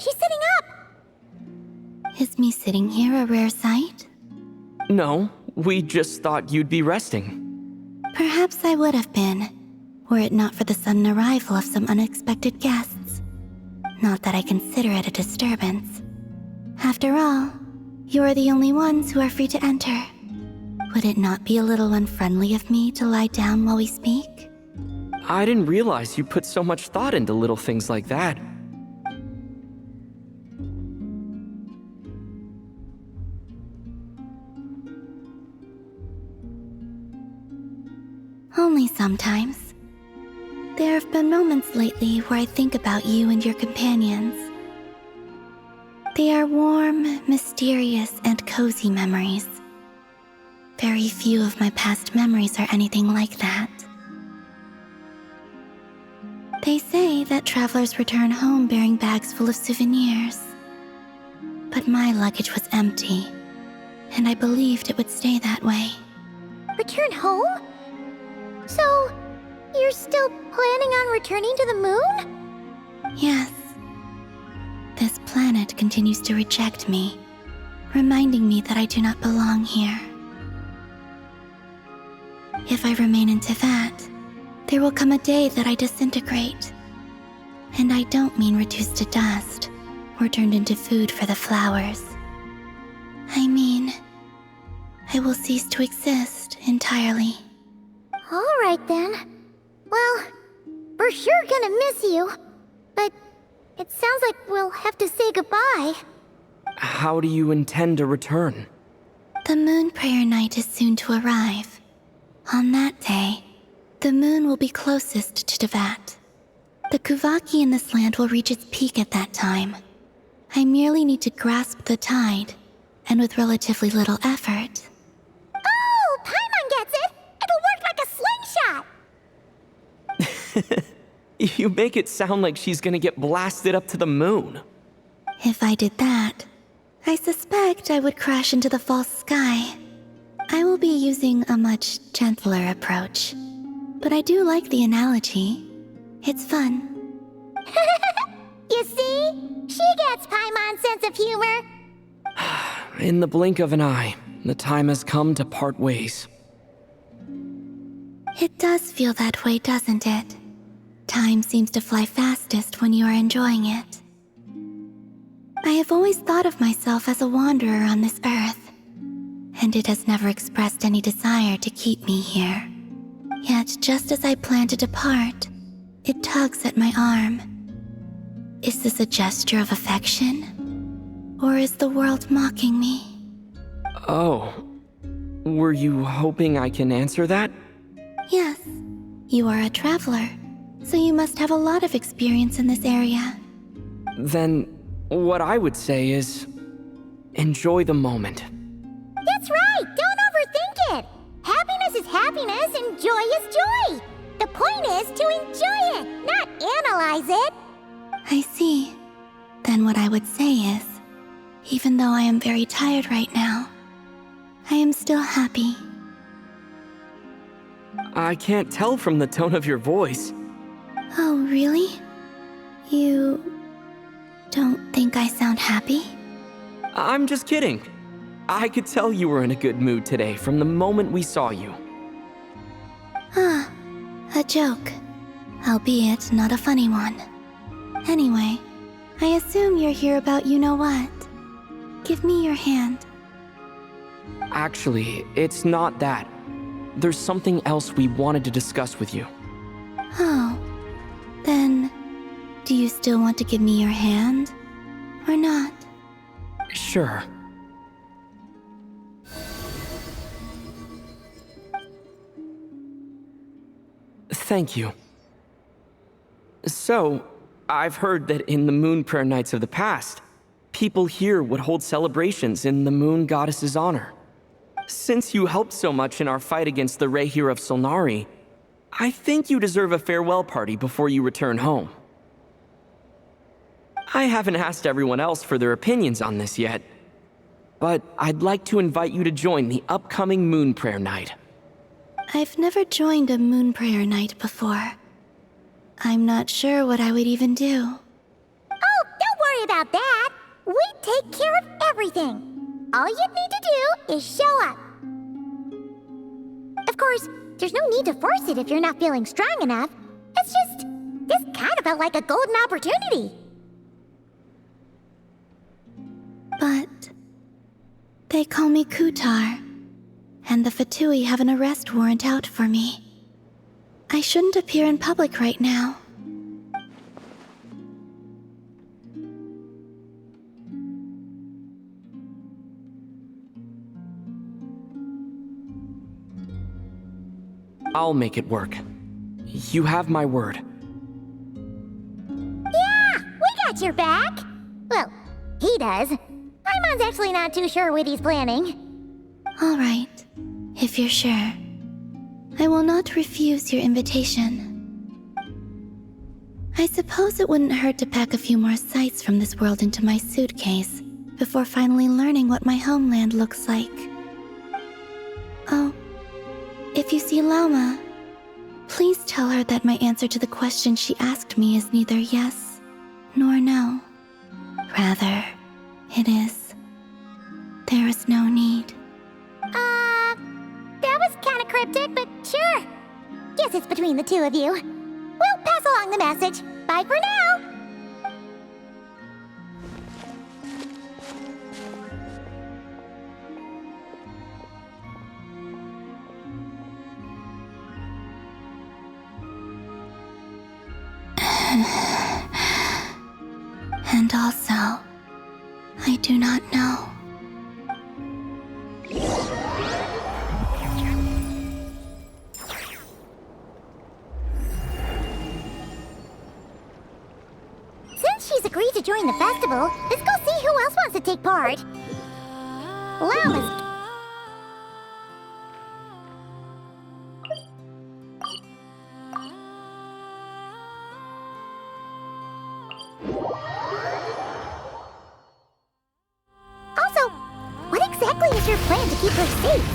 She's sitting up! Is me sitting here a rare sight? No, we just thought you'd be resting. Perhaps I would have been, were it not for the sudden arrival of some unexpected guests. Not that I consider it a disturbance. After all, you are the only ones who are free to enter. Would it not be a little unfriendly of me to lie down while we speak? I didn't realize you put so much thought into little things like that. Only sometimes. There have been moments lately where I think about you and your companions. They are warm, mysterious, and cozy memories. Very few of my past memories are anything like that. They say that travelers return home bearing bags full of souvenirs. But my luggage was empty, and I believed it would stay that way. Return home? So, you're still planning on returning to the moon? Yes. This planet continues to reject me, reminding me that I do not belong here. If I remain into that, there will come a day that I disintegrate. And I don't mean reduced to dust or turned into food for the flowers. I mean, I will cease to exist entirely. Alright then. Well, we're sure gonna miss you. But it sounds like we'll have to say goodbye. How do you intend to return? The moon prayer night is soon to arrive. On that day, the moon will be closest to Tevat. The Kuvaki in this land will reach its peak at that time. I merely need to grasp the tide, and with relatively little effort. Oh, Paimon gets it! It'll work like a slingshot! You make it sound like she's gonna get blasted up to the moon. If I did that, I suspect I would crash into the false sky. I will be using a much gentler approach. But I do like the analogy. It's fun. You see? She gets Paimon's sense of humor. In the blink of an eye, the time has come to part ways. It does feel that way, doesn't it? Time seems to fly fastest when you are enjoying it. I have always thought of myself as a wanderer on this earth, and it has never expressed any desire to keep me here. Yet, just as I plan to depart, it tugs at my arm. Is this a gesture of affection? Or is the world mocking me? Oh. Were you hoping I can answer that? Yes. You are a traveler, so you must have a lot of experience in this area. Then, what I would say is, enjoy the moment. That's right! Don't overthink it! Happiness is happiness and joy is joy! The point is to enjoy it, not analyze it! I see. Then what I would say is, even though I am very tired right now, I am still happy. I can't tell from the tone of your voice. Oh, really? You don't think I sound happy? I'm just kidding. I could tell you were in a good mood today from the moment we saw you. Ah, a joke. Albeit not a funny one. Anyway, I assume you're here about you-know-what. Give me your hand. Actually, it's not that. There's something else we wanted to discuss with you. Oh, then, do you still want to give me your hand? Or not? Sure. Thank you. So, I've heard that in the moon prayer nights of the past, people here would hold celebrations in the moon goddess's honor. Since you helped so much in our fight against the Rehir of Solnari, I think you deserve a farewell party before you return home. I haven't asked everyone else for their opinions on this yet, but I'd like to invite you to join the upcoming moon prayer night. I've never joined a moon prayer night before. I'm not sure what I would even do. Oh, don't worry about about that. We take care of everything. All you need to do is show up. Of course, there's no need to force it if you're not feeling strong enough. It's just, this kind of felt like a golden opportunity. But they call me Kutar, and the Fatui have an arrest warrant out for me. I shouldn't appear in public right now. I'll make it work. You have my word. Yeah, we got your back. Well, he does. Paimon's actually not too sure what he's planning. All right, if you're sure. I will not refuse your invitation. I suppose it wouldn't hurt to pack a few more sights from this world into my suitcase before finally learning what my homeland looks like. Oh, if you see Lauma, please tell her that my answer to the question she asked me is neither yes nor no. Rather, it is, there is no need. That was kind of cryptic, but sure. Guess it's between the two of you. We'll pass along the message. Bye for now. And also, I do not know. Since she's agreed to join the festival, let's go see who else wants to take part. Lauma's... Also, what exactly is your plan to keep her safe?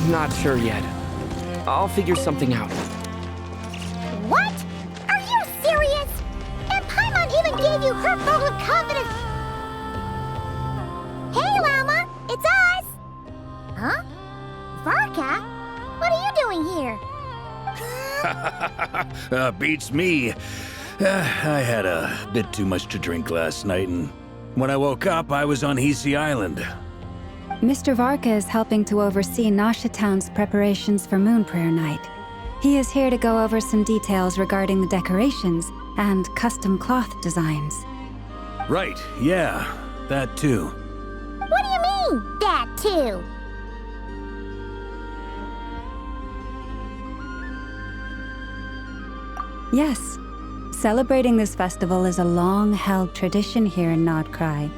Not sure yet. I'll figure something out. What? Are you serious? And Paimon even gave you her vote of confidence. Hey, Lauma, it's us. Huh? Varka? What are you doing here? Beats me. I had a bit too much to drink last night, and when I woke up, I was on Hisi Island. Mr. Varka is helping to oversee Nasha Town's preparations for Moon Prayer Night. He is here to go over some details regarding the decorations and custom cloth designs. Right, yeah, that too. What do you mean, that too? Yes, celebrating this festival is a long-held tradition here in Nodkrai.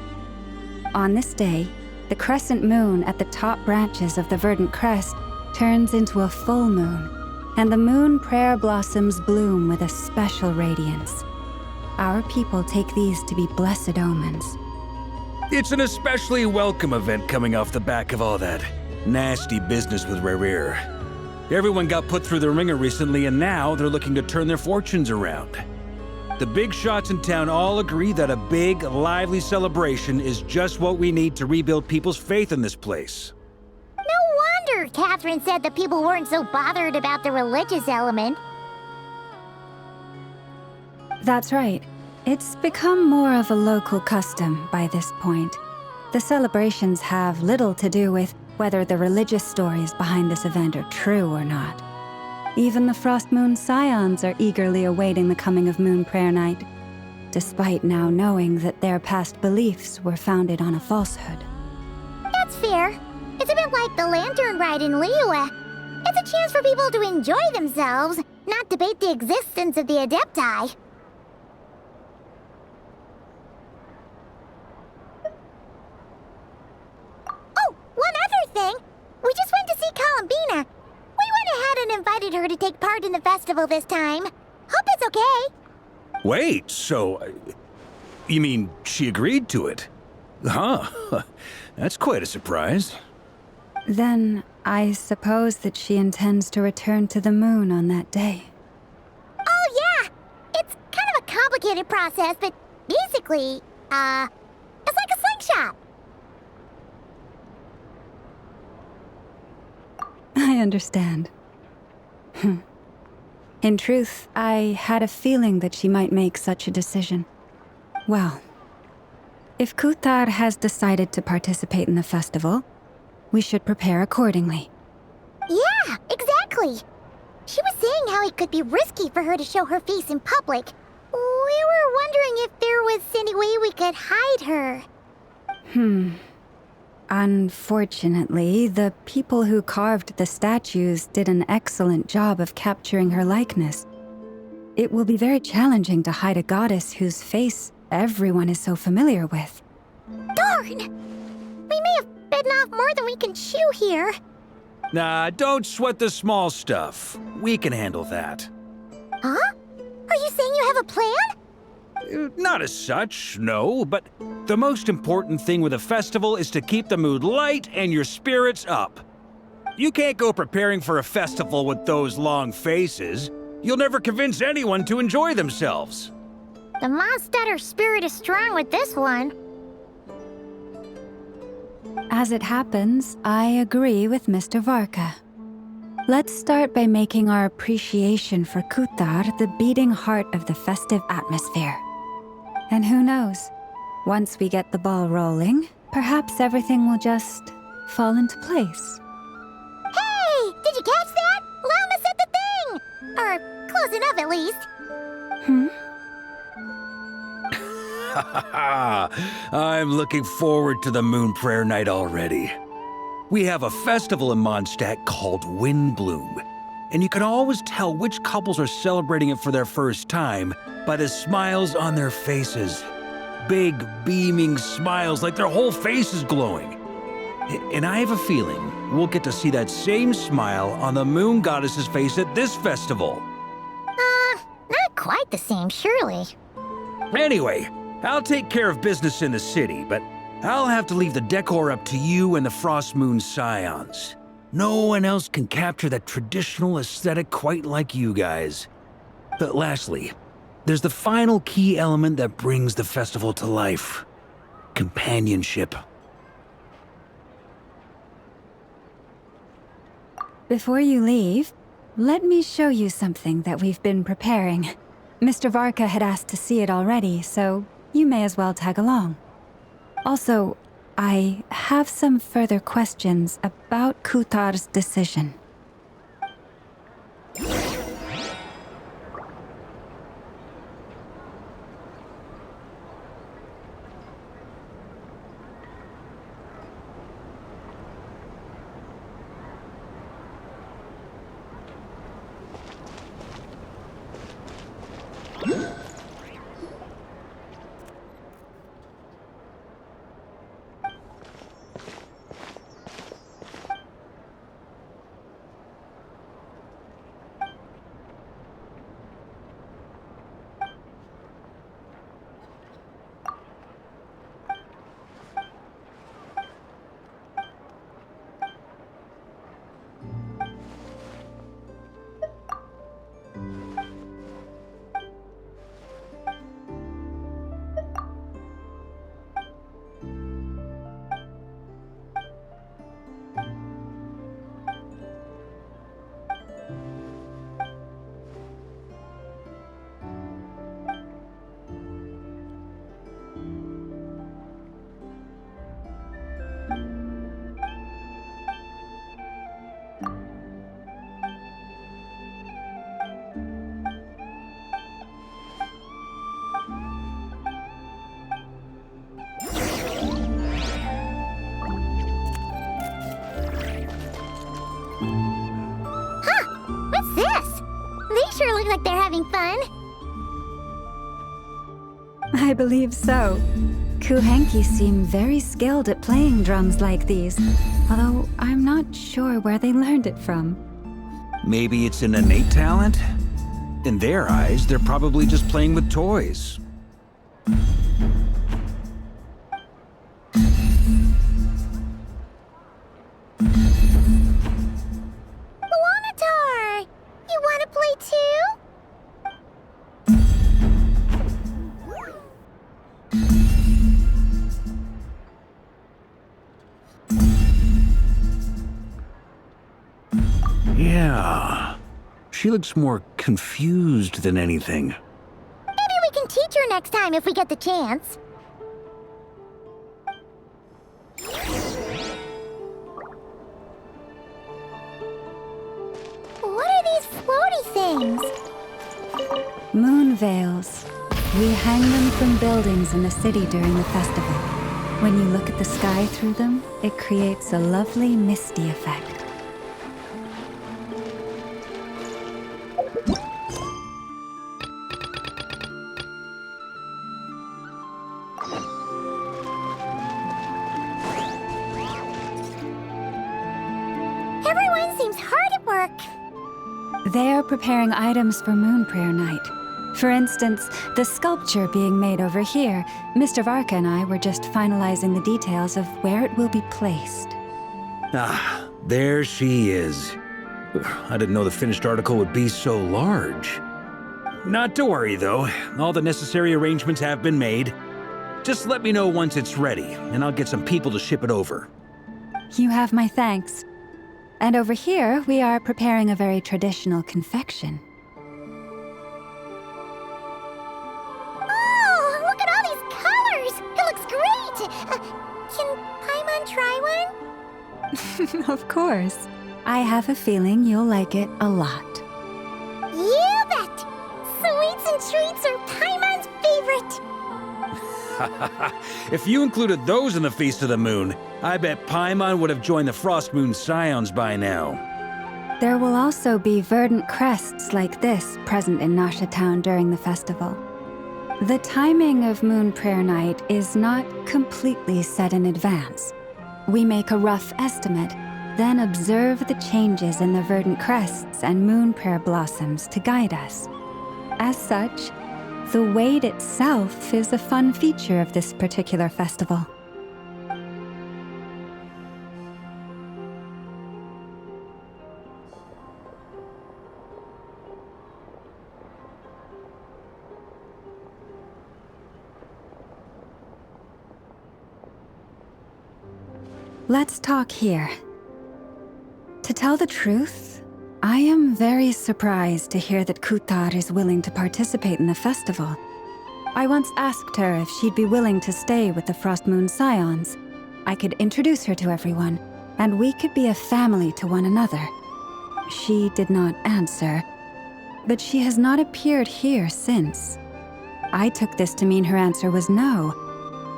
On this day, the crescent moon at the top branches of the verdant crest turns into a full moon, and the moon prayer blossoms bloom with a special radiance. Our people take these to be blessed omens. It's an especially welcome event coming off the back of all that nasty business with Rare. Everyone got put through the ringer recently, and now they're looking to turn their fortunes around. The big shots in town all agree that a big, lively celebration is just what we need to rebuild people's faith in this place. No wonder Catherine said that people weren't so bothered about the religious element. That's right. It's become more of a local custom by this point. The celebrations have little to do with whether the religious stories behind this event are true or not. Even the Frost Moon Scions are eagerly awaiting the coming of Moon Prayer Night, despite now knowing that their past beliefs were founded on a falsehood. That's fair. It's a bit like the lantern ride in Liyue. It's a chance for people to enjoy themselves, not debate the existence of the Adepti. Oh, one other thing! We just went to see Columbina. We went ahead and invited her to take part in the festival this time. Hope it's okay. Wait, so... you mean she agreed to it? Huh. That's quite a surprise. Then, I suppose that she intends to return to the moon on that day. Oh yeah! It's kind of a complicated process, but Basically, it's like a slingshot. I understand. In truth, I had a feeling that she might make such a decision. Well, if Kuthar has decided to participate in the festival, we should prepare accordingly. Yeah, exactly. She was saying how it could be risky for her to show her face in public. We were wondering if there was any way we could hide her. Unfortunately, the people who carved the statues did an excellent job of capturing her likeness. It will be very challenging to hide a goddess whose face everyone is so familiar with. Darn! We may have bitten off more than we can chew here. Nah, don't sweat the small stuff. We can handle that. Huh? Are you saying you have a plan? Not as such, no, but the most important thing with a festival is to keep the mood light and your spirits up. You can't go preparing for a festival with those long faces. You'll never convince anyone to enjoy themselves. The Mondstatter spirit is strong with this one. As it happens, I agree with Mr. Varka. Let's start by making our appreciation for Kuthar the beating heart of the festive atmosphere. And who knows, once we get the ball rolling, perhaps everything will just fall into place. Hey! Did you catch that? Lana said the thing! Or close enough, at least. I'm looking forward to the Moon Prayer Night already. We have a festival in Mondstadt called Windbloom, and you can always tell which couples are celebrating it for their first time by the smiles on their faces. Big, beaming smiles like their whole face is glowing. And I have a feeling we'll get to see that same smile on the Moon Goddess's face at this festival. Not quite the same, surely. Anyway, I'll take care of business in the city, but I'll have to leave the decor up to you and the Frost Moon Scions. No one else can capture that traditional aesthetic quite like you guys. But lastly, there's the final key element that brings the festival to life. Companionship. Before you leave, let me show you something that we've been preparing. Mr. Varka had asked to see it already, so you may as well tag along. Also, I have some further questions about Kuthar's decision. Sure look like they're having fun. I believe so. Kuhenki seem very skilled at playing drums like these, although I'm not sure where they learned it from. Maybe it's an innate talent? In their eyes, they're probably just playing with toys. Wanatar! You wanna play too? She looks more confused than anything. Maybe we can teach her next time if we get the chance. What are these floaty things? Moon veils. We hang them from buildings in the city during the festival. When you look at the sky through them, it creates a lovely misty effect. Everyone seems hard at work. They're preparing items for Moon Prayer Night. For instance, the sculpture being made over here, Mr. Varka and I were just finalizing the details of where it will be placed. Ah, there she is. I didn't know the finished article would be so large. Not to worry, though. All the necessary arrangements have been made. Just let me know once it's ready, and I'll get some people to ship it over. You have my thanks. And over here, we are preparing a very traditional confection. Oh, look at all these colors! It looks great! Can Paimon try one? Of course. I have a feeling you'll like it a lot. You bet! Sweets and treats are Paimon's favorite! If you included those in the Feast of the Moon, I bet Paimon would have joined the Frost Moon Scions by now. There will also be verdant crests like this present in Nasha Town during the festival. The timing of Moon Prayer Night is not completely set in advance. We make a rough estimate, then observe the changes in the verdant crests and moon prayer blossoms to guide us. As such, the wait itself is a fun feature of this particular festival. Let's talk here. To tell the truth, I am very surprised to hear that Kutar is willing to participate in the festival. I once asked her if she'd be willing to stay with the Frost Moon Scions. I could introduce her to everyone, and we could be a family to one another. She did not answer, but she has not appeared here since. I took this to mean her answer was no,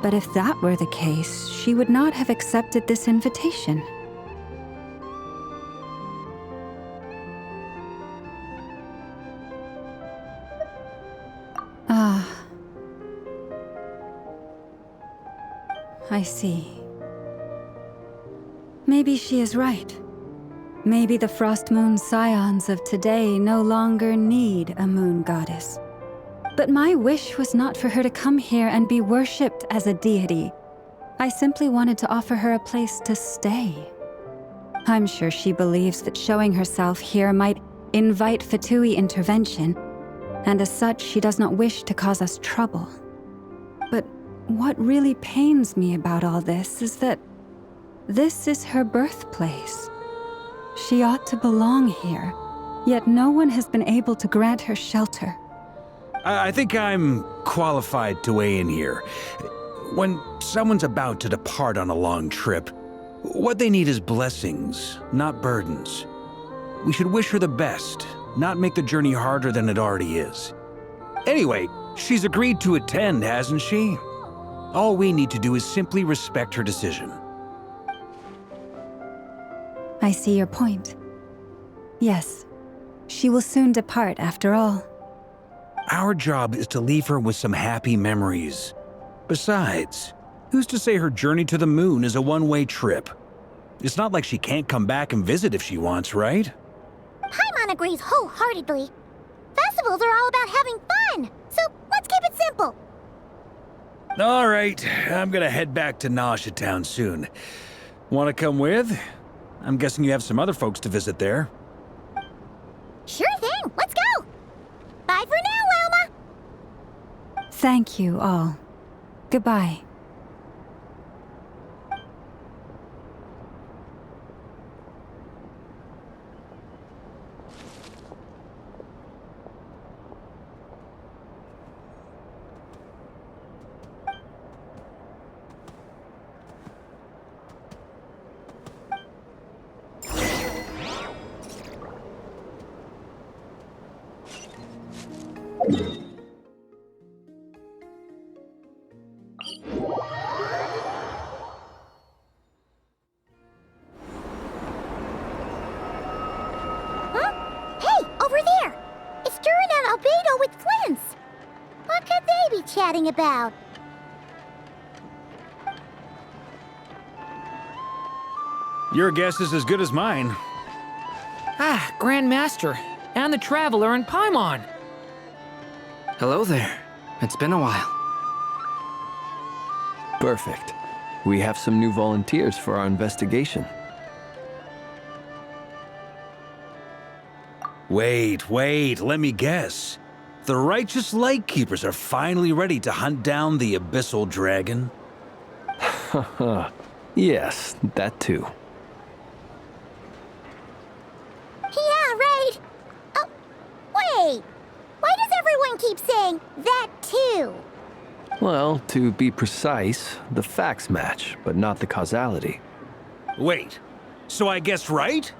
but if that were the case, she would not have accepted this invitation. Ah. I see. Maybe she is right. Maybe the Frost Moon Scions of today no longer need a moon goddess. But my wish was not for her to come here and be worshipped as a deity. I simply wanted to offer her a place to stay. I'm sure she believes that showing herself here might invite Fatui intervention, and as such, she does not wish to cause us trouble. But what really pains me about all this is that this is her birthplace. She ought to belong here, yet no one has been able to grant her shelter. I think I'm qualified to weigh in here. When someone's about to depart on a long trip, what they need is blessings, not burdens. We should wish her the best, not make the journey harder than it already is. Anyway, she's agreed to attend, hasn't she? All we need to do is simply respect her decision. I see your point. Yes, she will soon depart after all. Our job is to leave her with some happy memories. Besides, who's to say her journey to the moon is a one-way trip? It's not like she can't come back and visit if she wants, right? Paimon agrees wholeheartedly. Festivals are all about having fun, so let's keep it simple. All right, I'm gonna head back to Nasha Town soon. Want to come with? I'm guessing you have some other folks to visit there. Sure thing, let's go! Bye for now, Wilma! Thank you all. Goodbye. Huh? Hey, over there! It's Durin and Albedo with Flints! What could they be chatting about? Your guess is as good as mine. Ah, Grand Master, and the Traveler and Paimon. Hello there. It's been a while. Perfect. We have some new volunteers for our investigation. Wait, let me guess. The righteous Lightkeepers are finally ready to hunt down the Abyssal Dragon? Yes, that too. Yeah, right. Oh, wait. Why does everyone keep saying that too? Well, to be precise, the facts match, but not the causality. Wait, so I guessed right?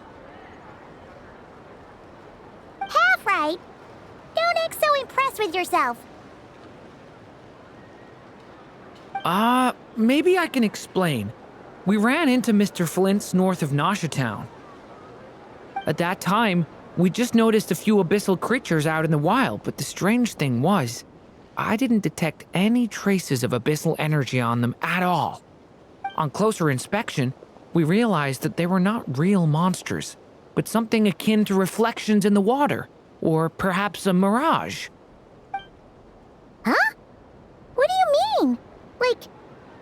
Half right. Don't act so impressed with yourself. Maybe I can explain. We ran into Mr. Flint's north of Nasha Town. At that time, we just noticed a few abyssal creatures out in the wild, but the strange thing was, I didn't detect any traces of abyssal energy on them at all. On closer inspection, we realized that they were not real monsters, but something akin to reflections in the water, or perhaps a mirage. Huh? What do you mean? Like,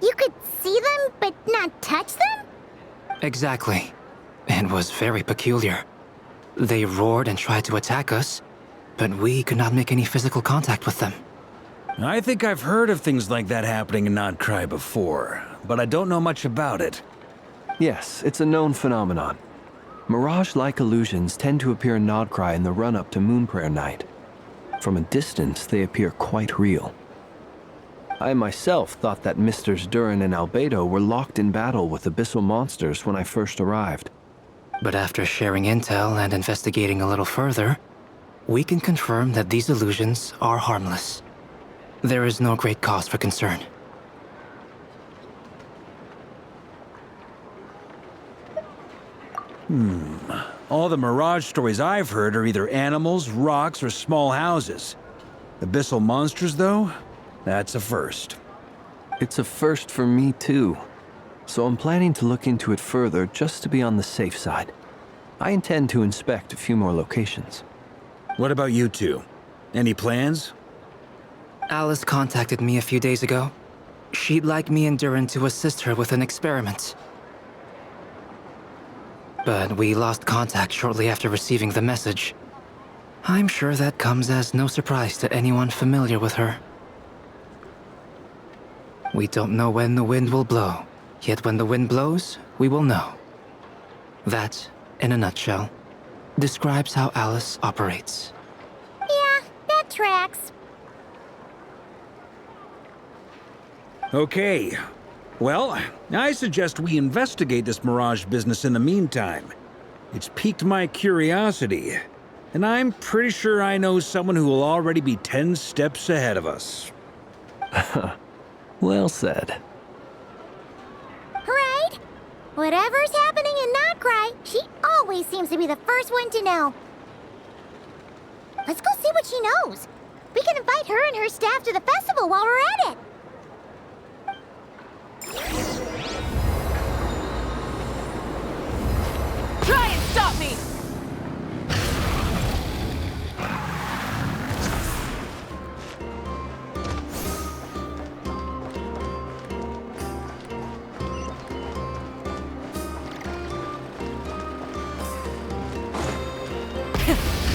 you could see them but not touch them? Exactly. It was very peculiar. They roared and tried to attack us, but we could not make any physical contact with them. I think I've heard of things like that happening in Nocturne before, but I don't know much about it. Yes, it's a known phenomenon. Mirage-like illusions tend to appear in Nocturne in the run-up to Moonprayer Night. From a distance, they appear quite real. I myself thought that Misters Durin and Albedo were locked in battle with abyssal monsters when I first arrived. But after sharing intel and investigating a little further, we can confirm that these illusions are harmless. There is no great cause for concern. All the Mirage stories I've heard are either animals, rocks, or small houses. Abyssal monsters, though? That's a first. It's a first for me, too. So I'm planning to look into it further just to be on the safe side. I intend to inspect a few more locations. What about you two? Any plans? Alice contacted me a few days ago. She'd like me and Durin to assist her with an experiment. But we lost contact shortly after receiving the message. I'm sure that comes as no surprise to anyone familiar with her. We don't know when the wind will blow, yet when the wind blows, we will know. That, in a nutshell, describes how Alice operates. Yeah, that tracks. Okay. Well, I suggest we investigate this Mirage business in the meantime. It's piqued my curiosity, and I'm pretty sure I know someone who will already be 10 steps ahead of us. Well said. Right? Whatever's happening in Nocturne, she always seems to be the first one to know. Let's go see what she knows. We can invite her and her staff to the festival while we're at it. Try and stop me!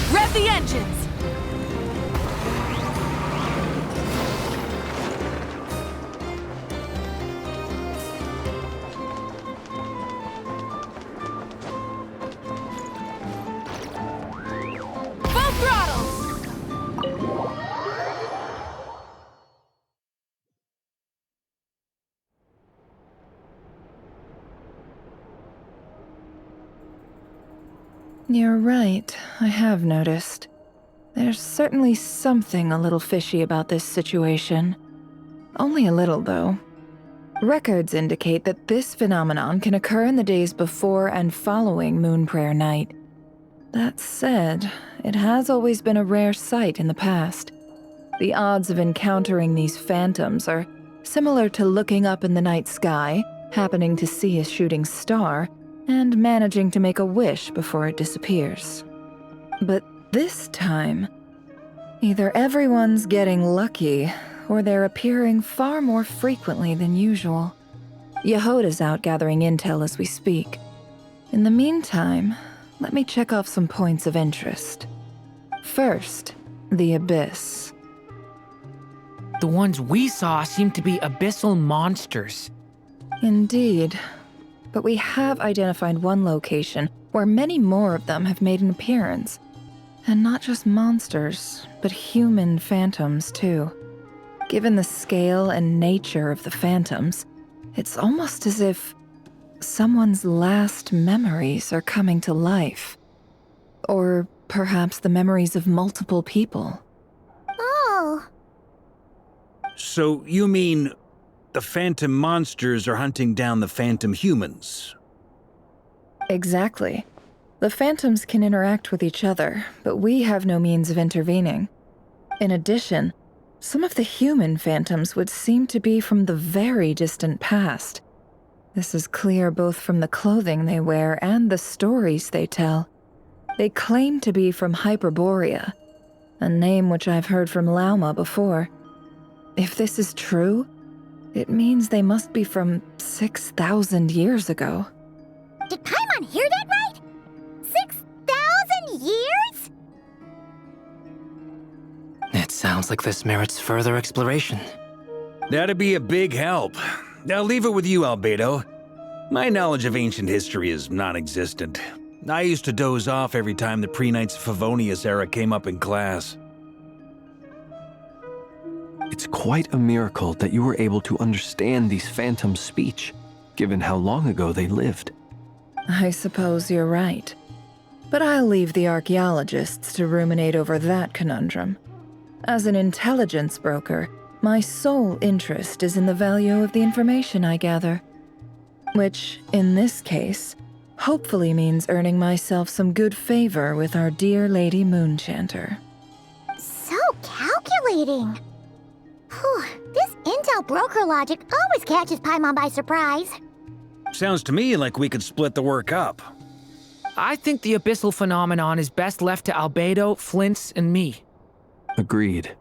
Rev the engines! Full throttle! You're right, I have noticed. There's certainly something a little fishy about this situation. Only a little, though. Records indicate that this phenomenon can occur in the days before and following Moon Prayer Night. That said, it has always been a rare sight in the past. The odds of encountering these phantoms are similar to looking up in the night sky, happening to see a shooting star, and managing to make a wish before it disappears. But this time, either everyone's getting lucky, or they're appearing far more frequently than usual. Yehoda's out gathering intel as we speak. In the meantime, let me check off some points of interest. First, the Abyss. The ones we saw seem to be abyssal monsters. Indeed. But we have identified one location where many more of them have made an appearance. And not just monsters, but human phantoms too. Given the scale and nature of the phantoms, it's almost as if someone's last memories are coming to life. Or perhaps the memories of multiple people. Oh. So you mean the phantom monsters are hunting down the phantom humans? Exactly. The phantoms can interact with each other, but we have no means of intervening. In addition, some of the human phantoms would seem to be from the very distant past. This is clear both from the clothing they wear and the stories they tell. They claim to be from Hyperborea, a name which I've heard from Lauma before. If this is true, it means they must be from 6,000 years ago. Did Paimon hear that right? 6,000 years? It sounds like this merits further exploration. That'd be a big help. I'll leave it with you, Albedo. My knowledge of ancient history is non-existent. I used to doze off every time the pre-Knights of Favonius era came up in class. It's quite a miracle that you were able to understand these phantoms' speech, given how long ago they lived. I suppose you're right. But I'll leave the archaeologists to ruminate over that conundrum. As an intelligence broker, my sole interest is in the value of the information I gather. Which, in this case, hopefully means earning myself some good favor with our dear Lady Moonchanter. So calculating. Whew, this intel broker logic always catches Paimon by surprise. Sounds to me like we could split the work up. I think the abyssal phenomenon is best left to Albedo, Flints, and me. Agreed.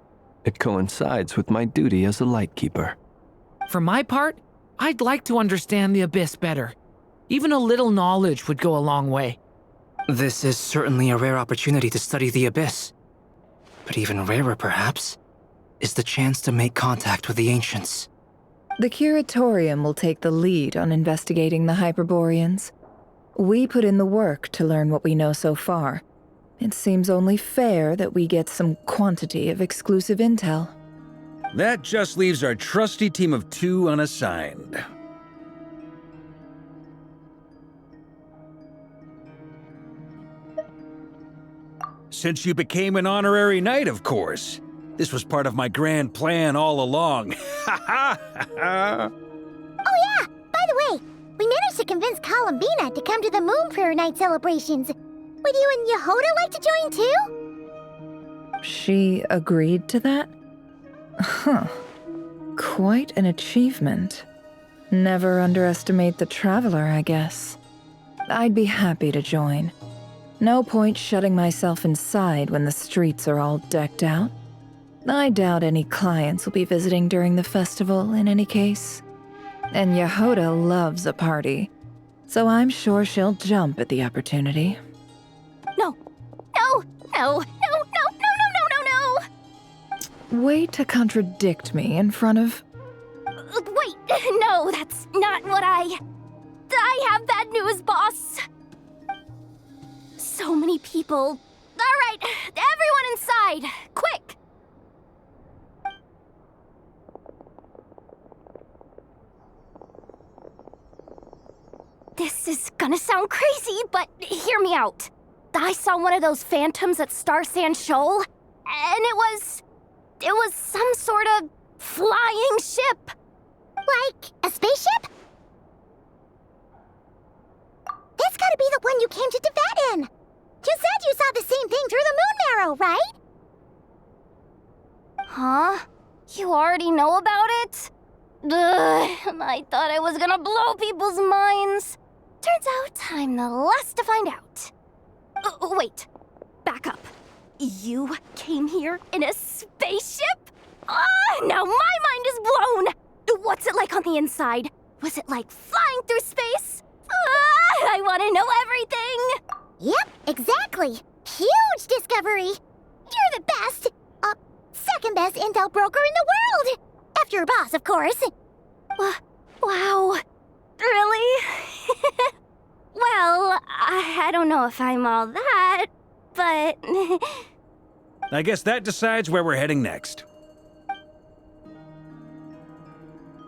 It coincides with my duty as a lightkeeper. For my part, I'd like to understand the Abyss better. Even a little knowledge would go a long way. This is certainly a rare opportunity to study the Abyss. But even rarer, perhaps, is the chance to make contact with the Ancients. The Curatorium will take the lead on investigating the Hyperboreans. We put in the work to learn what we know so far. It seems only fair that we get some quantity of exclusive intel. That just leaves our trusty team of 2 unassigned. Since you became an honorary knight, of course. This was part of my grand plan all along. Ha ha ha! Oh yeah, by the way, we managed to convince Columbina to come to the Moon Prayer Night celebrations. Would you and Yehoda like to join too? She agreed to that? Huh. Quite an achievement. Never underestimate the traveler, I guess. I'd be happy to join. No point shutting myself inside when the streets are all decked out. I doubt any clients will be visiting during the festival in any case. And Yehoda loves a party, so I'm sure she'll jump at the opportunity. No. No. No. No. No. No. No. No. No. Way to contradict me in front of... Wait. No, that's not what I have bad news, boss. So many people. All right, everyone inside. Quick. This is gonna sound crazy, but hear me out. I saw one of those phantoms at Star Sand Shoal, and it was some sort of flying ship. Like a spaceship? That's gotta be the one you came to Tibet in. You said you saw the same thing through the moon marrow, right? Huh? You already know about it? Ugh, I thought I was gonna blow people's minds. Turns out I'm the last to find out. Wait, back up. You came here in a spaceship? Now my mind is blown! What's it like on the inside? Was it like flying through space? I want to know everything! Yep, exactly. Huge discovery. You're the best, second best intel broker in the world. After your boss, of course. Wow. Really? Well, I don't know if I'm all that, but... I guess that decides where we're heading next.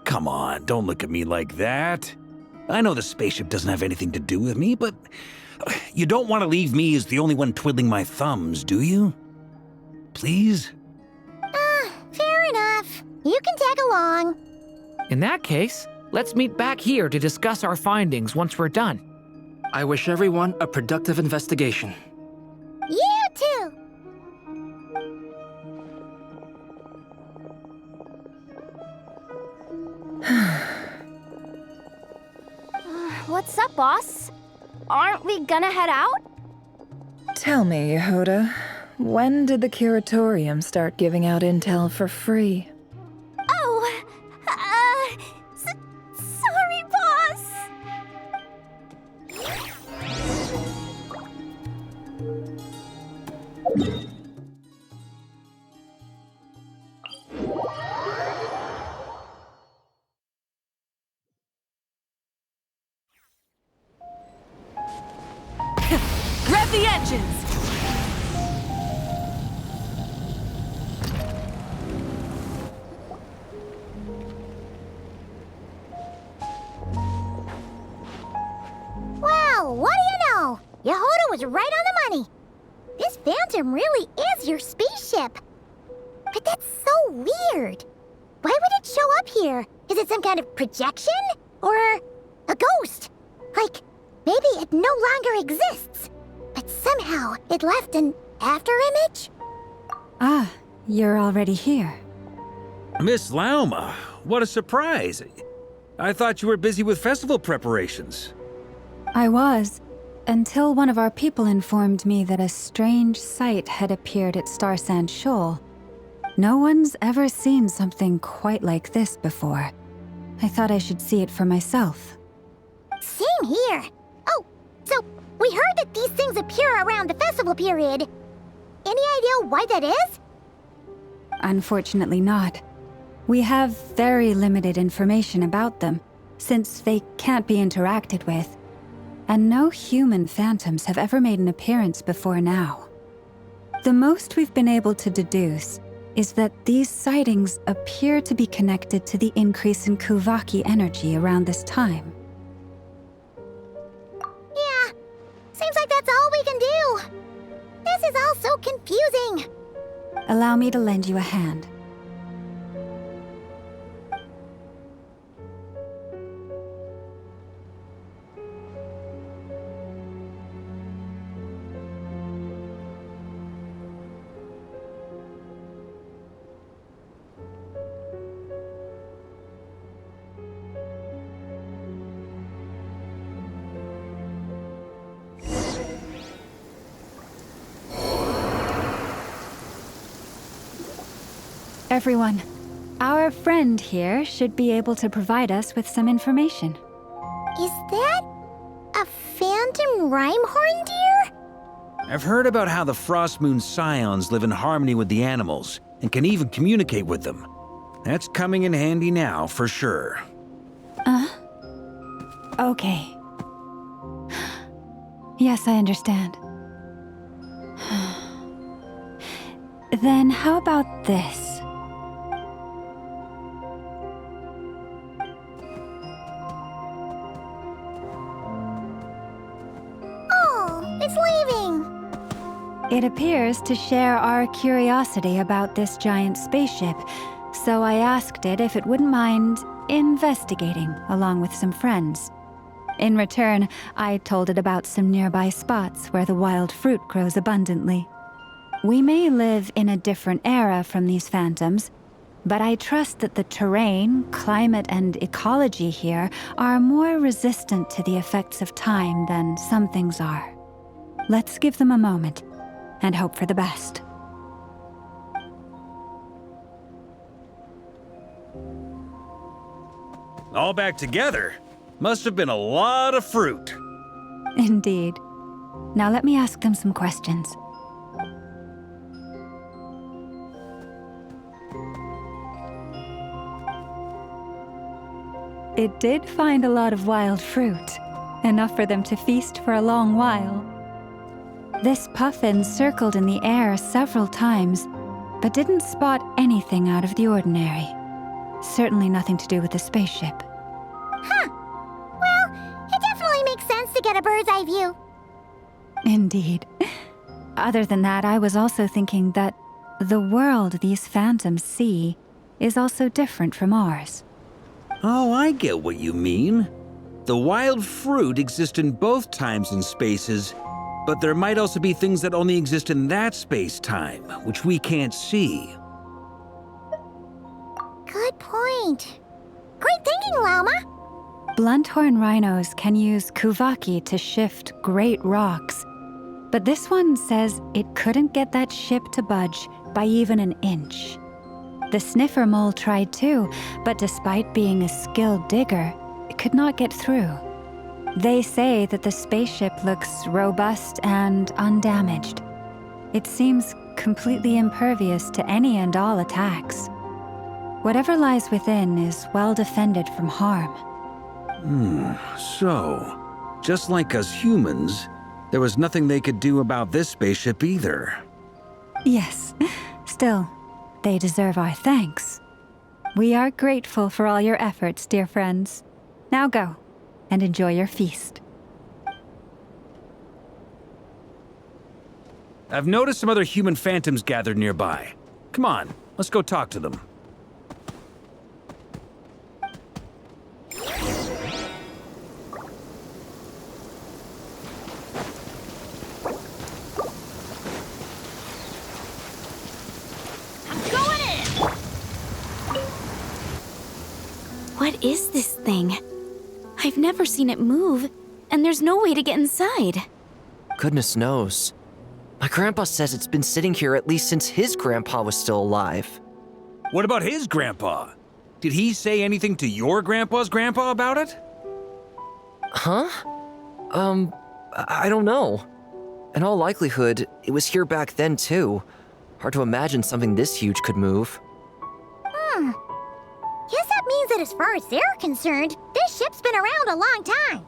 Come on, don't look at me like that. I know the spaceship doesn't have anything to do with me, but you don't want to leave me as the only one twiddling my thumbs, do you? Please? Fair enough. You can tag along. In that case, let's meet back here to discuss our findings once we're done. I wish everyone a productive investigation. You too! What's up, boss? Aren't we gonna head out? Tell me, Yehuda, when did the curatorium start giving out intel for free? Oh, sorry, boss. Rev the engines! Well, what do you know? Yehuda was right on the money. This Phantom really is your spaceship. But that's so weird. Why would it show up here? Is it some kind of projection? Or a ghost? Like, maybe it no longer exists, but somehow it left an afterimage? Ah, you're already here. Miss Lauma, what a surprise. I thought you were busy with festival preparations. I was, until one of our people informed me that a strange sight had appeared at Starsand Shoal. No one's ever seen something quite like this before. I thought I should see it for myself. Same here. Oh, so we heard that these things appear around the festival period. Any idea why that is? Unfortunately not. We have very limited information about them, since they can't be interacted with. And no human phantoms have ever made an appearance before now. The most we've been able to deduce is that these sightings appear to be connected to the increase in Kuvaki energy around this time. Yeah, seems like that's all we can do. This is all so confusing. Allow me to lend you a hand. Everyone, our friend here should be able to provide us with some information. Is that a phantom rhymehorn deer? I've heard about how the Frost Moon scions live in harmony with the animals and can even communicate with them. That's coming in handy now, for sure. Okay. Yes, I understand. Then how about this? Oh, it's leaving. It appears to share our curiosity about this giant spaceship, So I asked it if it wouldn't mind investigating along with some friends. In return, I told it about some nearby spots where the wild fruit grows abundantly. We may live in a different era from these phantoms, but I trust that the terrain, climate, and ecology here are more resistant to the effects of time than some things are. Let's give them a moment and hope for the best. All back together? Must have been a lot of fruit. Indeed. Now let me ask them some questions. It did find a lot of wild fruit, enough for them to feast for a long while. This puffin circled in the air several times, but didn't spot anything out of the ordinary. Certainly nothing to do with the spaceship. Huh. Well, it definitely makes sense to get a bird's eye view. Indeed. Other than that, I was also thinking that the world these phantoms see is also different from ours. Oh, I get what you mean. The wild fruit exist in both times and spaces, but there might also be things that only exist in that space-time, which we can't see. Good point. Great thinking, Llama. Blunthorn rhinos can use kuvaki to shift great rocks, but this one says it couldn't get that ship to budge by even an inch. The sniffer mole tried too, but despite being a skilled digger, it could not get through. They say that the spaceship looks robust and undamaged. It seems completely impervious to any and all attacks. Whatever lies within is well defended from harm. So, just like us humans, there was nothing they could do about this spaceship either. Yes, still, they deserve our thanks. We are grateful for all your efforts, dear friends. Now go, and enjoy your feast. I've noticed some other human phantoms gathered nearby. Come on, let's go talk to them. What is this thing? I've never seen it move, and there's no way to get inside. Goodness knows. My grandpa says it's been sitting here at least since his grandpa was still alive. What about his grandpa? Did he say anything to your grandpa's grandpa about it? Huh? I don't know. In all likelihood, it was here back then too. Hard to imagine something this huge could move. Guess that means that as far as they're concerned, this ship's been around a long time.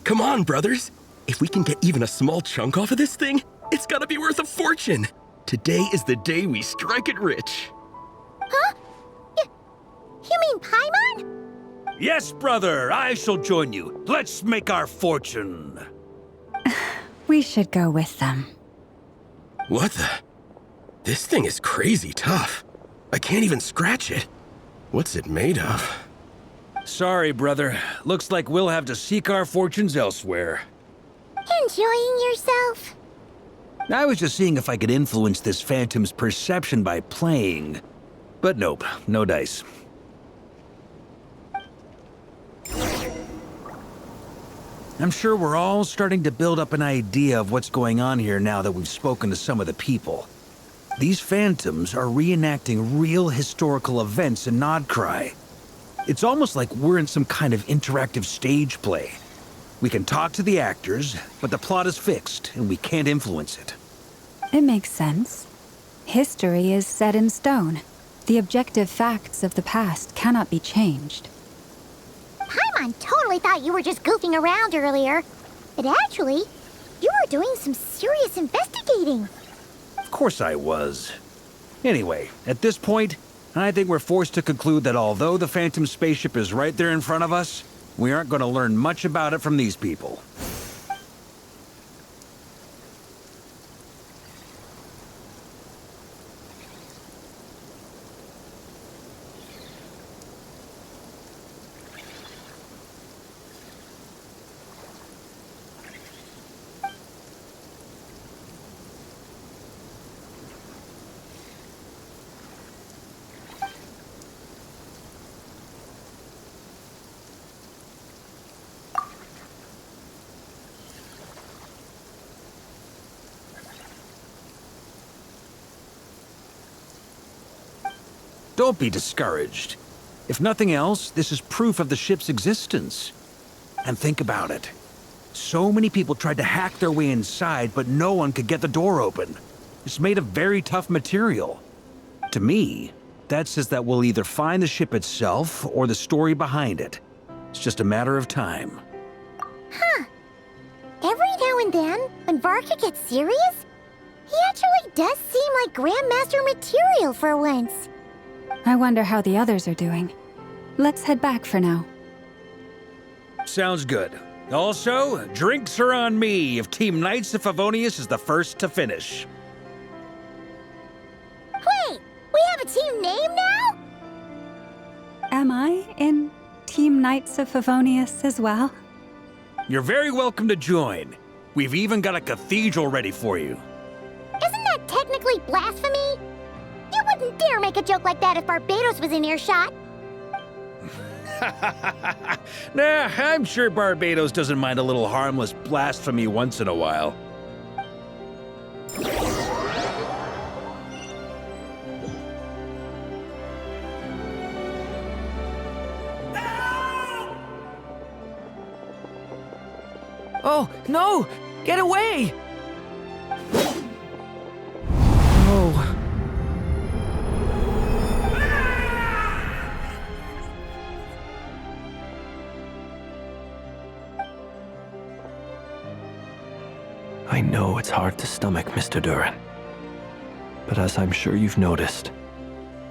Come on, brothers. If we can get even a small chunk off of this thing, it's gotta be worth a fortune. Today is the day we strike it rich. Huh? You mean Paimon? Yes, brother, I shall join you. Let's make our fortune. We should go with them. What the? This thing is crazy tough. I can't even scratch it. What's it made of? Sorry, brother. Looks like we'll have to seek our fortunes elsewhere. Enjoying yourself? I was just seeing if I could influence this phantom's perception by playing. But nope, no dice. I'm sure we're all starting to build up an idea of what's going on here now that we've spoken to some of the people. These phantoms are reenacting real historical events in Nodcry. It's almost like we're in some kind of interactive stage play. We can talk to the actors, but the plot is fixed, and we can't influence it. It makes sense. History is set in stone. The objective facts of the past cannot be changed. Paimon Archon totally thought you were just goofing around earlier. But actually, you were doing some serious investigating. Of course I was. Anyway, at this point, I think we're forced to conclude that although the Phantom spaceship is right there in front of us, we aren't going to learn much about it from these people. Don't be discouraged. If nothing else, this is proof of the ship's existence. And think about it. So many people tried to hack their way inside, but no one could get the door open. It's made of very tough material. To me, that says that we'll either find the ship itself or the story behind it. It's just a matter of time. Huh. Every now and then, when Varka gets serious, he actually does seem like Grandmaster material for once. I wonder how the others are doing. Let's head back for now. Sounds good. Also, drinks are on me if Team Knights of Favonius is the first to finish. Wait, we have a team name now? Am I in Team Knights of Favonius as well? You're very welcome to join. We've even got a cathedral ready for you. Isn't that technically blasphemy? You wouldn't dare make a joke like that if Barbados was in earshot. Nah, I'm sure Barbados doesn't mind a little harmless blasphemy once in a while. Oh, no! Get away! Oh. I know it's hard to stomach, Mr. Durin. But as I'm sure you've noticed,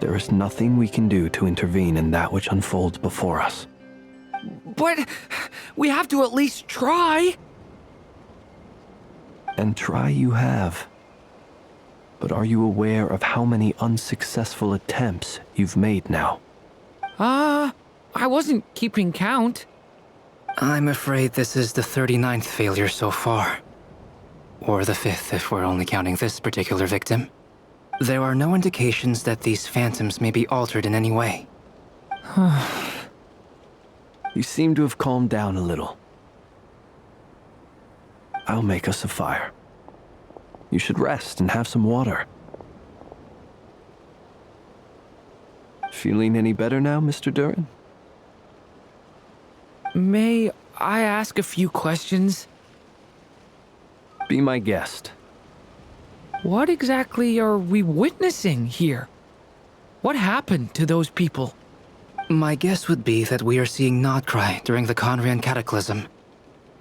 there is nothing we can do to intervene in that which unfolds before us. But we have to at least try. And try you have. But are you aware of how many unsuccessful attempts you've made now? I wasn't keeping count. I'm afraid this is the 39th failure so far. Or the 5th if we're only counting this particular victim. There are no indications that these phantoms may be altered in any way. You seem to have calmed down a little. I'll make us a fire. You should rest and have some water. Feeling any better now, Mr. Durin? May I ask a few questions? Be my guest. What exactly are we witnessing here? What happened to those people? My guess would be that we are seeing Nocturne during the Conrian Cataclysm.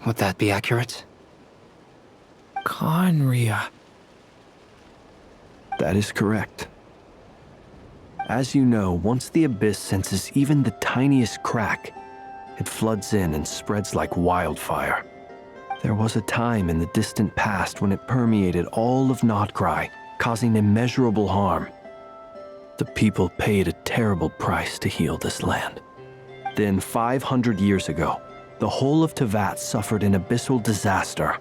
Would that be accurate? Conria. That is correct. As you know, once the Abyss senses even the tiniest crack, it floods in and spreads like wildfire. There was a time in the distant past when it permeated all of Nocturne, causing immeasurable harm. The people paid a terrible price to heal this land. Then 500 years ago, the whole of Teyvat suffered an abyssal disaster.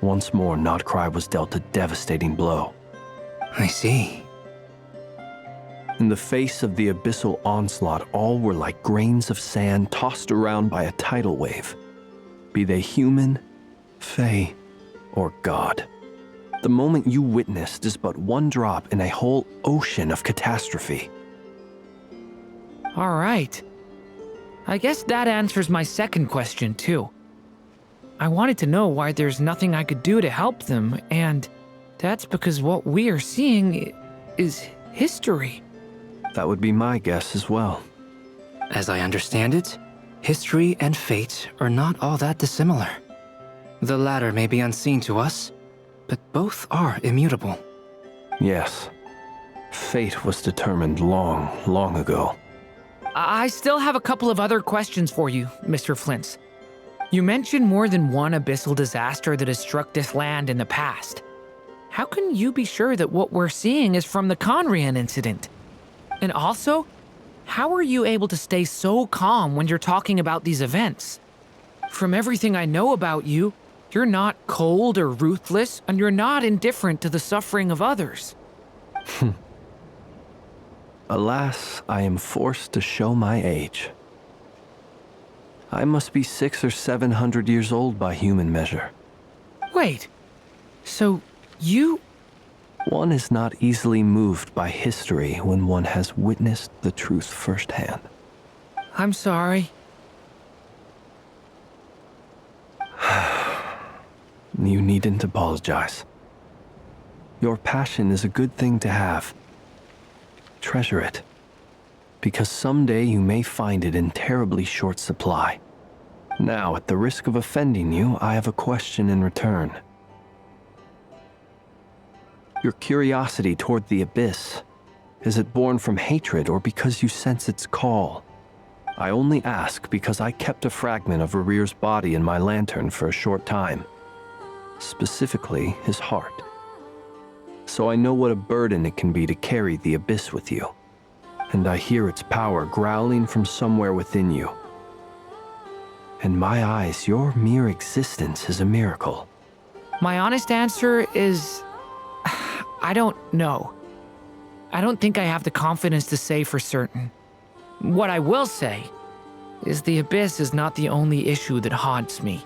Once more, Nocturne was dealt a devastating blow. I see. In the face of the abyssal onslaught, all were like grains of sand tossed around by a tidal wave. Be they human, fae, or god. The moment you witnessed is but one drop in a whole ocean of catastrophe. All right. I guess that answers my second question, too. I wanted to know why there's nothing I could do to help them, and that's because what we are seeing is history. That would be my guess as well. As I understand it, History and fate are not all that dissimilar. The latter may be unseen to us, but both are immutable. Yes. Fate was determined long, long ago. I still have a couple of other questions for you, Mr. Flint's. You mentioned more than one abyssal disaster that has struck this land in the past. How can you be sure that what we're seeing is from the Conrian incident? And also, how are you able to stay so calm when you're talking about these events? From everything I know about you, you're not cold or ruthless, and you're not indifferent to the suffering of others. Alas, I am forced to show my age. I must be 600 or 700 years old by human measure. Wait, so you... One is not easily moved by history when one has witnessed the truth firsthand. I'm sorry. You needn't apologize. Your passion is a good thing to have. Treasure it, because someday you may find it in terribly short supply. Now, at the risk of offending you, I have a question in return. Your curiosity toward the abyss, is it born from hatred or because you sense its call? I only ask because I kept a fragment of Rerir's body in my lantern for a short time. Specifically, his heart. So I know what a burden it can be to carry the abyss with you. And I hear its power growling from somewhere within you. In my eyes, your mere existence is a miracle. My honest answer is... I don't know. I don't think I have the confidence to say for certain. What I will say is the abyss is not the only issue that haunts me.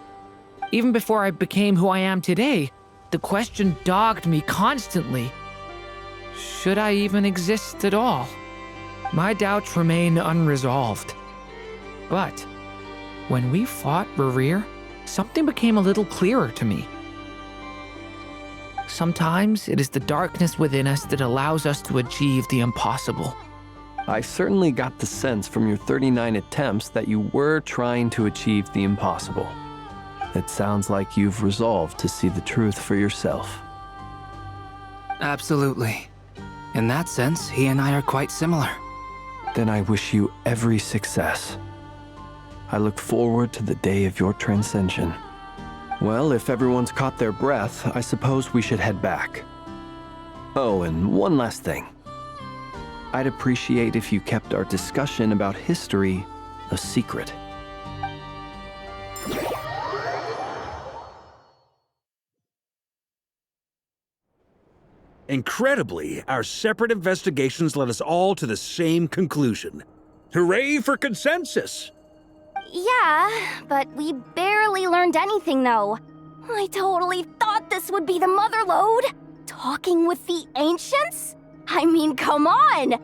Even before I became who I am today, the question dogged me constantly. Should I even exist at all? My doubts remain unresolved. But when we fought Rerir, something became a little clearer to me. Sometimes it is the darkness within us that allows us to achieve the impossible. I certainly got the sense from your 39 attempts that you were trying to achieve the impossible. It sounds like you've resolved to see the truth for yourself. Absolutely. In that sense, he and I are quite similar. Then I wish you every success. I look forward to the day of your transcension. Well, if everyone's caught their breath, I suppose we should head back. Oh, and one last thing. I'd appreciate if you kept our discussion about history a secret. Incredibly, our separate investigations led us all to the same conclusion. Hooray for consensus! Yeah, but we barely learned anything, though. I totally thought this would be the mother lode. Talking with the ancients? I mean, come on!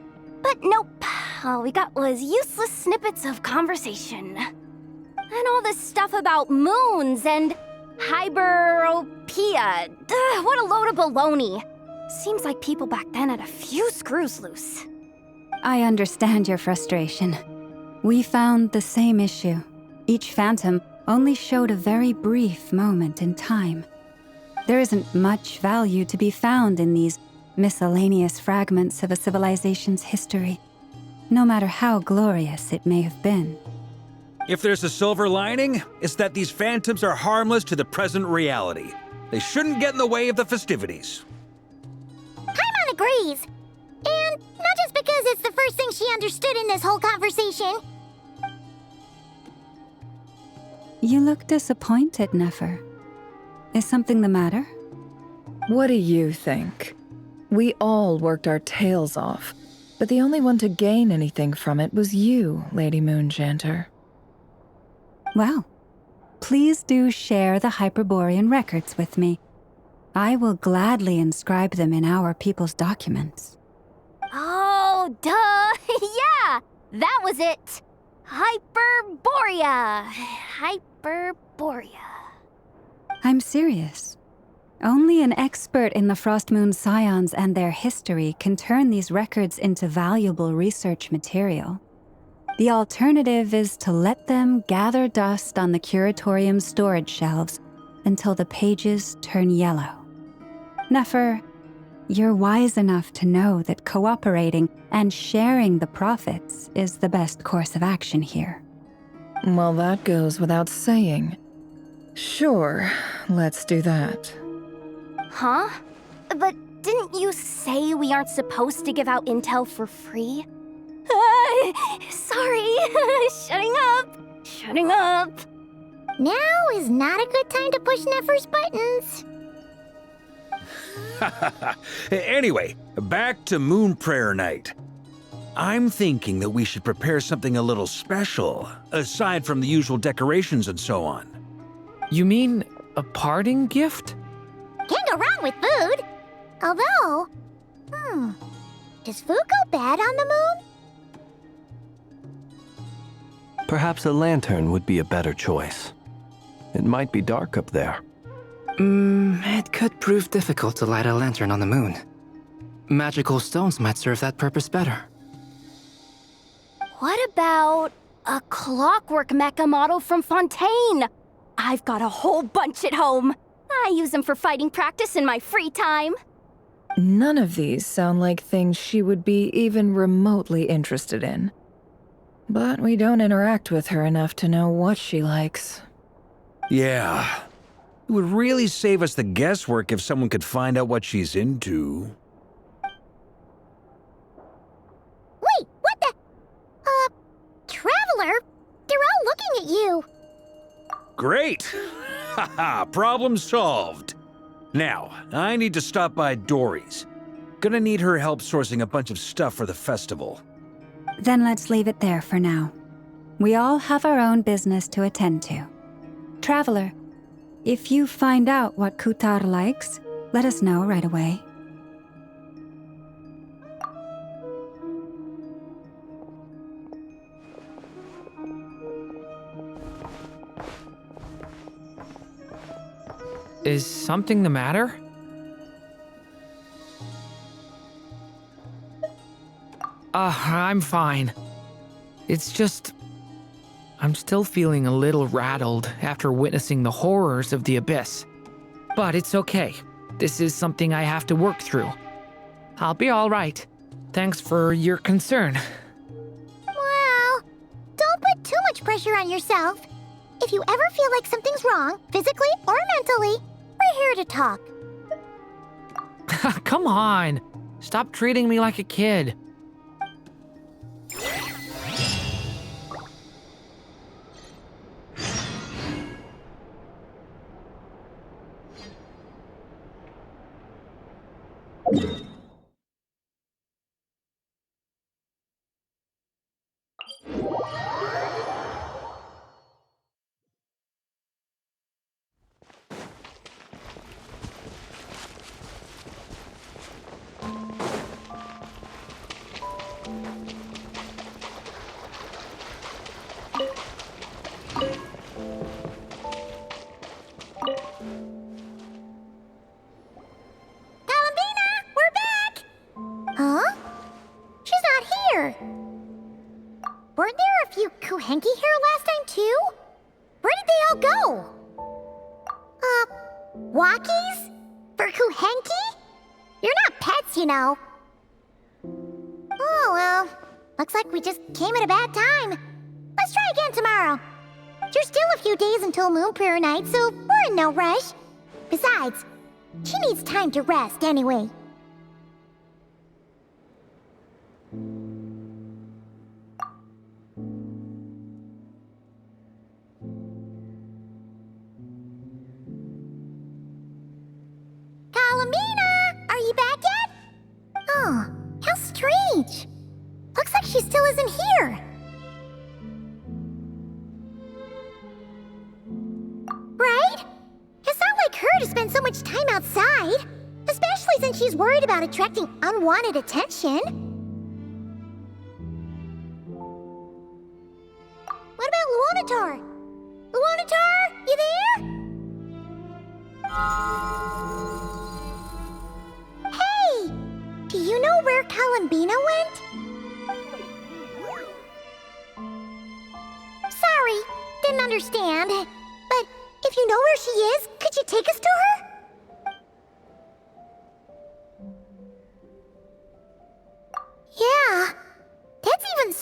But nope. All we got was useless snippets of conversation. And all this stuff about moons and hyperopia. What a load of baloney. Seems like people back then had a few screws loose. I understand your frustration. We found the same issue. Each phantom only showed a very brief moment in time. There isn't much value to be found in these miscellaneous fragments of a civilization's history, no matter how glorious it may have been. If there's a silver lining, it's that these phantoms are harmless to the present reality. They shouldn't get in the way of the festivities. Paimon agrees. And not just because it's the first thing she understood in this whole conversation. You look disappointed, Nefer. Is something the matter? What do you think? We all worked our tails off, but the only one to gain anything from it was you, Lady Moonjanter. Well, please do share the Hyperborean records with me. I will gladly inscribe them in our people's documents. Oh, duh! Yeah! That was it! Hyperborea! Hyperborea. I'm serious. Only an expert in the Frostmoon Scions and their history can turn these records into valuable research material. The alternative is to let them gather dust on the curatorium's storage shelves until the pages turn yellow. Nefer, you're wise enough to know that cooperating and sharing the profits is the best course of action here. Well, that goes without saying. Sure, let's do that. Huh? But didn't you say we aren't supposed to give out intel for free? Sorry. Shutting up. Now is not a good time to push Nefer's buttons. Anyway, back to Moon Prayer Night. I'm thinking that we should prepare something a little special, aside from the usual decorations and so on. You mean a parting gift? Can't go wrong with food. Although, does food go bad on the moon? Perhaps a lantern would be a better choice. It might be dark up there. It could prove difficult to light a lantern on the moon. Magical stones might serve that purpose better. What about a clockwork mecha model from Fontaine? I've got a whole bunch at home. I use them for fighting practice in my free time. None of these sound like things she would be even remotely interested in. But we don't interact with her enough to know what she likes. Yeah. It would really save us the guesswork if someone could find out what she's into. Wait, what the? Traveler? They're all looking at you. Great! Haha, problem solved. Now, I need to stop by Dory's. Gonna need her help sourcing a bunch of stuff for the festival. Then let's leave it there for now. We all have our own business to attend to. Traveler, if you find out what Kutar likes, let us know right away. Is something the matter? I'm fine. It's just... I'm still feeling a little rattled after witnessing the horrors of the Abyss. But it's okay. This is something I have to work through. I'll be all right. Thanks for your concern. Well, don't put too much pressure on yourself. If you ever feel like something's wrong, physically or mentally, we're here to talk. Come on. Stop treating me like a kid. Weren't there a few Kuhenki here last time, too? Where did they all go? Walkies? For Kuhenki? You're not pets, you know. Oh, well. Looks like we just came at a bad time. Let's try again tomorrow. There's still a few days until Moon Prayer Night, so we're in no rush. Besides, she needs time to rest anyway. Oh, how strange. Looks like she still isn't here. Right? It's not like her to spend so much time outside, especially since she's worried about attracting unwanted attention. What about Luonatar? Luonatar, you there? Hey! Do you know where Kalambina went?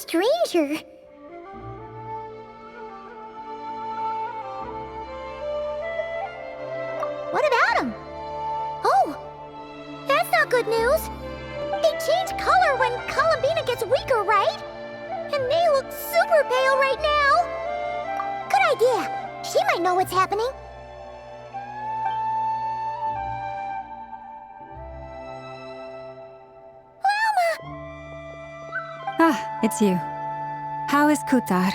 stranger. What about him? Oh, that's not good news. They change color when Columbina gets weaker, right? And they look super pale right now. Good idea. She might know what's happening. Ah, it's you. How is Kutar?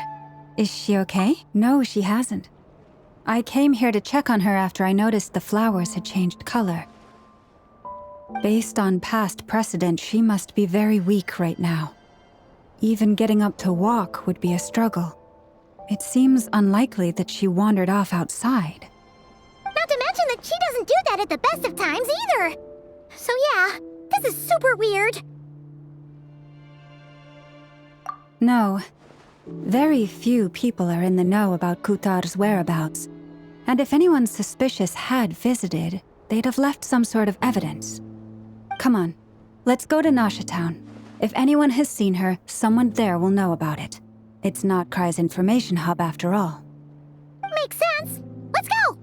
Is she okay? No, she hasn't. I came here to check on her after I noticed the flowers had changed color. Based on past precedent, she must be very weak right now. Even getting up to walk would be a struggle. It seems unlikely that she wandered off outside. Not to mention that she doesn't do that at the best of times either. So yeah, this is super weird. No. Very few people are in the know about Kutar's whereabouts. And if anyone suspicious had visited, they'd have left some sort of evidence. Come on, let's go to Nasha Town. If anyone has seen her, someone there will know about it. It's Notcry's information hub after all. Makes sense. Let's go!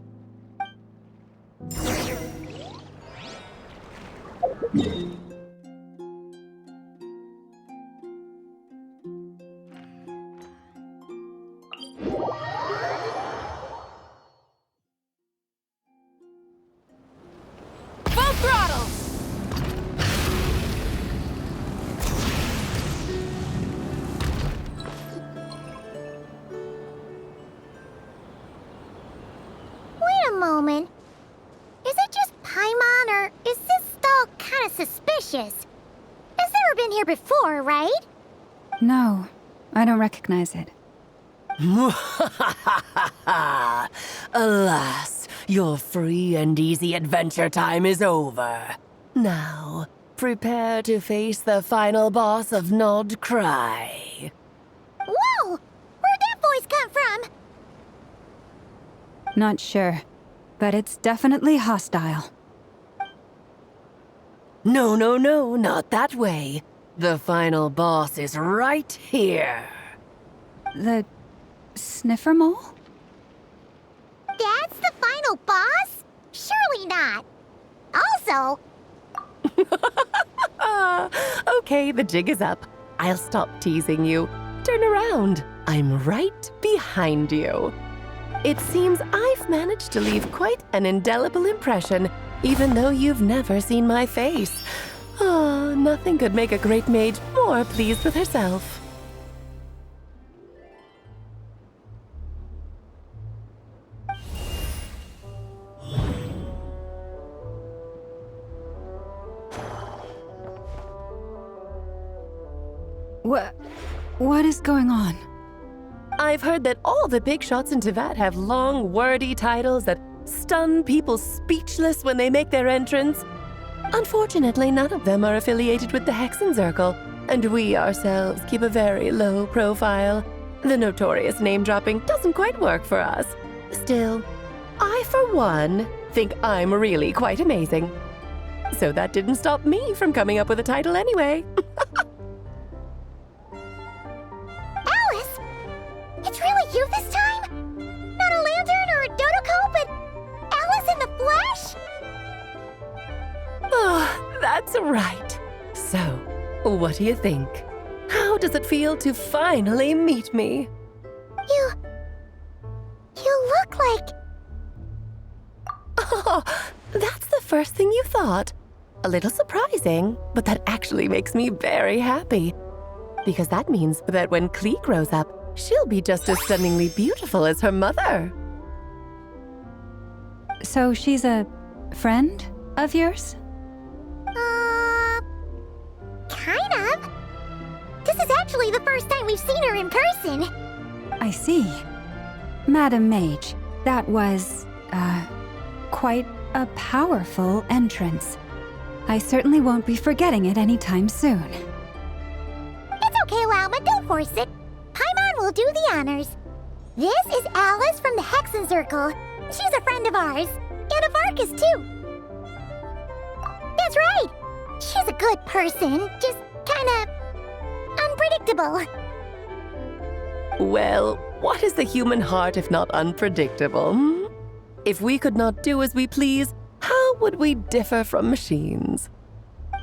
Full throttle! Wait a moment. Is it just Paimon, or is this stall kind of suspicious? It's never been here before, right? No, I don't recognize it. Alas, your free and easy adventure time is over. Now, prepare to face the final boss of Nodcry. Whoa! Where'd that voice come from? Not sure, but it's definitely hostile. No, not that way. The final boss is right here. The sniffer mole? That's the final boss? Surely not. Also, Okay, the jig is up. I'll stop teasing you. Turn around. I'm right behind you. It seems I've managed to leave quite an indelible impression, even though you've never seen my face. Oh, nothing could make a great mage more pleased with herself. What is going on? I've heard that all the big shots in Teyvat have long, wordy titles that stun people speechless when they make their entrance. Unfortunately, none of them are affiliated with the Hexenzirkel, and we ourselves keep a very low profile. The notorious name-dropping doesn't quite work for us. Still, I, for one, think I'm really quite amazing. So that didn't stop me from coming up with a title anyway. Alice! It's really you this time? Not a lantern or a dodoco, but Alice in the flesh? Oh, that's right. So, what do you think? How does it feel to finally meet me? You look like... Oh, that's the first thing you thought. A little surprising, but that actually makes me very happy. Because that means that when Klee grows up, she'll be just as stunningly beautiful as her mother. So she's a friend of yours? Kind of. This is actually the first time we've seen her in person. I see. Madam Mage, that was, quite a powerful entrance. I certainly won't be forgetting it anytime soon. It's okay, Lauma, don't force it. Paimon will do the honors. This is Alice from the Hexenzirkel. She's a friend of ours, and of Arcus, too. That's right. She's a good person, just kinda unpredictable. Well, what is the human heart if not unpredictable? If we could not do as we please, how would we differ from machines?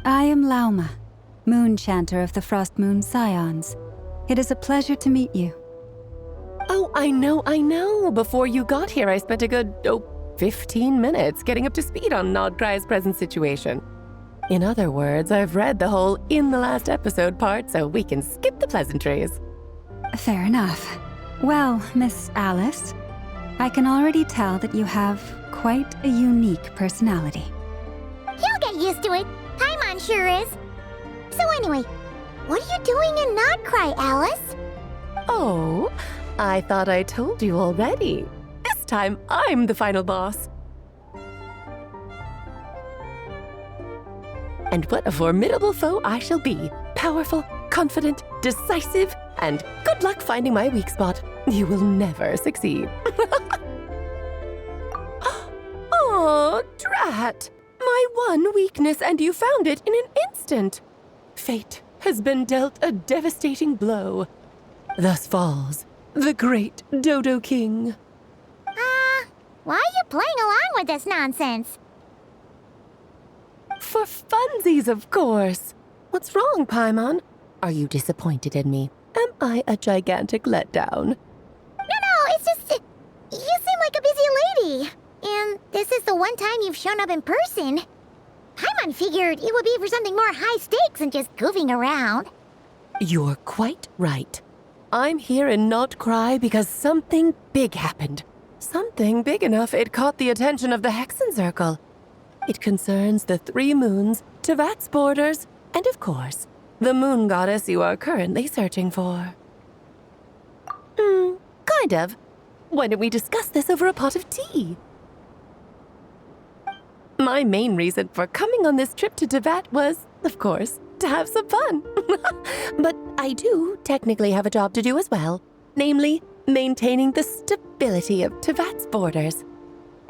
I am Lauma, Moon Chanter of the Frost Moon Scions. It is a pleasure to meet you. Oh, I know. Before you got here, I spent a good, 15 minutes getting up to speed on Nodcry's present situation. In other words, I've read the whole "in the last episode" part, so we can skip the pleasantries. Fair enough. Well, Miss Alice, I can already tell that you have quite a unique personality. He'll get used to it. Paimon sure is. So anyway, what are you doing in Nodcry, Alice? Oh, I thought I told you already. This time, I'm the final boss. And what a formidable foe I shall be. Powerful, confident, decisive, and good luck finding my weak spot. You will never succeed. Oh, drat! My one weakness, and you found it in an instant. Fate has been dealt a devastating blow. Thus falls the great Dodo King. Why are you playing along with this nonsense? For funsies, of course. What's wrong, Paimon? Are you disappointed in me? Am I a gigantic letdown? No, it's just... you seem like a busy lady. And this is the one time you've shown up in person. Paimon figured it would be for something more high stakes than just goofing around. You're quite right. I'm here in Nodcry because something big happened. Something big enough it caught the attention of the Hexenzirkel. It concerns the 3 moons, Tevat's borders, and of course, the moon goddess you are currently searching for. Kind of. Why don't we discuss this over a pot of tea? My main reason for coming on this trip to Tevat was, of course, to have some fun. But I do technically have a job to do as well, namely, maintaining the stability of Tevat's borders.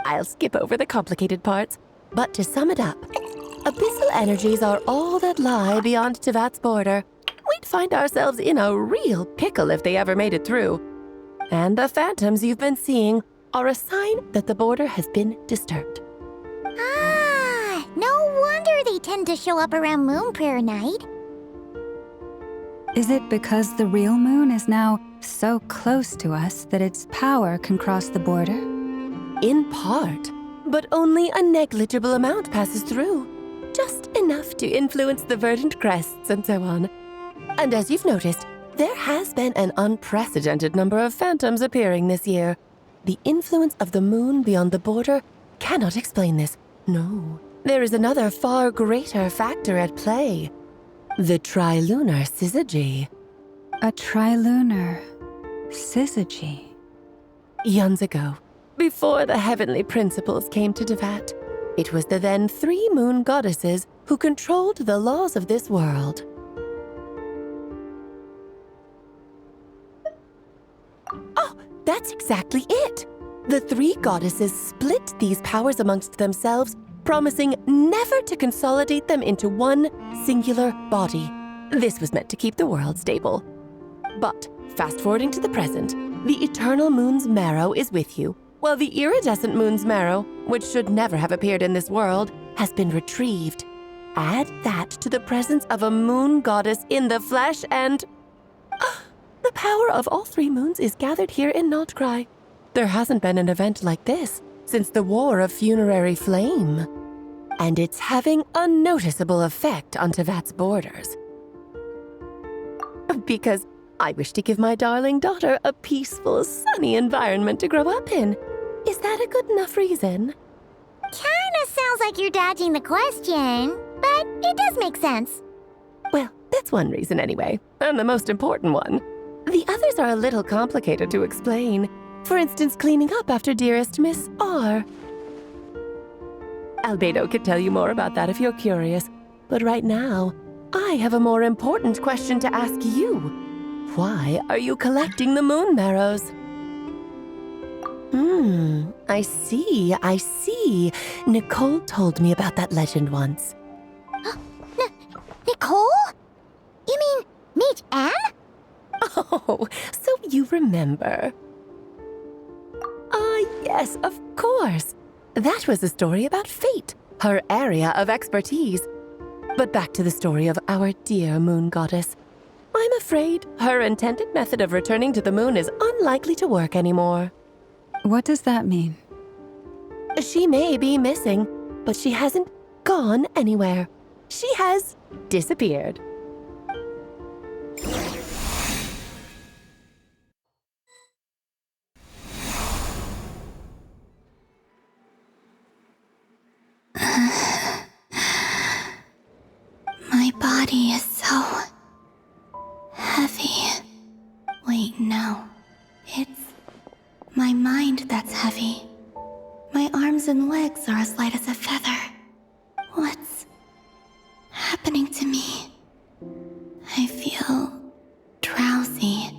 I'll skip over the complicated parts, but to sum it up, abyssal energies are all that lie beyond Tevat's border. We'd find ourselves in a real pickle if they ever made it through. And the phantoms you've been seeing are a sign that the border has been disturbed. No wonder they tend to show up around Moon Prayer Night. Is it because the real moon is now so close to us that its power can cross the border? In part, but only a negligible amount passes through. Just enough to influence the verdant crests and so on. And as you've noticed, there has been an unprecedented number of phantoms appearing this year. The influence of the moon beyond the border cannot explain this. No, there is another far greater factor at play. The trilunar syzygy. A trilunar syzygy? Eons ago, before the heavenly principles came to Tevat, it was the then 3 moon goddesses who controlled the laws of this world. Oh, that's exactly it! The 3 goddesses split these powers amongst themselves, promising never to consolidate them into one singular body. This was meant to keep the world stable. But, fast-forwarding to the present, the eternal moon's marrow is with you, while the iridescent moon's marrow, which should never have appeared in this world, has been retrieved. Add that to the presence of a moon goddess in the flesh and... the power of all 3 moons is gathered here in Nodcry. There hasn't been an event like this since the War of Funerary Flame. And it's having a noticeable effect on Tevat's borders. Because I wish to give my darling daughter a peaceful, sunny environment to grow up in. Is that a good enough reason? Kinda sounds like you're dodging the question, but it does make sense. Well, that's one reason anyway, and the most important one. The others are a little complicated to explain. For instance, cleaning up after dearest Miss R. Albedo could tell you more about that if you're curious, but right now, I have a more important question to ask you. Why are you collecting the moon marrows? I see. Nicole told me about that legend once. Nicole? You mean Mage Anne? Oh, so you remember. Ah, yes, of course. That was a story about fate, her area of expertise. But back to the story of our dear moon goddess. I'm afraid her intended method of returning to the moon is unlikely to work anymore. What does that mean? She may be missing, but she hasn't gone anywhere. She has disappeared. My body is so heavy. Wait, no. It's my mind that's heavy. My arms and legs are as light as a feather. What's happening to me? I feel drowsy,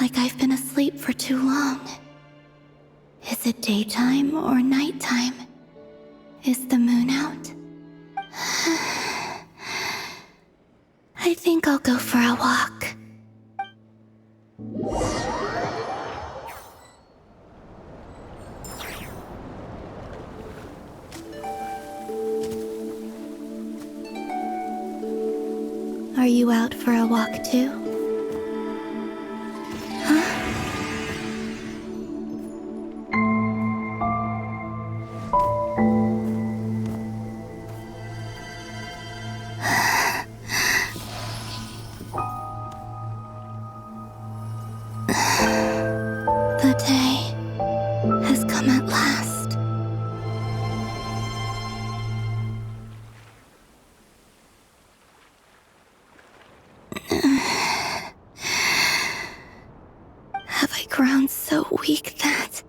like I've been asleep for too long. Is it daytime or nighttime? Is the moon out? I think I'll go for a walk. Are you out for a walk too? Huh? The day has come at last. Have I grown so weak that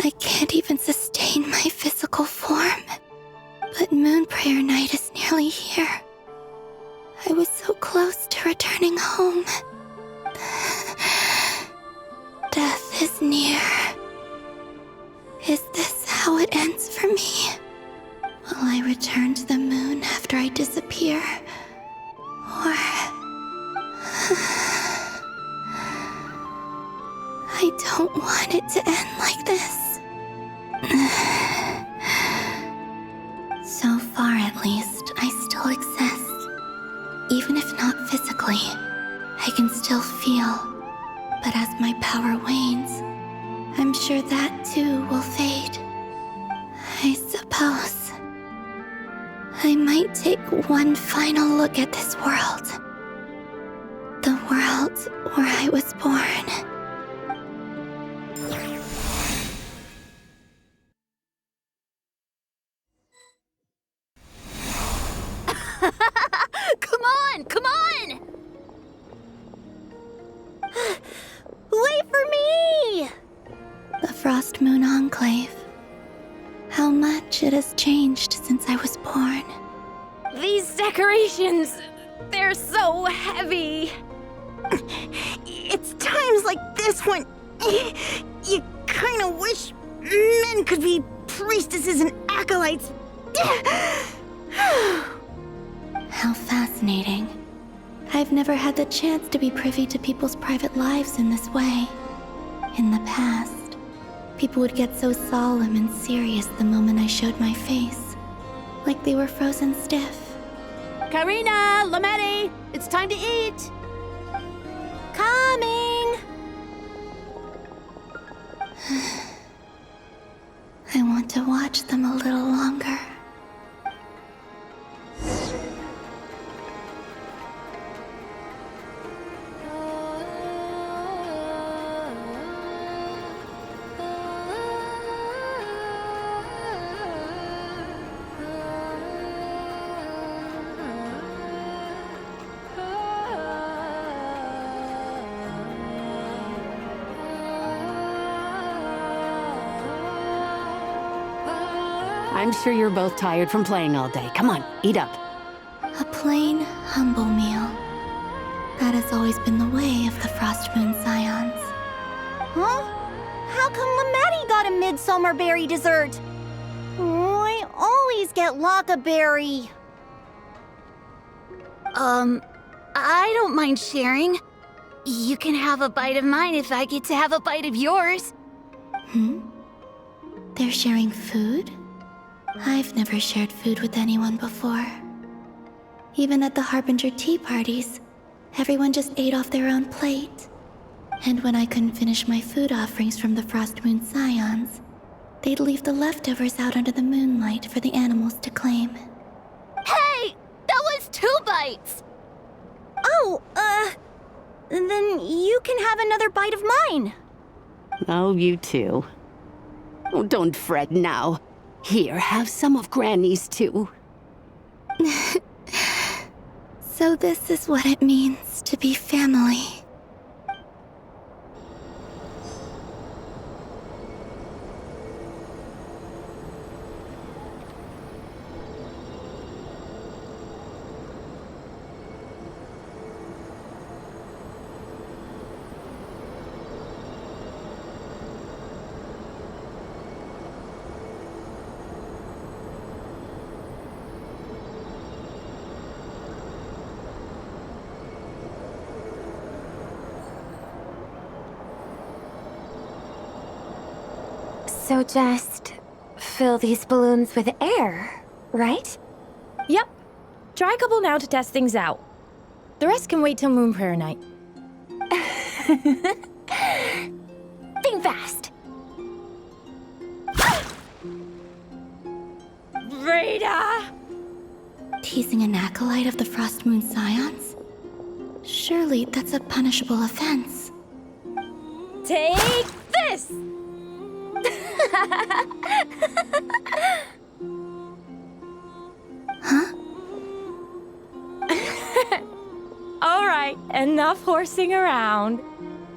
I can't even sustain my physical form? But Moon Prayer Night is nearly here. I was so close to returning home. Death is near. Is this how it ends for me? Will I return to the moon after I disappear? Or... I don't want it to end like this. So far, at least, I still exist. Even if not physically, I can still feel. But as my power wanes, I'm sure that too will fade. I suppose I might take one final look at this world. The world where I was born. Come on! Come on! Wait for me! The Frost Moon Enclave. How much it has changed since I was born. These decorations, they're so heavy. It's times like this when you kind of wish men could be priestesses and acolytes. How fascinating. I've never had the chance to be privy to people's private lives in this way. In the past, people would get so solemn and serious the moment I showed my face, like they were frozen stiff. Karina, Lametti, it's time to eat. Coming. I want to watch them a little longer. I'm sure you're both tired from playing all day. Come on, eat up. A plain, humble meal. That has always been the way of the Frost Moon Scions. Huh? How come Lametti got a midsummer berry dessert? Oh, I always get Lockaberry. I don't mind sharing. You can have a bite of mine if I get to have a bite of yours. They're sharing food? I've never shared food with anyone before. Even at the Harbinger tea parties, everyone just ate off their own plate. And when I couldn't finish my food offerings from the Frost Moon Scions, they'd leave the leftovers out under the moonlight for the animals to claim. Hey! That was 2 bites! Oh, then you can have another bite of mine. Oh, you too. Oh, don't fret now. Here, have some of Granny's too. So this is what it means to be family. So just fill these balloons with air, right? Yep. Try a couple now to test things out. The rest can wait till Moon Prayer night. Think fast. Rita! Teasing an acolyte of the Frost Moon Scions? Surely that's a punishable offense. Take this! Huh? Alright, enough horsing around.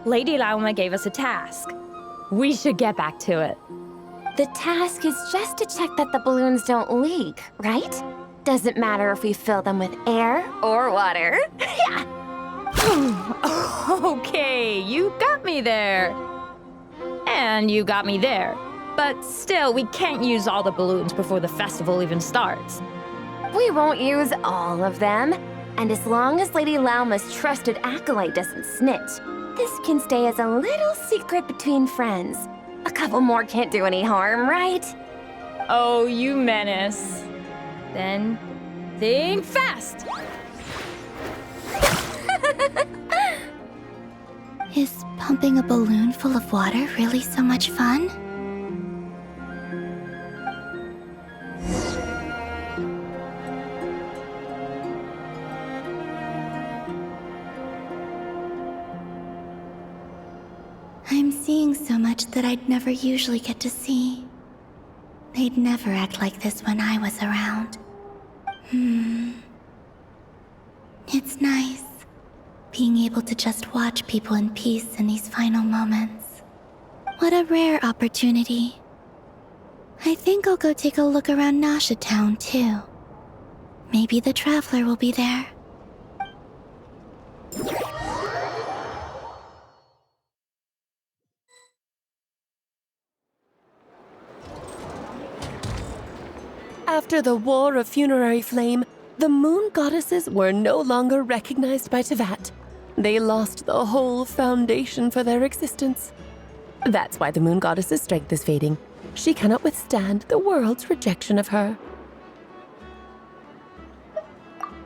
Lady Lauma gave us a task. We should get back to it. The task is just to check that the balloons don't leak, right? Doesn't matter if we fill them with air or water. Yeah. Okay, you got me there. And you got me there. But still, we can't use all the balloons before the festival even starts. We won't use all of them. And as long as Lady Lauma's trusted acolyte doesn't snitch, this can stay as a little secret between friends. A couple more can't do any harm, right? Oh, you menace. Then, think fast! Is pumping a balloon full of water really so much fun? I'm seeing so much that I'd never usually get to see. They'd never act like this when I was around. It's nice, being able to just watch people in peace in these final moments. What a rare opportunity. I think I'll go take a look around Nasha Town, too. Maybe the Traveler will be there. After the War of Funerary Flame, the moon goddesses were no longer recognized by Teyvat. They lost the whole foundation for their existence. That's why the moon goddess's strength is fading. She cannot withstand the world's rejection of her.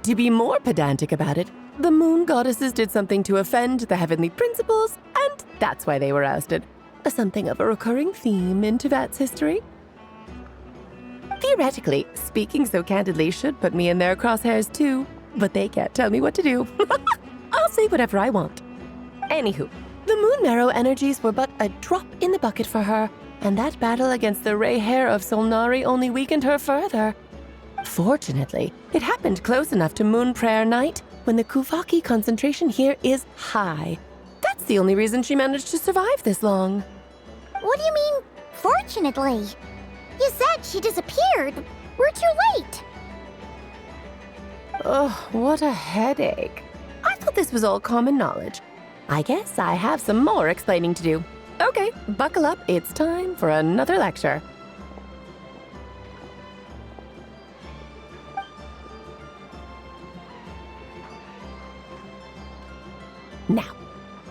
To be more pedantic about it, the moon goddesses did something to offend the heavenly principles, and that's why they were ousted. Something of a recurring theme in Teyvat's history. Theoretically, speaking so candidly should put me in their crosshairs too, but they can't tell me what to do. I'll say whatever I want. Anywho, the Moon Marrow energies were but a drop in the bucket for her, and that battle against the Ray Hair of Solnari only weakened her further. Fortunately, it happened close enough to Moon Prayer Night when the Kuvaki concentration here is high. That's the only reason she managed to survive this long. What do you mean, fortunately? You said she disappeared. We're too late. Ugh, what a headache. I thought this was all common knowledge. I guess I have some more explaining to do. Okay, buckle up. It's time for another lecture. Now,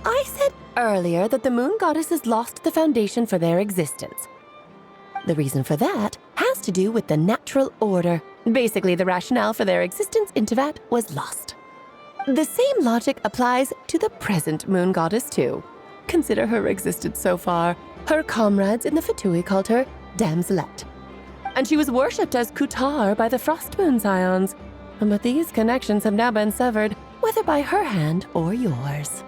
I said earlier that the moon goddesses lost the foundation for their existence. The reason for that has to do with the natural order. Basically, the rationale for their existence in Teyvat was lost. The same logic applies to the present moon goddess, too. Consider her existence so far. Her comrades in the Fatui called her Damselette. And she was worshipped as Kutar by the Frost Moon Scions. But these connections have now been severed, whether by her hand or yours.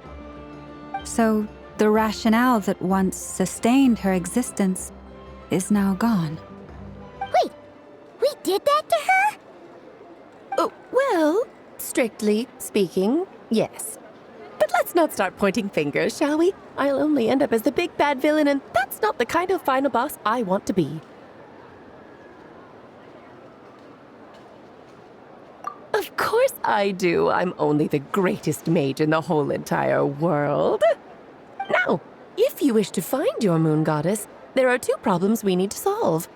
So, the rationale that once sustained her existence is now gone. Wait, we did that to her? Oh, well, strictly speaking, yes. But let's not start pointing fingers, shall we? I'll only end up as the big bad villain, and that's not the kind of final boss I want to be. Of course I do. I'm only the greatest mage in the whole entire world. Now, if you wish to find your moon goddess, there are two problems we need to solve.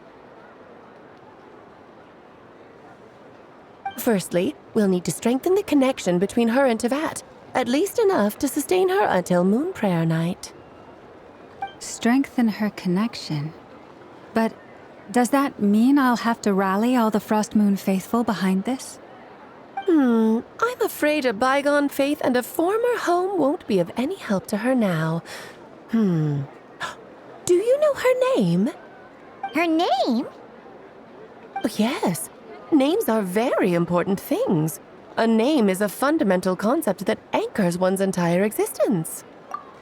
Firstly, we'll need to strengthen the connection between her and Teyvat, at least enough to sustain her until Moon Prayer Night. Strengthen her connection? But does that mean I'll have to rally all the Frost Moon faithful behind this? I'm afraid a bygone faith and a former home won't be of any help to her now. Do you know her name? Her name? Oh, yes. Names are very important things. A name is a fundamental concept that anchors one's entire existence.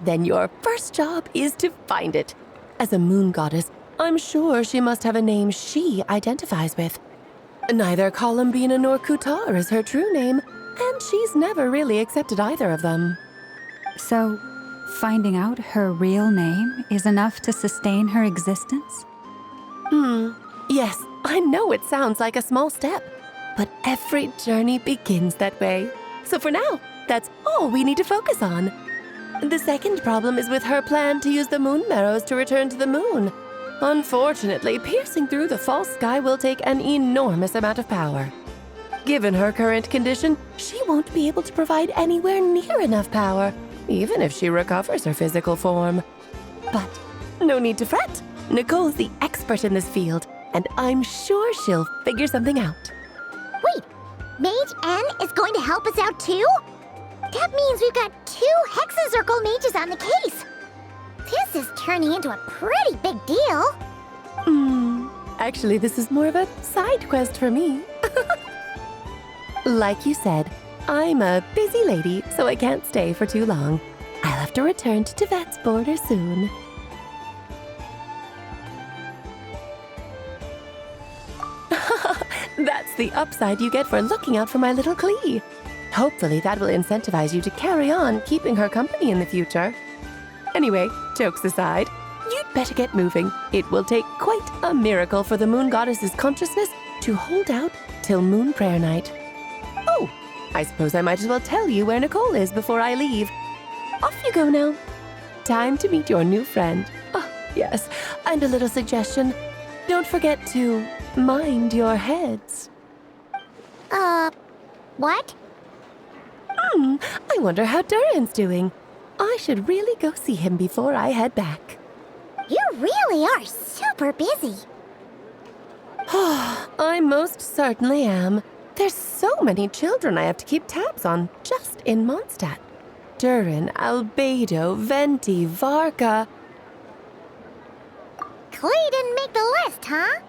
Then your first job is to find it. As a moon goddess, I'm sure she must have a name she identifies with. Neither Columbina nor Kutar is her true name, and she's never really accepted either of them. So, finding out her real name is enough to sustain her existence? Yes, I know it sounds like a small step, but every journey begins that way. So for now, that's all we need to focus on. The second problem is with her plan to use the moon marrows to return to the moon. Unfortunately, piercing through the false sky will take an enormous amount of power. Given her current condition, she won't be able to provide anywhere near enough power, even if she recovers her physical form. But no need to fret. Nicole's the expert in this field, and I'm sure she'll figure something out. Wait, Mage N is going to help us out too? That means we've got 2 Hexenzirkel mages on the case. This is turning into a pretty big deal. Actually, this is more of a side quest for me. Like you said, I'm a busy lady, so I can't stay for too long. I'll have to return to Teyvat's border soon. That's the upside you get for looking out for my little Klee. Hopefully that will incentivize you to carry on keeping her company in the future. Anyway, jokes aside, you'd better get moving. It will take quite a miracle for the moon goddess's consciousness to hold out till Moon Prayer Night. Oh, I suppose I might as well tell you where Nicole is before I leave. Off you go now. Time to meet your new friend. Oh, yes, and a little suggestion. Don't forget to mind your heads. What? I wonder how Durin's doing. I should really go see him before I head back. You really are super busy. I most certainly am. There's so many children I have to keep tabs on just in Mondstadt. Durin, Albedo, Venti, Varka. Klee didn't make the list, huh?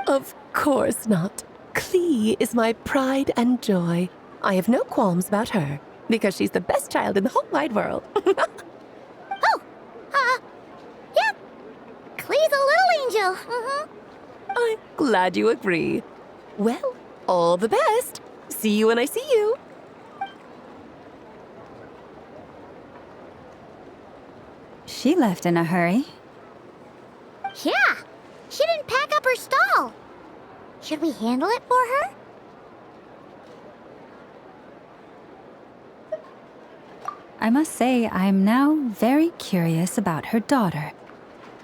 Of course not. Klee is my pride and joy. I have no qualms about her, because she's the best child in the whole wide world. Yep. Klee's a little angel. I'm glad you agree. Well, all the best. See you when I see you. She left in a hurry. Yeah, she didn't pack up her stall. Should we handle it for her? I must say, I'm now very curious about her daughter.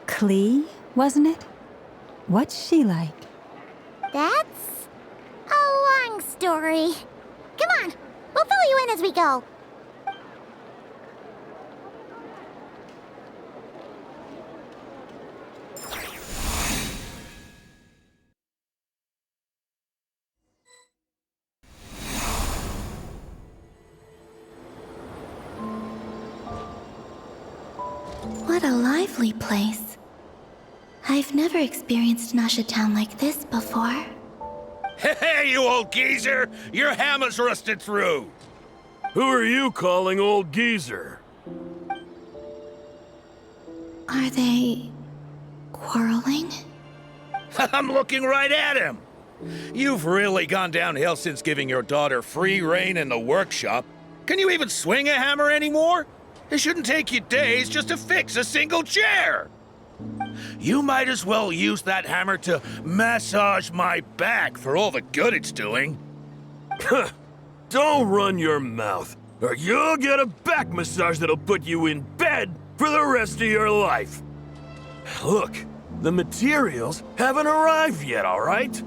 Klee, wasn't it? What's she like? That's a long story. Come on, we'll fill you in as we go. lovely place. I've never experienced Noshatown like this before. Hey, you old geezer! Your hammer's rusted through! Who are you calling old geezer? Are they quarreling? I'm looking right at him! You've really gone downhill since giving your daughter free rein in the workshop. Can you even swing a hammer anymore? It shouldn't take you days just to fix a single chair! You might as well use that hammer to massage my back for all the good it's doing. Don't run your mouth, or you'll get a back massage that'll put you in bed for the rest of your life. Look, the materials haven't arrived yet, all right?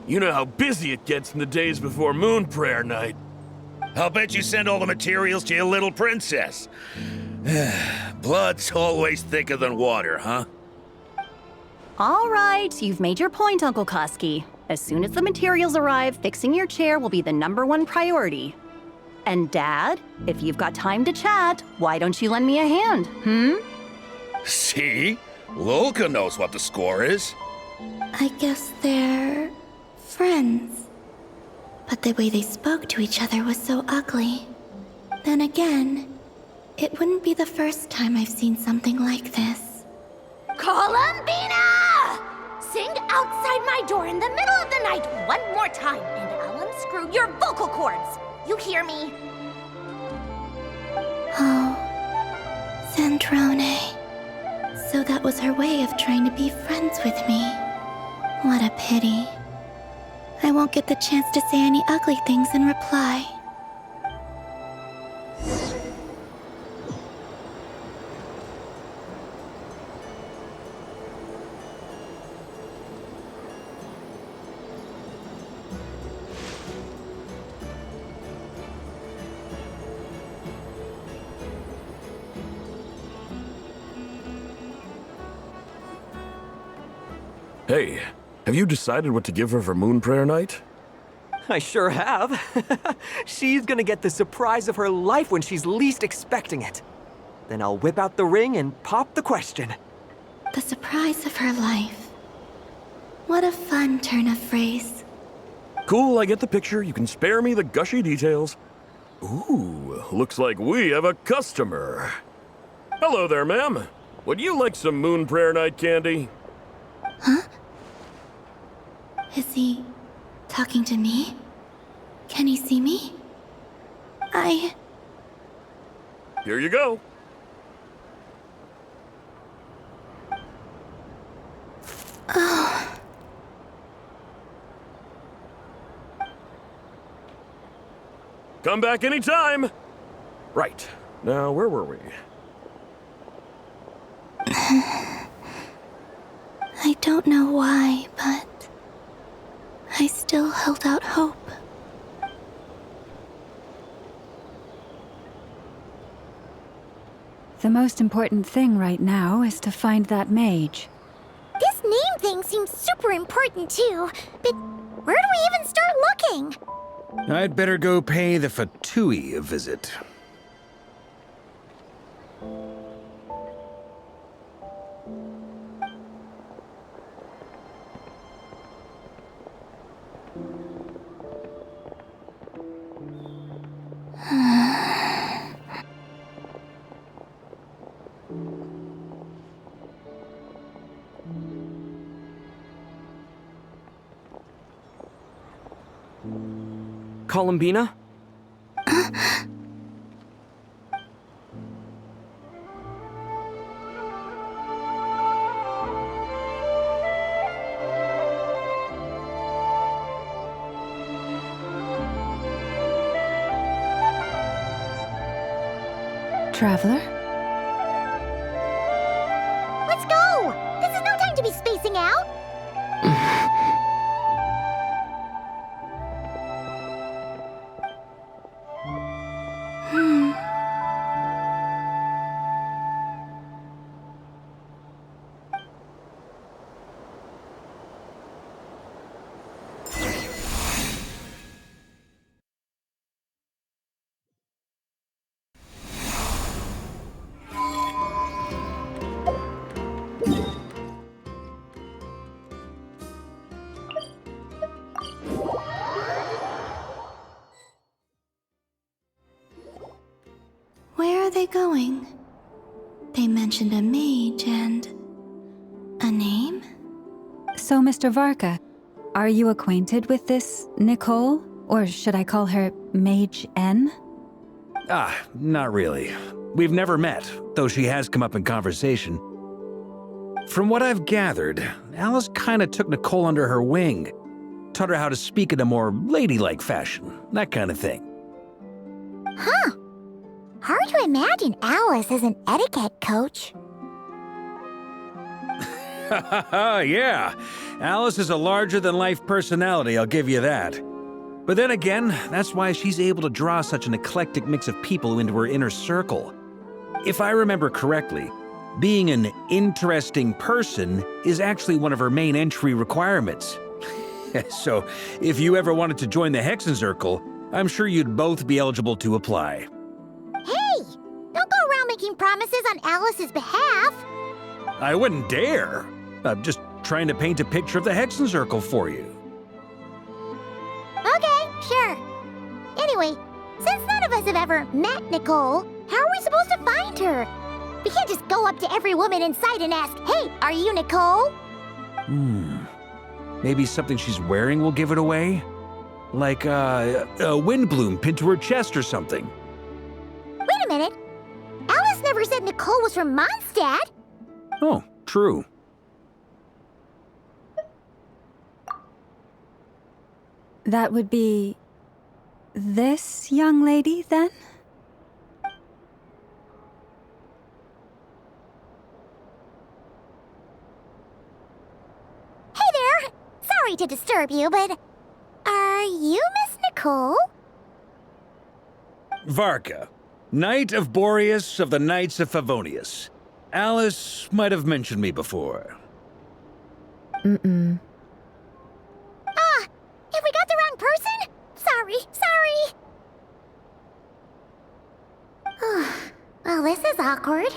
You know how busy it gets in the days before Moon Prayer Night. I'll bet you send all the materials to your little princess. Blood's always thicker than water, huh? All right, you've made your point, Uncle Koski. As soon as the materials arrive, fixing your chair will be the #1 priority. And Dad, if you've got time to chat, why don't you lend me a hand, See? Lolka knows what the score is. I guess they're friends. But the way they spoke to each other was so ugly. Then again, it wouldn't be the first time I've seen something like this. Columbina! Sing outside my door in the middle of the night one more time, and I'll unscrew your vocal cords. You hear me? Oh, Zandrone. So that was her way of trying to be friends with me. What a pity. I won't get the chance to say any ugly things in reply. Hey, have you decided what to give her for Moon Prayer Night? I sure have. She's gonna get the surprise of her life when she's least expecting it. Then I'll whip out the ring and pop the question. The surprise of her life. What a fun turn of phrase. Cool, I get the picture. You can spare me the gushy details. Ooh, looks like we have a customer. Hello there, ma'am. Would you like some Moon Prayer Night candy? Huh? Is he talking to me? Can he see me? Here you go. Oh. Come back anytime. Right. Now, where were we? I don't know why, but I still held out hope. The most important thing right now is to find that mage. This name thing seems super important too, but where do we even start looking? I'd better go pay the Fatui a visit. Columbina? Traveler? Let's go! This is no time to be spacing out! they going? They mentioned a mage and a name? So, Mr. Varka, are you acquainted with this Nicole? Or should I call her Mage N? Not really. We've never met, though she has come up in conversation. From what I've gathered, Alice kinda took Nicole under her wing. Taught her how to speak in a more ladylike fashion, that kind of thing. Huh. Hard to imagine Alice as an etiquette coach. Yeah, Alice is a larger-than-life personality, I'll give you that. But then again, that's why she's able to draw such an eclectic mix of people into her inner circle. If I remember correctly, being an interesting person is actually one of her main entry requirements. So, if you ever wanted to join the Hexenzirkel, I'm sure you'd both be eligible to apply. Hey! Don't go around making promises on Alice's behalf. I wouldn't dare. I'm just trying to paint a picture of the Hexenzirkel for you. Okay, sure. Anyway, since none of us have ever met Nicole, how are we supposed to find her? We can't just go up to every woman in sight and ask, "Hey, are you Nicole?" Maybe something she's wearing will give it away? Like a windbloom pinned to her chest or something. Wait a minute. Alice never said Nicole was from Mondstadt. Oh, true. That would be this young lady, then? Hey there! Sorry to disturb you, but are you Miss Nicole? Varka, Knight of Boreas of the Knights of Favonius. Alice might have mentioned me before. Have we got the wrong person? Sorry. Well, this is awkward.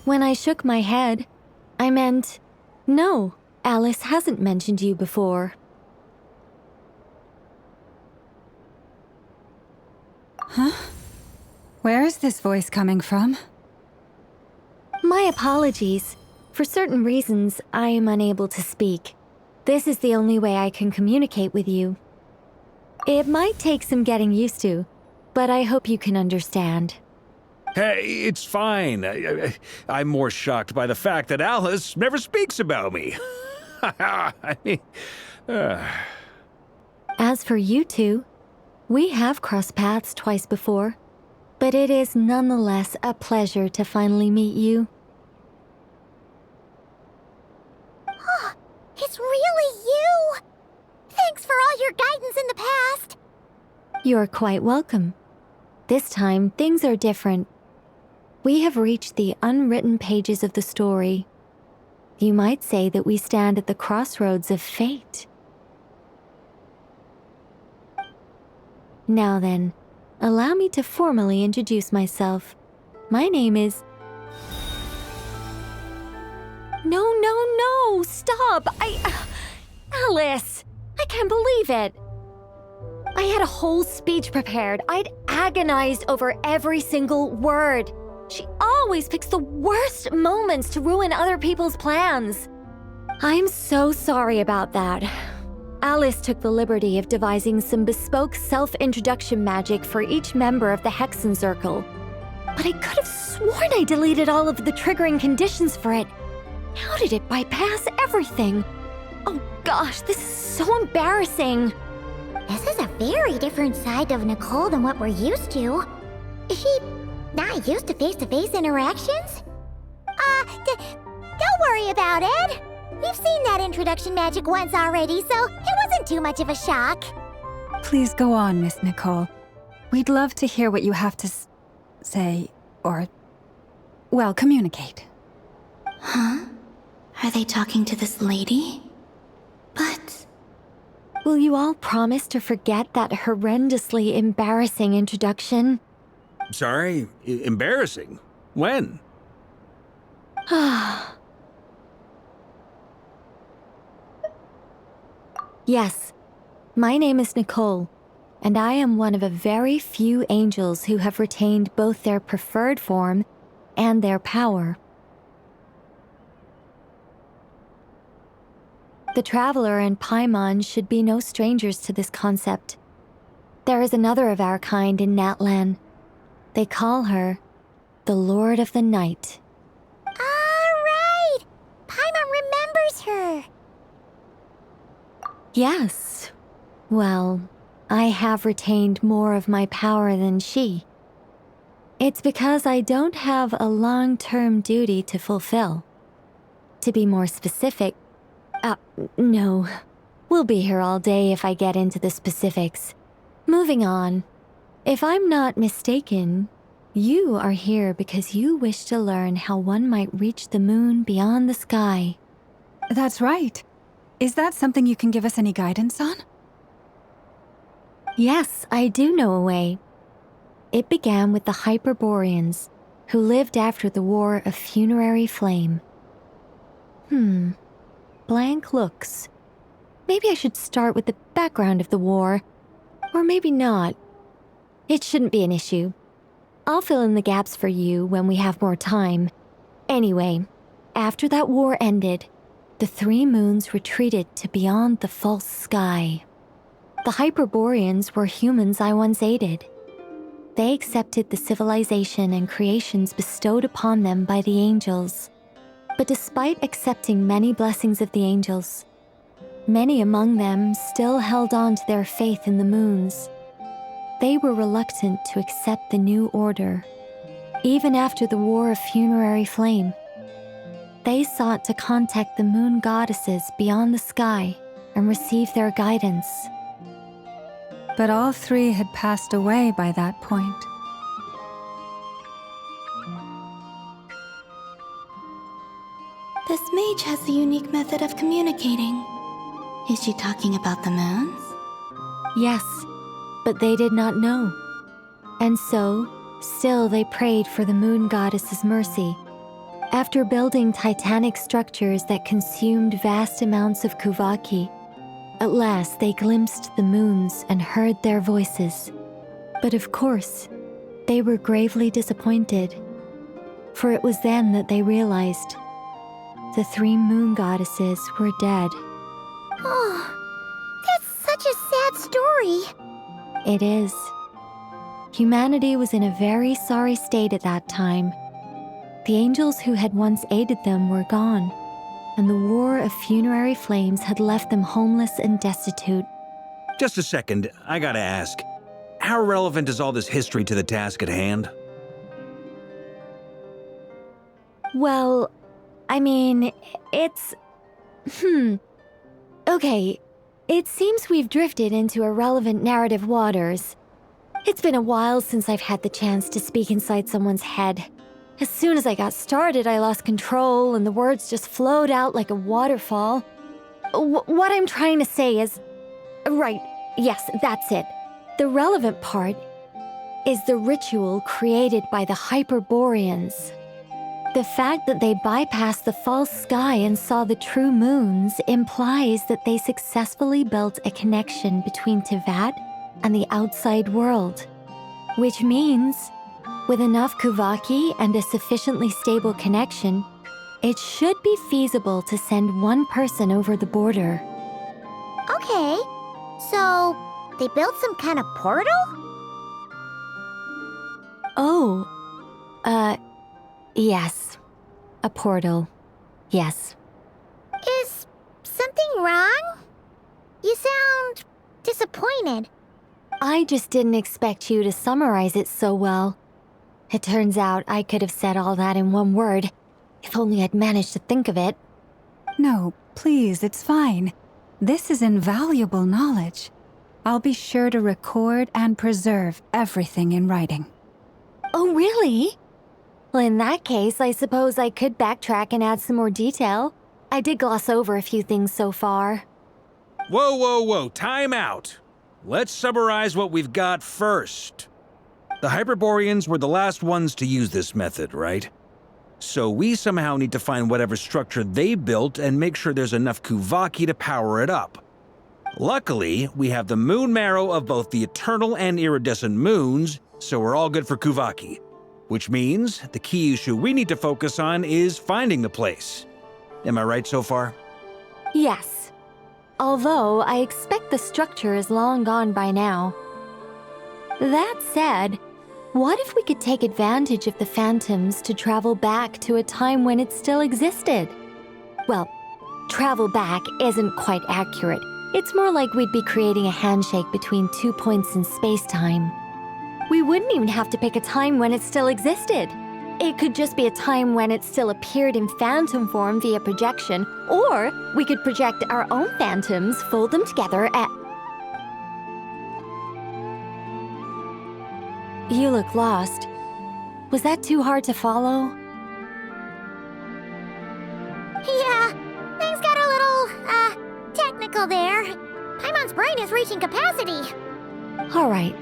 When I shook my head, I meant, no, Alice hasn't mentioned you before. Huh? Where is this voice coming from? My apologies. For certain reasons, I am unable to speak. This is the only way I can communicate with you. It might take some getting used to, but I hope you can understand. Hey, it's fine. I'm more shocked by the fact that Alice never speaks about me. I mean, As for you two, we have crossed paths twice before, but it is nonetheless a pleasure to finally meet you. It's really you! Thanks for all your guidance in the past! You're quite welcome. This time, things are different. We have reached the unwritten pages of the story. You might say that we stand at the crossroads of fate. Now then, allow me to formally introduce myself. My name is... No, stop! Alice! I can't believe it! I had a whole speech prepared. I'd agonized over every single word. She always picks the worst moments to ruin other people's plans. I'm so sorry about that. Alice took the liberty of devising some bespoke self-introduction magic for each member of the Hexenzirkel. But I could have sworn I deleted all of the triggering conditions for it. How did it bypass everything? Oh gosh, this is so embarrassing. This is a very different side of Nicole than what we're used to. Is she not used to face-to-face interactions? Don't worry about it. We've seen that introduction magic once already, so it wasn't too much of a shock. Please go on, Miss Nicole. We'd love to hear what you have to say, or, well, communicate. Huh? Are they talking to this lady? But... Will you all promise to forget that horrendously embarrassing introduction? sorry, embarrassing. When? Yes, my name is Nicole. and I am one of a very few angels who have retained both their preferred form and their power. The Traveler and Paimon should be no strangers to this concept. There is another of our kind in Natlan. They call her the Lord of the Night. All right! Paimon remembers her! Yes. Well, I have retained more of my power than she. It's because I don't have a long-term duty to fulfill. To be more specific, no. We'll be here all day if I get into the specifics. Moving on. If I'm not mistaken, you are here because you wish to learn how one might reach the moon beyond the sky. That's right. Is that something you can give us any guidance on? Yes, I do know a way. It began with the Hyperboreans, who lived after the War of Funerary Flame. Blank looks. Maybe I should start with the background of the war. Or maybe not. It shouldn't be an issue. I'll fill in the gaps for you when we have more time. Anyway, after that war ended, the three moons retreated to beyond the false sky. The Hyperboreans were humans I once aided. They accepted the civilization and creations bestowed upon them by the angels. But despite accepting many blessings of the angels, many among them still held on to their faith in the moons. They were reluctant to accept the new order. Even after the War of Funerary Flame, they sought to contact the moon goddesses beyond the sky and receive their guidance. But all three had passed away by that point. This mage has a unique method of communicating. Is she talking about the moons? Yes, but they did not know. And so, still they prayed for the moon goddess's mercy. After building titanic structures that consumed vast amounts of Kuvaki, at last they glimpsed the moons and heard their voices. But of course, they were gravely disappointed. For it was then that they realized the three moon goddesses were dead. Oh, that's such a sad story. It is. Humanity was in a very sorry state at that time. The angels who had once aided them were gone, and the War of Funerary Flames had left them homeless and destitute. Just a second, I gotta ask. How relevant is all this history to the task at hand? Well, I mean, it's... Okay, it seems we've drifted into irrelevant narrative waters. It's been a while since I've had the chance to speak inside someone's head. As soon as I got started, I lost control and the words just flowed out like a waterfall. What I'm trying to say is... Right, yes, that's it. The relevant part is the ritual created by the Hyperboreans. The fact that they bypassed the false sky and saw the true moons implies that they successfully built a connection between Teyvat and the outside world. Which means, with enough Kuvaki and a sufficiently stable connection, it should be feasible to send one person over the border. Okay, so they built some kind of portal? Oh, yes. A portal. Yes. Is something wrong? You sound disappointed. I just didn't expect you to summarize it so well. It turns out I could have said all that in one word, if only I'd managed to think of it. No, please, it's fine. This is invaluable knowledge. I'll be sure to record and preserve everything in writing. Oh, really? Well, in that case, I suppose I could backtrack and add some more detail. I did gloss over a few things so far. Whoa, time out. Let's summarize what we've got first. The Hyperboreans were the last ones to use this method, right? So we somehow need to find whatever structure they built and make sure there's enough Kuvaki to power it up. Luckily, we have the moon marrow of both the eternal and iridescent moons, so we're all good for Kuvaki. Which means the key issue we need to focus on is finding the place. Am I right so far? Yes. Although I expect the structure is long gone by now. That said, what if we could take advantage of the phantoms to travel back to a time when it still existed? Well, travel back isn't quite accurate. It's more like we'd be creating a handshake between 2 points in space-time. We wouldn't even have to pick a time when it still existed. It could just be a time when it still appeared in phantom form via projection, or we could project our own phantoms, fold them together, and... You look lost. Was that too hard to follow? Yeah, things got a little, technical there. Paimon's brain is reaching capacity. All right.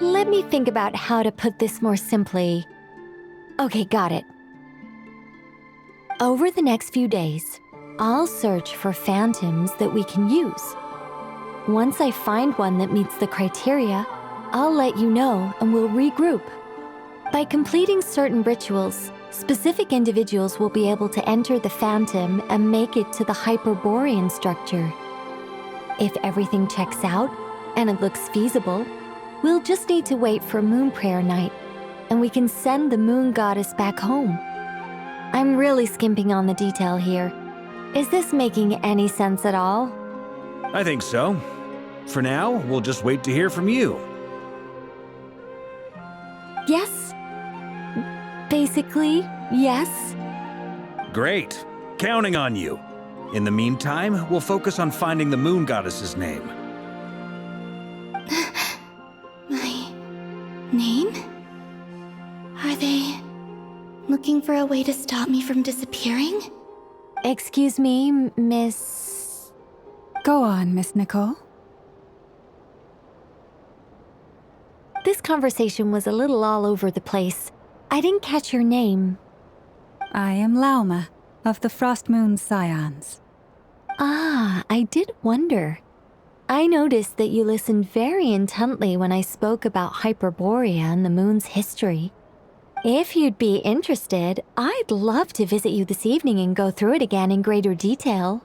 Let me think about how to put this more simply. Okay, got it. Over the next few days, I'll search for phantoms that we can use. Once I find one that meets the criteria, I'll let you know and we'll regroup. By completing certain rituals, specific individuals will be able to enter the phantom and make it to the Hyperborean structure. If everything checks out and it looks feasible, we'll just need to wait for Moon Prayer Night, and we can send the Moon Goddess back home. I'm really skimping on the detail here. Is this making any sense at all? I think so. For now, we'll just wait to hear from you. Yes. Basically, yes. Great. Counting on you. In the meantime, we'll focus on finding the Moon Goddess's name. My name? Are they looking for a way to stop me from disappearing? Excuse me, Miss... Go on, Miss Nicole. This conversation was a little all over the place. I didn't catch your name. I am Lauma, of the Frost Moon Scions. Ah, I did wonder. I noticed that you listened very intently when I spoke about Hyperborea and the moon's history. If you'd be interested, I'd love to visit you this evening and go through it again in greater detail.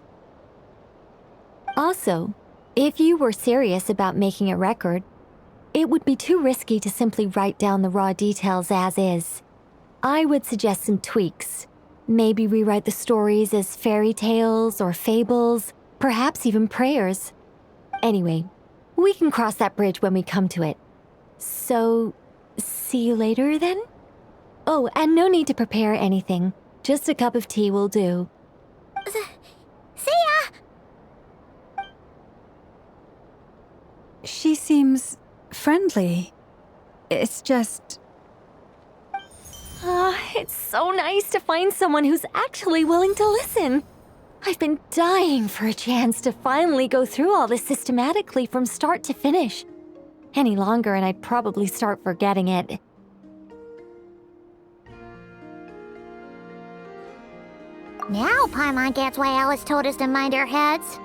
Also, if you were serious about making a record, it would be too risky to simply write down the raw details as is. I would suggest some tweaks. Maybe rewrite the stories as fairy tales or fables, perhaps even prayers. Anyway, we can cross that bridge when we come to it. So, see you later then? Oh, and no need to prepare anything. Just a cup of tea will do. See ya! She seems friendly. It's just... It's so nice to find someone who's actually willing to listen. I've been dying for a chance to finally go through all this systematically from start to finish. Any longer and I'd probably start forgetting it. Now Paimon gets why Alice told us to mind our heads.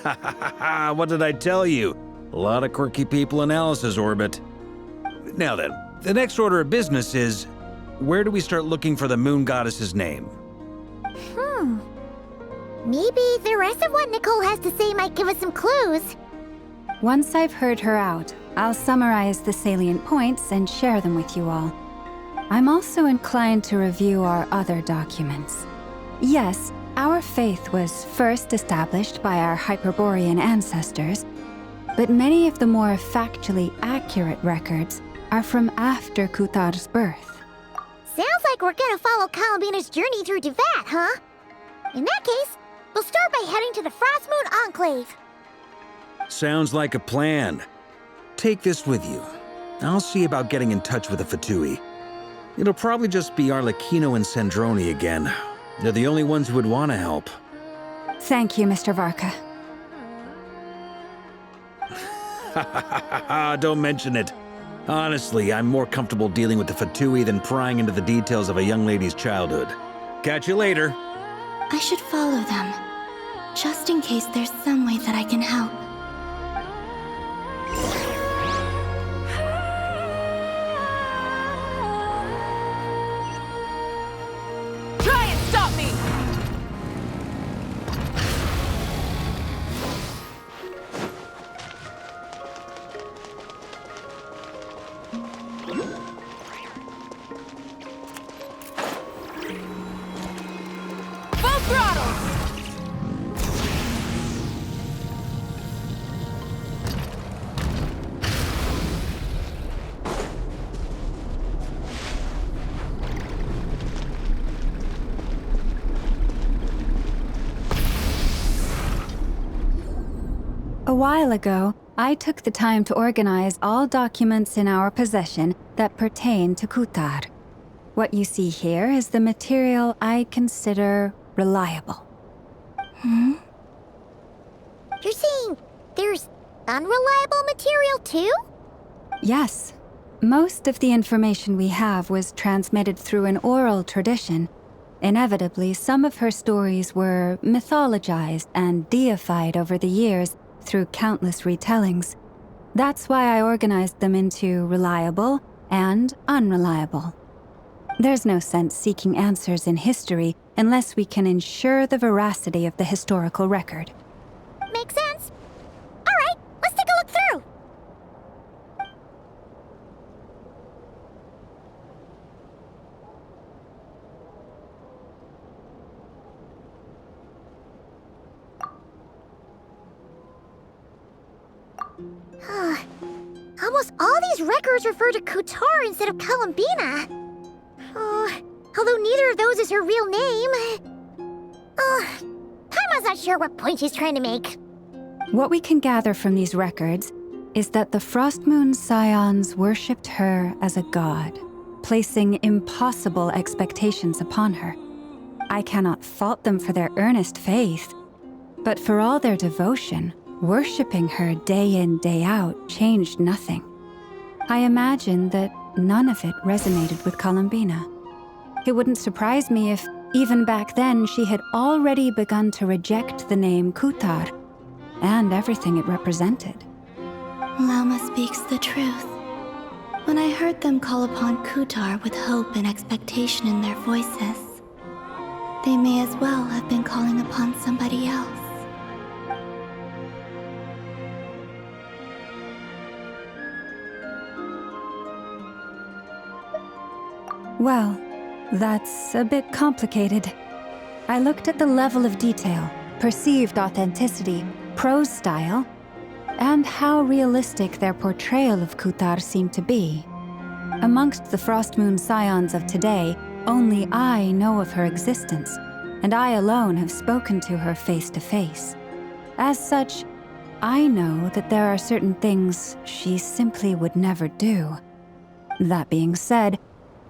Ha ha ha ha, what did I tell you? A lot of quirky people in Alice's orbit. Now then, the next order of business is, where do we start looking for the Moon Goddess's name? Maybe the rest of what Nicole has to say might give us some clues. Once I've heard her out, I'll summarize the salient points and share them with you all. I'm also inclined to review our other documents. Yes, our faith was first established by our Hyperborean ancestors, but many of the more factually accurate records are from after Kutar's birth. Sounds like we're gonna follow Kalabina's journey through Duvat, huh? In that case, we'll start by heading to the Frost Moon Enclave. Sounds like a plan. Take this with you. I'll see about getting in touch with the Fatui. It'll probably just be Arlecchino and Sandroni again. They're the only ones who would want to help. Thank you, Mr. Varka. Don't mention it. Honestly, I'm more comfortable dealing with the Fatui than prying into the details of a young lady's childhood. Catch you later. I should follow them. just in case there's some way that I can help. Try and stop me! Full throttle! A while ago, I took the time to organize all documents in our possession that pertain to Kutar. What you see here is the material I consider reliable. You're saying there's unreliable material too? Yes. Most of the information we have was transmitted through an oral tradition. Inevitably, some of her stories were mythologized and deified over the years through countless retellings. That's why I organized them into reliable and unreliable. There's no sense seeking answers in history unless we can ensure the veracity of the historical record. Makes sense. All right, let's take a look through. Almost all these records refer to Kutar instead of Columbina. Although neither of those is her real name. Paimon's not sure what point she's trying to make. What we can gather from these records is that the Frost Moon Scions worshipped her as a god, placing impossible expectations upon her. I cannot fault them for their earnest faith, but for all their devotion, worshipping her day in, day out changed nothing. I imagine that none of it resonated with Columbina. It wouldn't surprise me if, even back then, she had already begun to reject the name Kutar and everything it represented. Lauma speaks the truth. When I heard them call upon Kutar with hope and expectation in their voices, they may as well have been calling upon somebody else. Well, that's a bit complicated. I looked at the level of detail, perceived authenticity, prose style, and how realistic their portrayal of Kutar seemed to be. Amongst the Frost Moon Scions of today, only I know of her existence, and I alone have spoken to her face to face. As such, I know that there are certain things she simply would never do. That being said,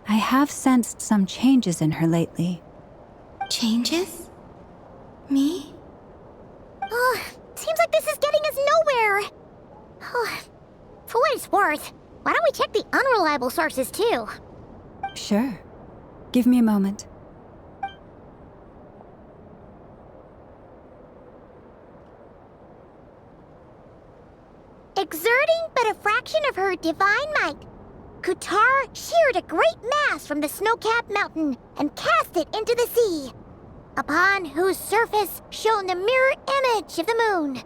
I have sensed some changes in her lately. Changes? Me? Seems like this is getting us nowhere. For what it's worth, why don't we check the unreliable sources too? Sure. Give me a moment. Exerting but a fraction of her divine might, Kutar sheared a great mass from the snow-capped mountain and cast it into the sea, upon whose surface shone the mirror image of the moon.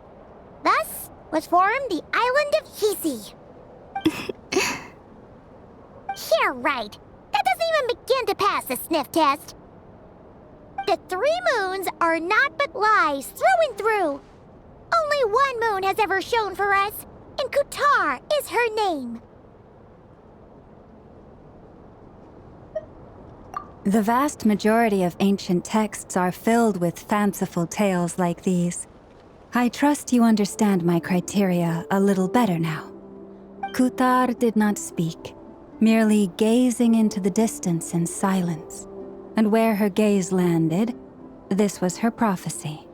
Thus was formed the island of Hisi. Yeah, right. That doesn't even begin to pass the sniff test. The 3 moons are naught but lies through and through. Only one moon has ever shone for us, and Kutar is her name. The vast majority of ancient texts are filled with fanciful tales like these. I trust you understand my criteria a little better now. Kutar did not speak, merely gazing into the distance in silence. And where her gaze landed, this was her prophecy.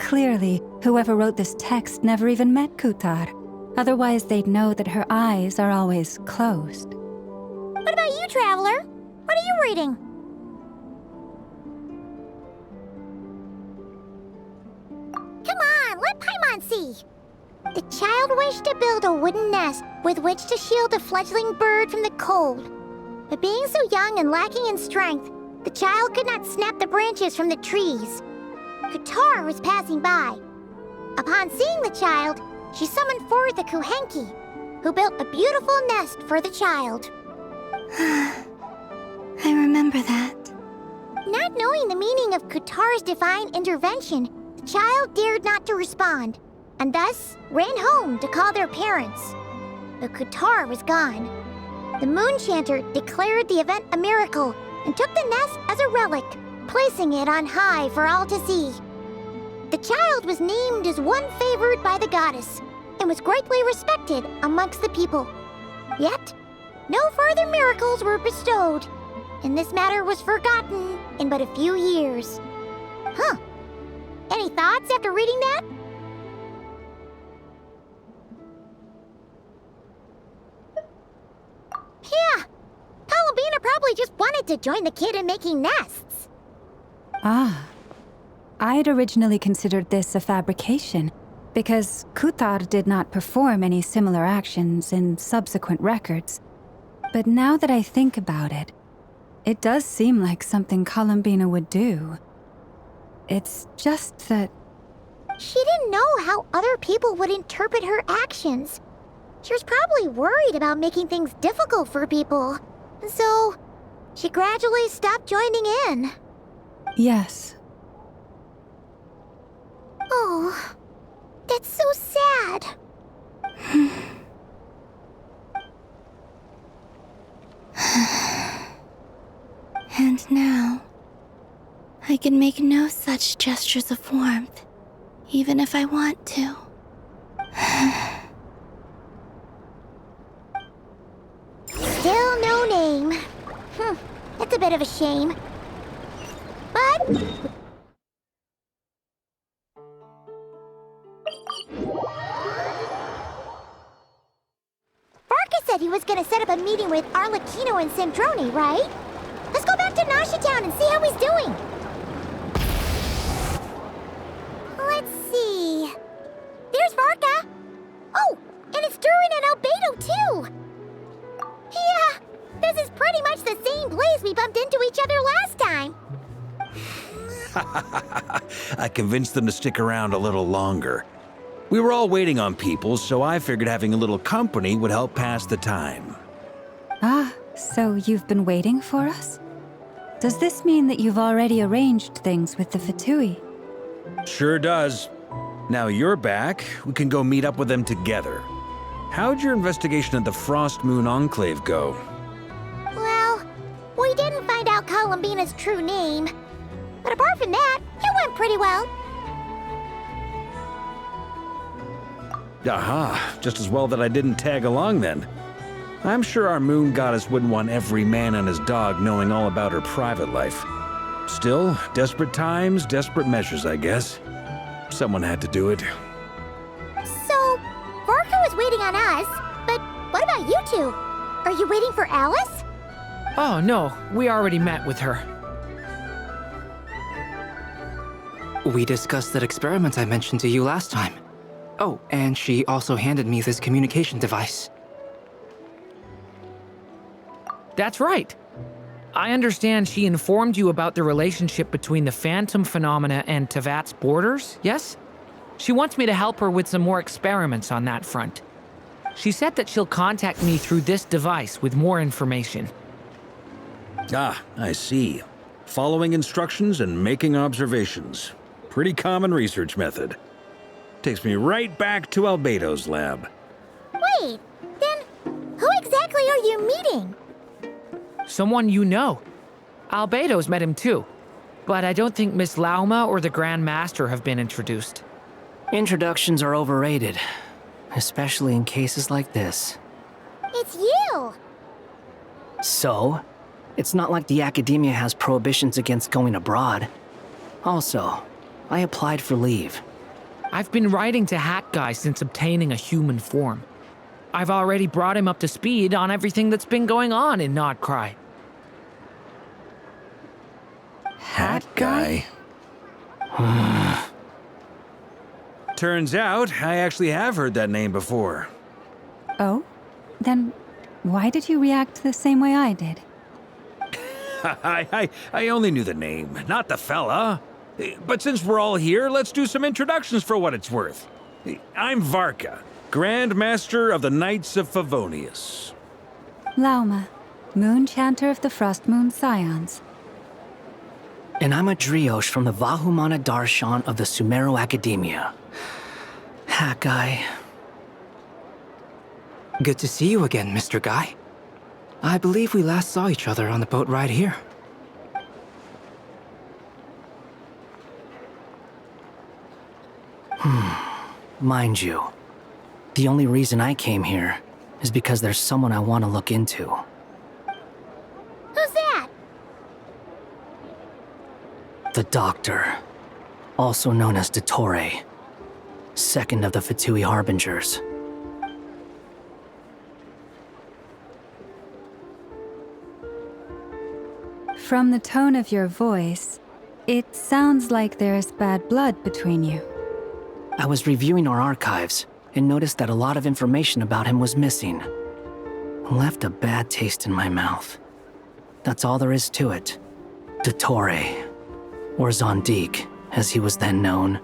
Clearly, whoever wrote this text never even met Kutar. Otherwise, they'd know that her eyes are always closed. What about you, Traveler? What are you reading? can't see. The child wished to build a wooden nest with which to shield a fledgling bird from the cold. But being so young and lacking in strength, the child could not snap the branches from the trees. Qatar was passing by. Upon seeing the child, she summoned forth a Kuhenki, who built a beautiful nest for the child. I remember that. Not knowing the meaning of Qatar's divine intervention, the child dared not to respond, and thus ran home to call their parents. But Qatar was gone. The Moon Chanter declared the event a miracle and took the nest as a relic, placing it on high for all to see. The child was named as one favored by the goddess and was greatly respected amongst the people. Yet, no further miracles were bestowed, and this matter was forgotten in but a few years. Huh. Any thoughts after reading that? Yeah. Columbina probably just wanted to join the kid in making nests. Ah. I'd originally considered this a fabrication, because Kutar did not perform any similar actions in subsequent records. But now that I think about it, it does seem like something Columbina would do. It's just that... She didn't know how other people would interpret her actions. She was probably worried about making things difficult for people. So, she gradually stopped joining in. Yes. Oh, that's so sad. And now, I can make no such gestures of warmth, even if I want to. Still no name. That's a bit of a shame. But... Varka said he was gonna set up a meeting with Arlecchino and Sandrone, right? Let's go back to Nasha Town and see how he's doing. Let's see... There's Varka! Oh, and it's Durin and Albedo, too! Yeah, this is pretty much the same place we bumped into each other last time. I convinced them to stick around a little longer. We were all waiting on people, so I figured having a little company would help pass the time. Ah, so you've been waiting for us? Does this mean that you've already arranged things with the Fatui? Sure does. Now you're back, we can go meet up with them together. How'd your investigation at the Frost Moon Enclave go? Well, we didn't find out Columbina's true name. But apart from that, it went pretty well. Aha, just as well that I didn't tag along then. I'm sure our moon goddess wouldn't want every man and his dog knowing all about her private life. Still, desperate times, desperate measures, I guess. Someone had to do it. So, Varka was waiting on us, but what about you two? Are you waiting for Alice? Oh, no. We already met with her. We discussed that experiment I mentioned to you last time. Oh, and she also handed me this communication device. That's right. I understand she informed you about the relationship between the phantom phenomena and Tevat's borders, yes? She wants me to help her with some more experiments on that front. She said that she'll contact me through this device with more information. Ah, I see. Following instructions and making observations. Pretty common research method. Takes me right back to Albedo's lab. Wait, then who exactly are you meeting? Someone you know. Albedo's met him too. But I don't think Miss Lauma or the Grand Master have been introduced. Introductions are overrated, especially in cases like this. It's you! So, it's not like the academia has prohibitions against going abroad. Also, I applied for leave. I've been writing to Hat Guy since obtaining a human form. I've already brought him up to speed on everything that's been going on in Nodcry. Hat Guy? Turns out, I actually have heard that name before. Oh? Then why did you react the same way I did? I only knew the name, not the fella. But since we're all here, let's do some introductions for what it's worth. I'm Varka, Grand Master of the Knights of Favonius. Lauma, Moon Chanter of the Frost Moon Scions. And I'm a Driosh from the Vahumana Darshan of the Sumeru Academia. Hat guy. Good to see you again, Mr. Guy. I believe we last saw each other on the boat ride here. Mind you, the only reason I came here is because there's someone I want to look into. Who's that? The Doctor, also known as Dottore, second of the Fatui Harbingers. From the tone of your voice, it sounds like there's bad blood between you. I was reviewing our archives and noticed that a lot of information about him was missing. Left a bad taste in my mouth. That's all there is to it. Dottore, or Zondik, as he was then known,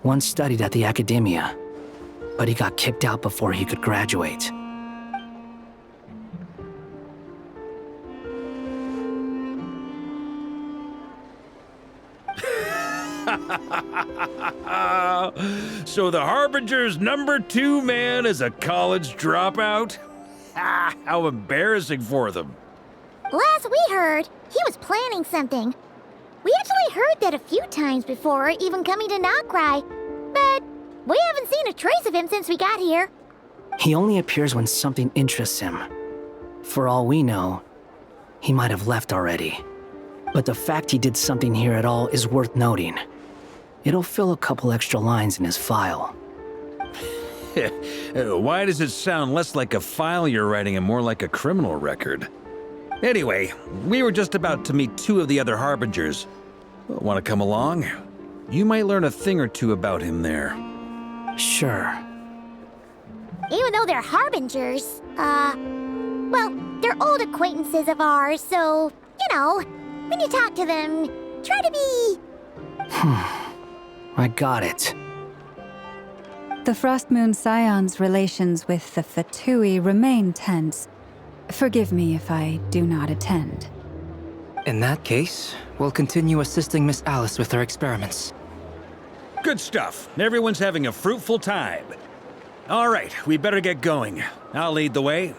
once studied at the Academia, but he got kicked out before he could graduate. So the Harbinger's #2 man is a college dropout? How embarrassing for them. Last we heard, he was planning something. We actually heard that a few times before, even coming to Noctry, but we haven't seen a trace of him since we got here. He only appears when something interests him. For all we know, he might have left already. But the fact he did something here at all is worth noting. It'll fill a couple extra lines in his file. Why does it sound less like a file you're writing and more like a criminal record? Anyway, we were just about to meet 2 of the other Harbingers. Want to come along? You might learn a thing or two about him there. Sure. Even though they're Harbingers, well, they're old acquaintances of ours, so, you know, when you talk to them, try to be... I got it. The Frost Moon Scions' relations with the Fatui remain tense. Forgive me if I do not attend. In that case, we'll continue assisting Miss Alice with her experiments. Good stuff. Everyone's having a fruitful time. All right, we better get going. I'll lead the way.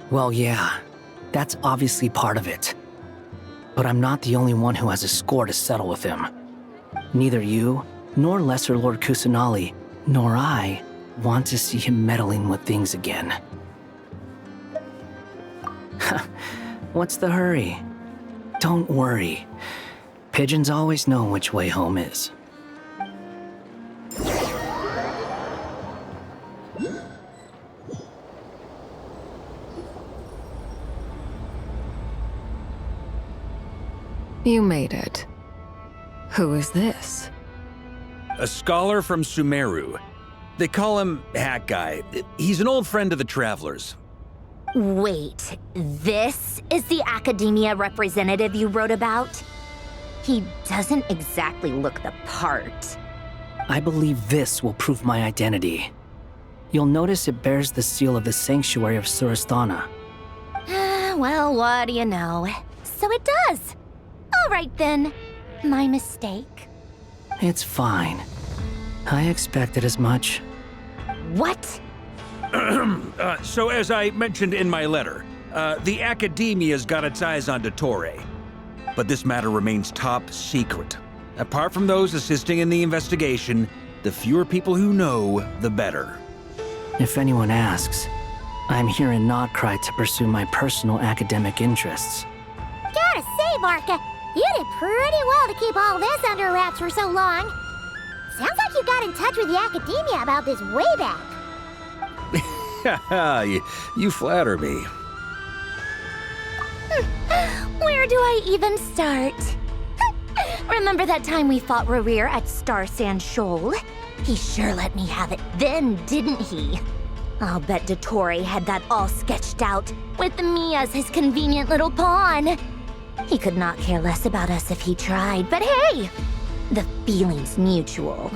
Well, yeah, that's obviously part of it. But I'm not the only one who has a score to settle with him. Neither you, nor Lesser Lord Kusanali, nor I want to see him meddling with things again. What's the hurry? Don't worry. Pigeons always know which way home is. You made it. Who is this? A scholar from Sumeru. They call him Hat Guy. He's an old friend of the Travelers. Wait, this is the Academia representative you wrote about? He doesn't exactly look the part. I believe this will prove my identity. You'll notice it bears the seal of the Sanctuary of Surasthana. Well, what do you know? So it does. All right then. My mistake. It's fine. I expected as much. What? So as I mentioned in my letter, the Academia's got its eyes on Dottore. But this matter remains top secret. Apart from those assisting in the investigation, the fewer people who know, the better. If anyone asks, I'm here in Noctry to pursue my personal academic interests. Gotta say, Varka, you did pretty well to keep all this under wraps for so long. Sounds like you got in touch with the Academia about this way back. You flatter me. Where do I even start? Remember that time we fought Rerir at Star Sand Shoal? He sure let me have it then, didn't he? I'll bet Dottore had that all sketched out, with me as his convenient little pawn. He could not care less about us if he tried, but hey! The feeling's mutual.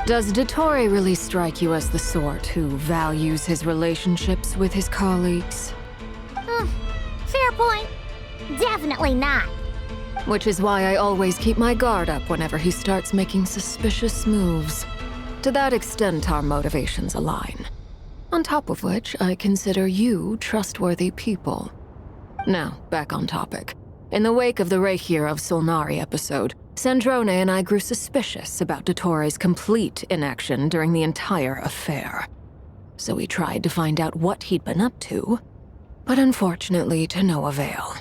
Does Dottore really strike you as the sort who values his relationships with his colleagues? Fair point. Definitely not. Which is why I always keep my guard up whenever he starts making suspicious moves. To that extent, our motivations align. On top of which, I consider you trustworthy people. Now, back on topic. In the wake of the Reikir of Solnari episode, Sandrone and I grew suspicious about Dottore's complete inaction during the entire affair. So we tried to find out what he'd been up to, but unfortunately to no avail.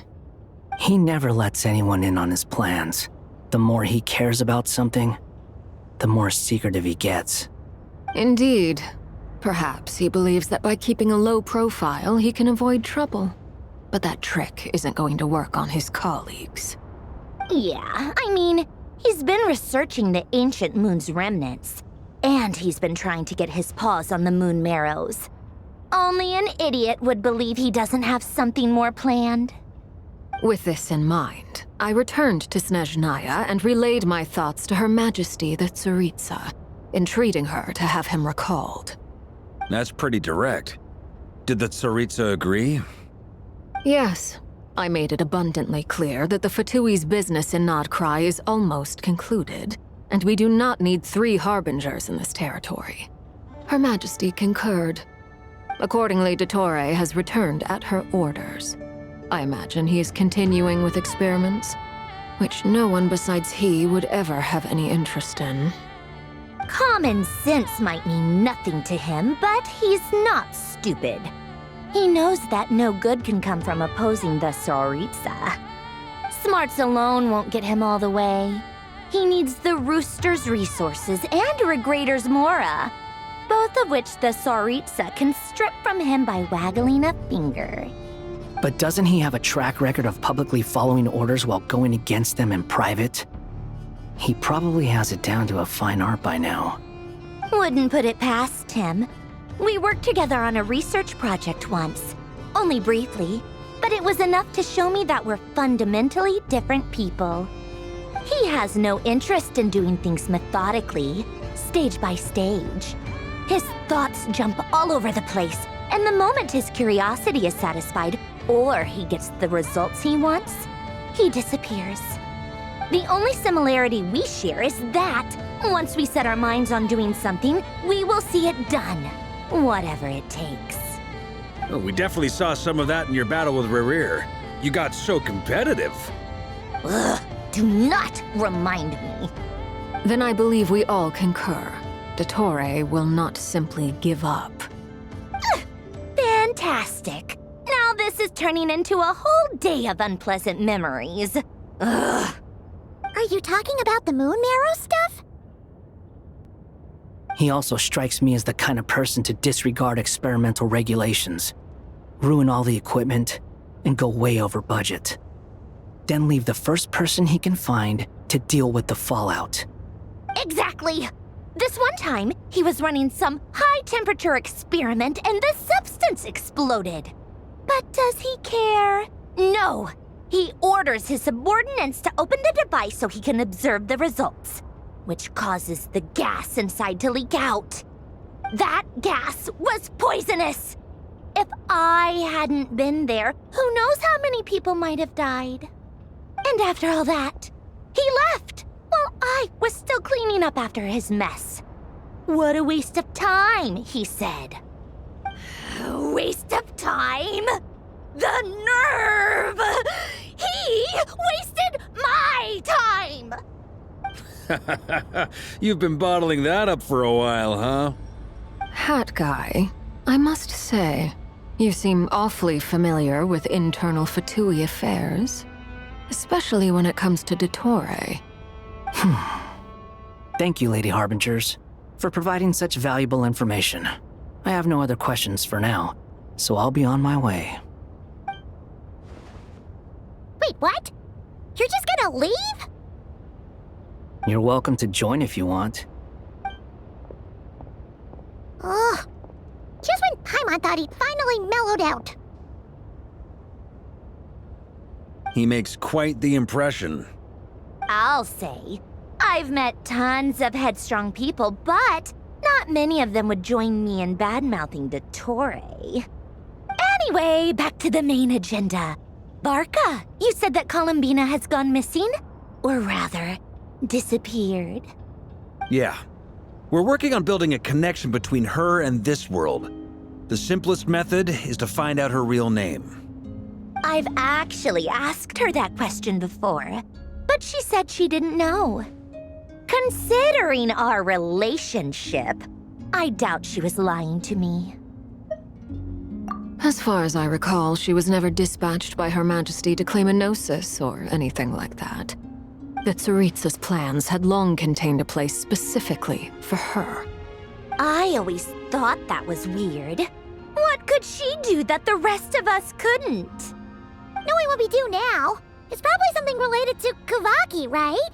He never lets anyone in on his plans. The more he cares about something, the more secretive he gets. Indeed. Perhaps he believes that by keeping a low profile, he can avoid trouble. But that trick isn't going to work on his colleagues. Yeah, I mean, he's been researching the ancient moon's remnants, and he's been trying to get his paws on the moon marrows. Only an idiot would believe he doesn't have something more planned. With this in mind, I returned to Snezhnaya and relayed my thoughts to Her Majesty the Tsaritsa, entreating her to have him recalled. That's pretty direct. Did the Tsaritsa agree? Yes. I made it abundantly clear that the Fatui's business in Nodcry is almost concluded, and we do not need 3 harbingers in this territory. Her Majesty concurred. Accordingly, Dottore has returned at her orders. I imagine he is continuing with experiments, which no one besides he would ever have any interest in. Common sense might mean nothing to him, but he's not stupid. He knows that no good can come from opposing the Tsaritsa. Smarts alone won't get him all the way. He needs the Rooster's resources and Regrator's Mora, both of which the Tsaritsa can strip from him by waggling a finger. But doesn't he have a track record of publicly following orders while going against them in private? He probably has it down to a fine art by now. Wouldn't put it past him. We worked together on a research project once. Only briefly, but it was enough to show me that we're fundamentally different people. He has no interest in doing things methodically, stage by stage. His thoughts jump all over the place, and the moment his curiosity is satisfied, or he gets the results he wants, he disappears. The only similarity we share is that, once we set our minds on doing something, we will see it done, whatever it takes. Oh, we definitely saw some of that in your battle with Rerir. You got so competitive. Ugh, do not remind me. Then I believe we all concur. Dottore will not simply give up. Fantastic. Now this is turning into a whole day of unpleasant memories. Ugh. Are you talking about the moon marrow stuff? He also strikes me as the kind of person to disregard experimental regulations, ruin all the equipment, and go way over budget. Then leave the first person he can find to deal with the fallout. Exactly. This one time, he was running some high-temperature experiment and the substance exploded. But does he care? No. He orders his subordinates to open the device so he can observe the results, which causes the gas inside to leak out. That gas was poisonous. If I hadn't been there, who knows how many people might have died. And after all that, he left while I was still cleaning up after his mess. What a waste of time, he said. Waste of time? The nerve! He wasted my time! You've been bottling that up for a while, huh? Hat guy, I must say, you seem awfully familiar with internal Fatui affairs, especially when it comes to Dottore. Thank you, Lady Harbingers, for providing such valuable information. I have no other questions for now, so I'll be on my way. Wait, what? You're just gonna leave? You're welcome to join if you want. Ugh. Just when Paimon thought he'd finally mellowed out. He makes quite the impression. I'll say. I've met tons of headstrong people, but not many of them would join me in bad-mouthing the Torre. Anyway, back to the main agenda. Barca, you said that Columbina has gone missing? Or rather, disappeared. Yeah. We're working on building a connection between her and this world. The simplest method is to find out her real name. I've actually asked her that question before, but she said she didn't know. Considering our relationship, I doubt she was lying to me. As far as I recall, she was never dispatched by Her Majesty to claim a gnosis or anything like that. The Tsaritsa's plans had long contained a place specifically for her. I always thought that was weird. What could she do that the rest of us couldn't? Knowing what we do now, it's probably something related to Kavaki, right?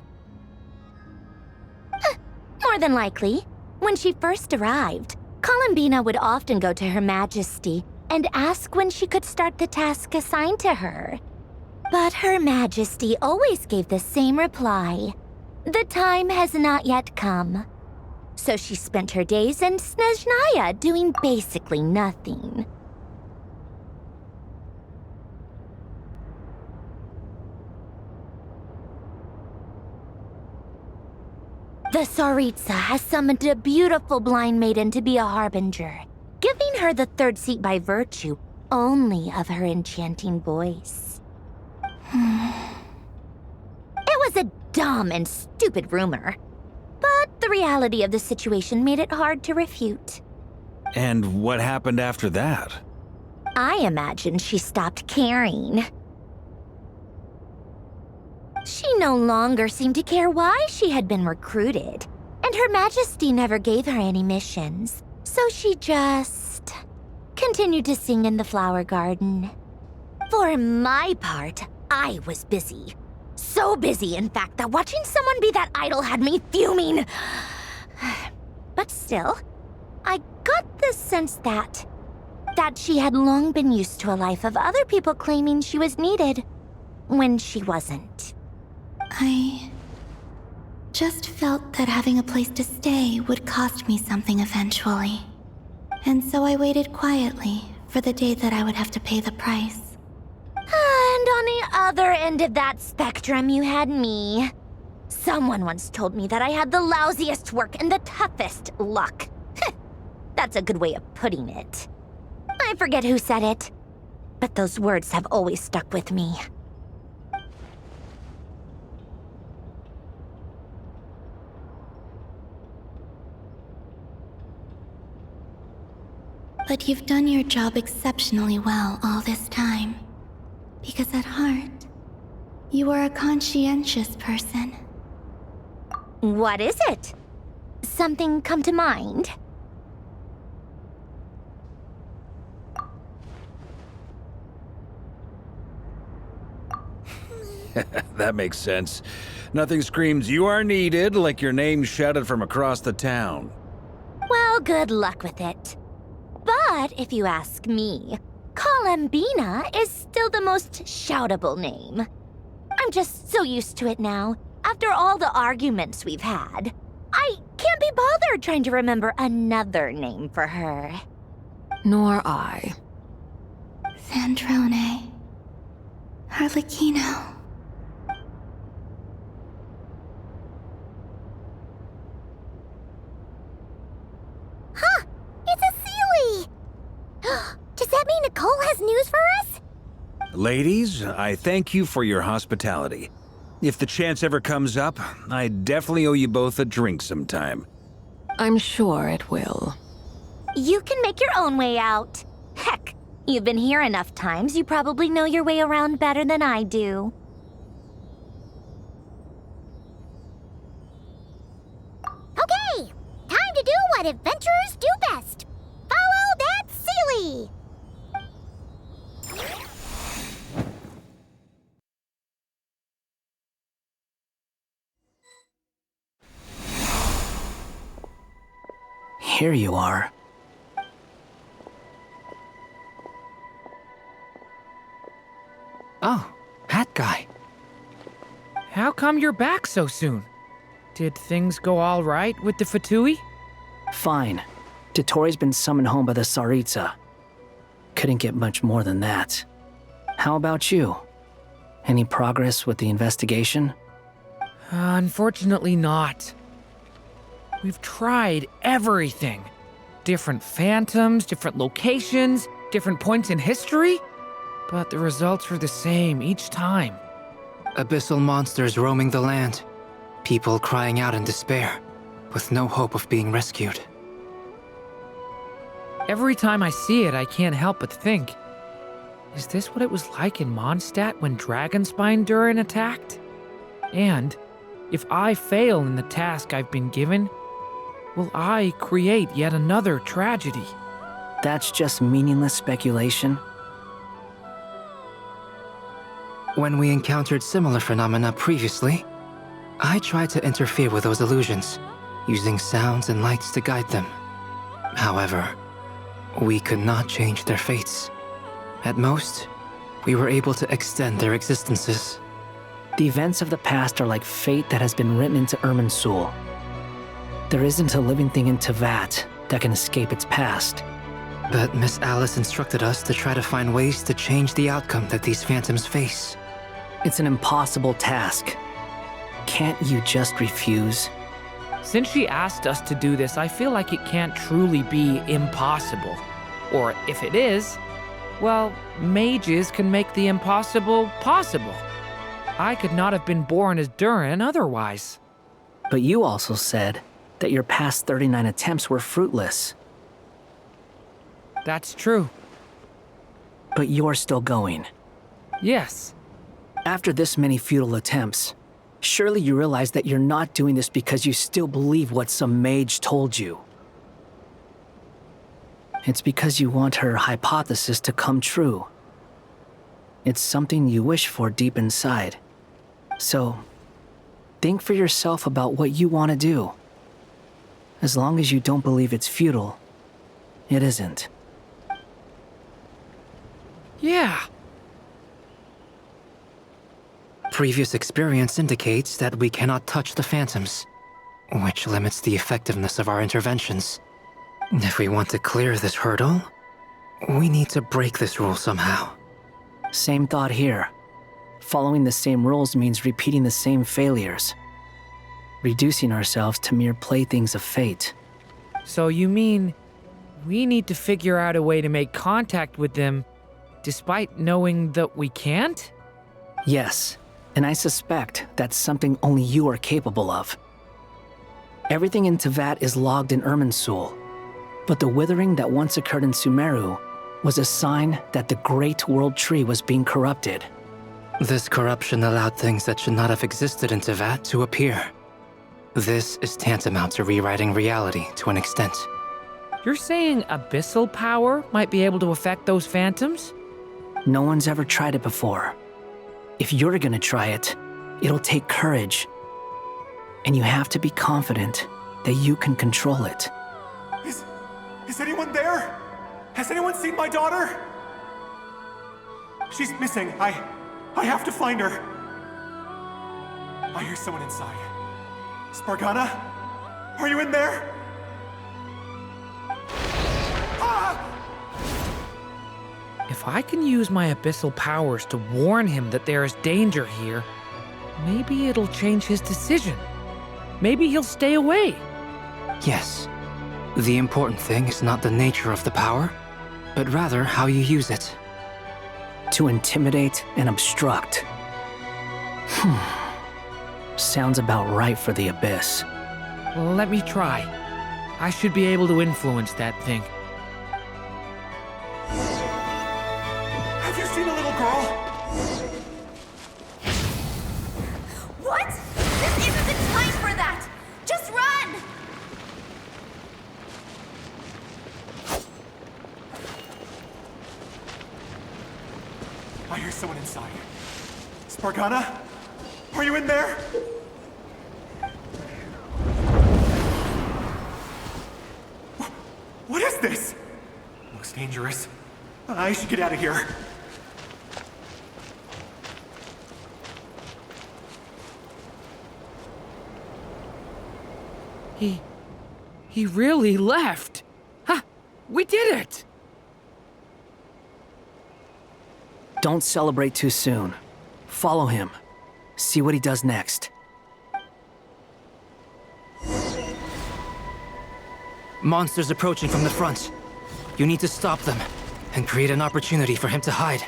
More than likely. When she first arrived, Columbina would often go to Her Majesty and ask when she could start the task assigned to her. But Her Majesty always gave the same reply. The time has not yet come. So she spent her days in Snezhnaya doing basically nothing. The Tsaritsa has summoned a beautiful blind maiden to be a harbinger, giving her the third seat by virtue only of her enchanting voice. It was a dumb and stupid rumor, but the reality of the situation made it hard to refute. And what happened after that? I imagine she stopped caring. She no longer seemed to care why she had been recruited, and Her Majesty never gave her any missions, so she just continued to sing in the flower garden. For my part, I was busy. So busy, in fact, that watching someone be that idol had me fuming. But still, I got the sense that she had long been used to a life of other people claiming she was needed when she wasn't. I just felt that having a place to stay would cost me something eventually. And so I waited quietly for the day that I would have to pay the price. And on the other end of that spectrum, you had me. Someone once told me that I had the lousiest work and the toughest luck. That's a good way of putting it. I forget who said it, but those words have always stuck with me. But you've done your job exceptionally well all this time. Because at heart, you are a conscientious person. What is it? Something come to mind? That makes sense. Nothing screams you are needed like your name shouted from across the town. Well, good luck with it. But if you ask me, Columbina is still the most shoutable name. I'm just so used to it now, after all the arguments we've had. I can't be bothered trying to remember another name for her. Nor I. Sandrone. Harlequino. Huh! It's a Sealy! Does that mean Nicole has news for us? Ladies, I thank you for your hospitality. If the chance ever comes up, I definitely owe you both a drink sometime. I'm sure it will. You can make your own way out. Heck, you've been here enough times, you probably know your way around better than I do. Okay, time to do what adventurers do best. Follow here you are. Oh, that guy. How come you're back so soon? Did things go all right with the Fatui? Fine. Dotori's been summoned home by the Tsaritsa. Couldn't get much more than that. How about you? Any progress with the investigation? Unfortunately not. We've tried everything. Different phantoms, different locations, different points in history. But the results are the same each time. Abyssal monsters roaming the land. People crying out in despair, with no hope of being rescued. Every time I see it, I can't help but think, is this what it was like in Mondstadt when Dragonspine Durin attacked? And if I fail in the task I've been given, will I create yet another tragedy? That's just meaningless speculation. When we encountered similar phenomena previously, I tried to interfere with those illusions, using sounds and lights to guide them. However, we could not change their fates. At most, we were able to extend their existences. The events of the past are like fate that has been written into Irminsul. There isn't a living thing in Teyvat that can escape its past. But Miss Alice instructed us to try to find ways to change the outcome that these phantoms face. It's an impossible task. Can't you just refuse? Since she asked us to do this, I feel like it can't truly be impossible. Or if it is, well, mages can make the impossible possible. I could not have been born as Durin otherwise. But you also said that your past 39 attempts were fruitless. That's true. But you're still going. Yes. After this many futile attempts, surely you realize that you're not doing this because you still believe what some mage told you. It's because you want her hypothesis to come true. It's something you wish for deep inside. So, think for yourself about what you want to do. As long as you don't believe it's futile, it isn't. Yeah. Previous experience indicates that we cannot touch the phantoms, which limits the effectiveness of our interventions. If we want to clear this hurdle, we need to break this rule somehow. Same thought here. Following the same rules means repeating the same failures. Reducing ourselves to mere playthings of fate. So you mean we need to figure out a way to make contact with them despite knowing that we can't? Yes, and I suspect that's something only you are capable of. Everything in Teyvat is logged in Irminsul, but the withering that once occurred in Sumeru was a sign that the Great World Tree was being corrupted. This corruption allowed things that should not have existed in Teyvat to appear. This is tantamount to rewriting reality to an extent. You're saying abyssal power might be able to affect those phantoms? No one's ever tried it before. If you're gonna try it, it'll take courage. And you have to be confident that you can control it. Is anyone there? Has anyone seen my daughter? She's missing. I have to find her. I hear someone inside. Spargana? Are you in there? If I can use my abyssal powers to warn him that there is danger here, maybe it'll change his decision. Maybe he'll stay away. Yes. The important thing is not the nature of the power, but rather how you use it. To intimidate and obstruct. Sounds about right for the Abyss. Well, let me try. I should be able to influence that thing. Have you seen a little girl? What? This isn't the time for that! Just run! I hear someone inside. Spargana? Are you in there? dangerous. I should get out of here. He really left. Ha! We did it! Don't celebrate too soon. Follow him. See what he does next. Monsters approaching from the front. You need to stop them and create an opportunity for him to hide.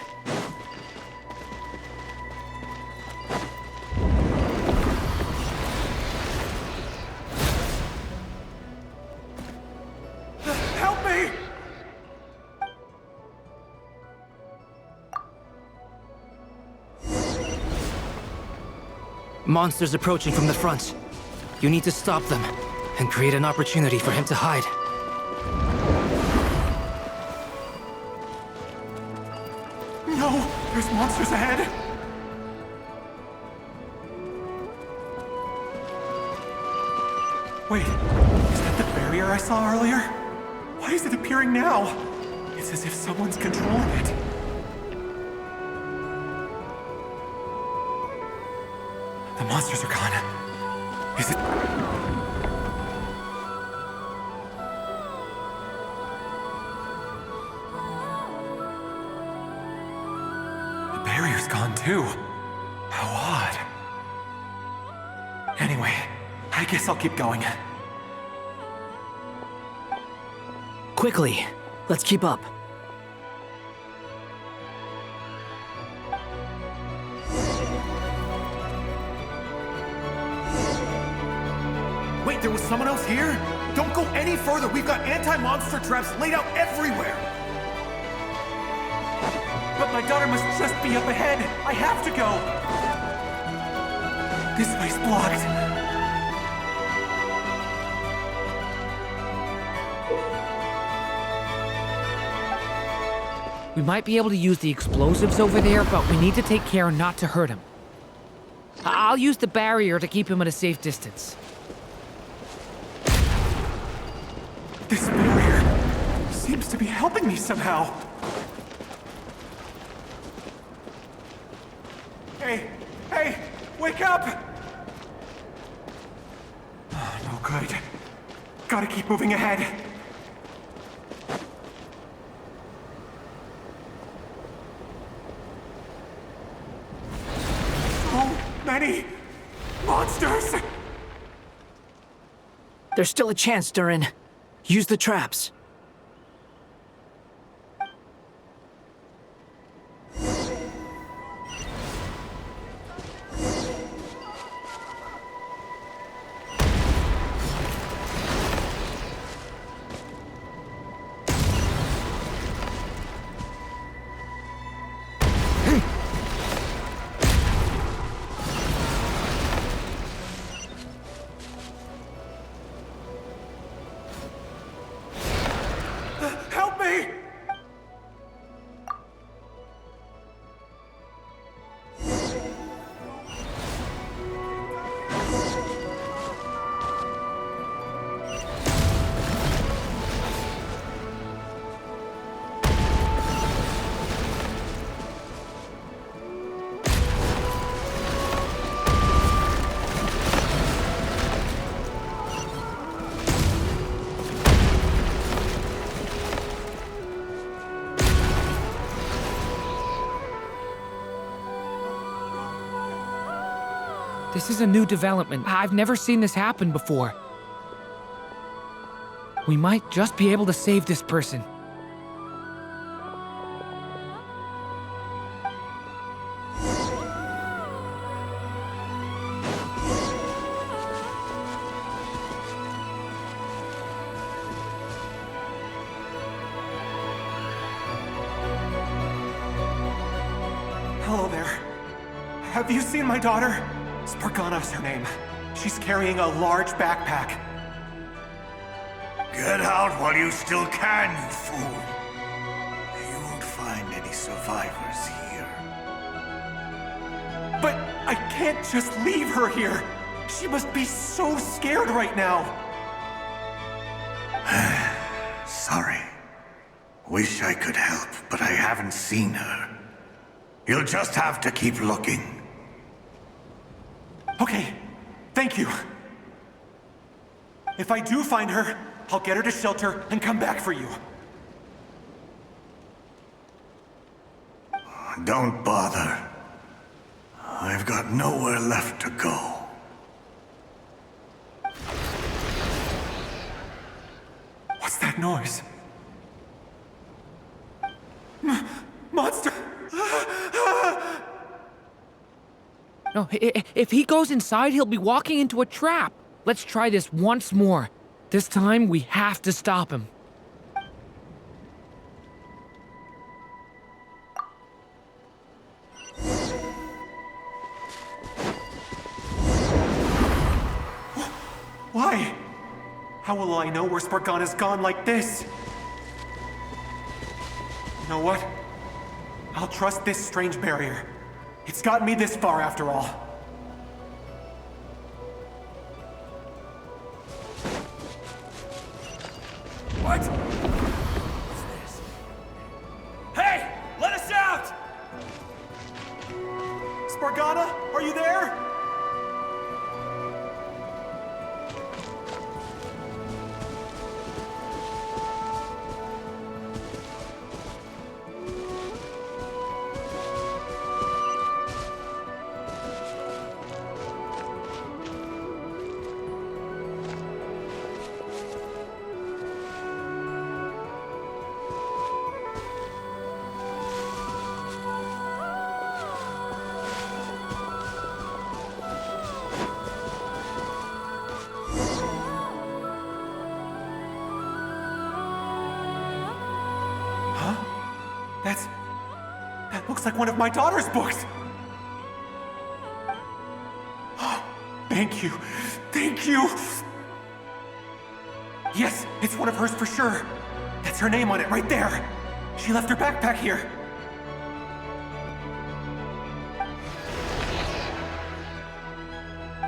Help me! Monsters approaching from the front. You need to stop them and create an opportunity for him to hide. No! There's monsters ahead! Wait, is that the barrier I saw earlier? Why is it appearing now? It's as if someone's controlling it. The monsters are gone. Is it... The barrier's gone too. How odd. Anyway, I guess I'll keep going. Quickly, let's keep up. Wait, there was someone else here? Don't go any further. We've got anti-monster traps laid out everywhere. But my daughter must just be up ahead. I have to go. This way's blocked. We might be able to use the explosives over there, but we need to take care not to hurt him. I'll use the barrier to keep him at a safe distance. This barrier seems to be helping me somehow. Hey, wake up! Oh, no good. Gotta keep moving ahead. So many monsters! There's still a chance, Durin. Use the traps. Help me! This is a new development. I've never seen this happen before. We might just be able to save this person. Hello there. Have you seen my daughter? Spargana's her name. She's carrying a large backpack. Get out while you still can, you fool. You won't find any survivors here. But I can't just leave her here. She must be so scared right now. Sorry. Wish I could help, but I haven't seen her. You'll just have to keep looking. Okay, thank you. If I do find her, I'll get her to shelter and come back for you. Don't bother. I've got nowhere left to go. What's that noise? Monster! No, if he goes inside, he'll be walking into a trap. Let's try this once more. This time, we have to stop him. Why? How will I know where Spargana's gone like this? You know what? I'll trust this strange barrier. It's gotten me this far after all. What? What's this? Hey! Let us out! Spargana, are you there? That looks like one of my daughter's books! Thank you. Thank you! Yes, it's one of hers for sure. That's her name on it right there. She left her backpack here.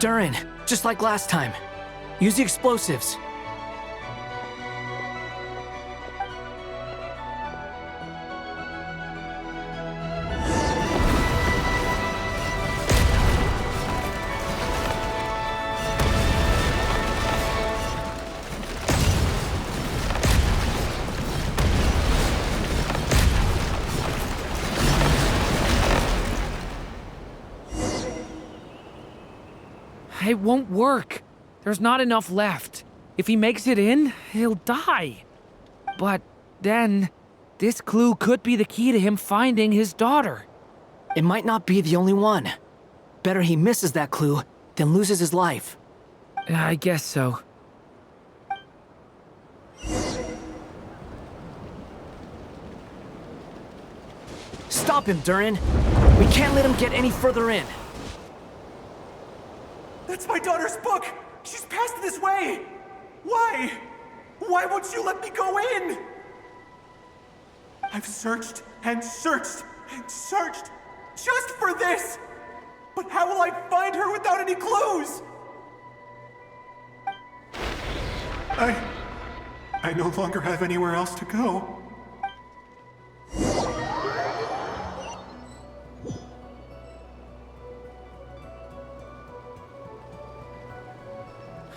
Durin, just like last time. Use the explosives. It won't work. There's not enough left. If he makes it in, he'll die. But then, this clue could be the key to him finding his daughter. It might not be the only one. Better he misses that clue than loses his life. I guess so. Stop him, Durin. We can't let him get any further in. That's my daughter's book! She's passed this way! Why? Why won't you let me go in? I've searched and searched and searched just for this! But how will I find her without any clues? I no longer have anywhere else to go.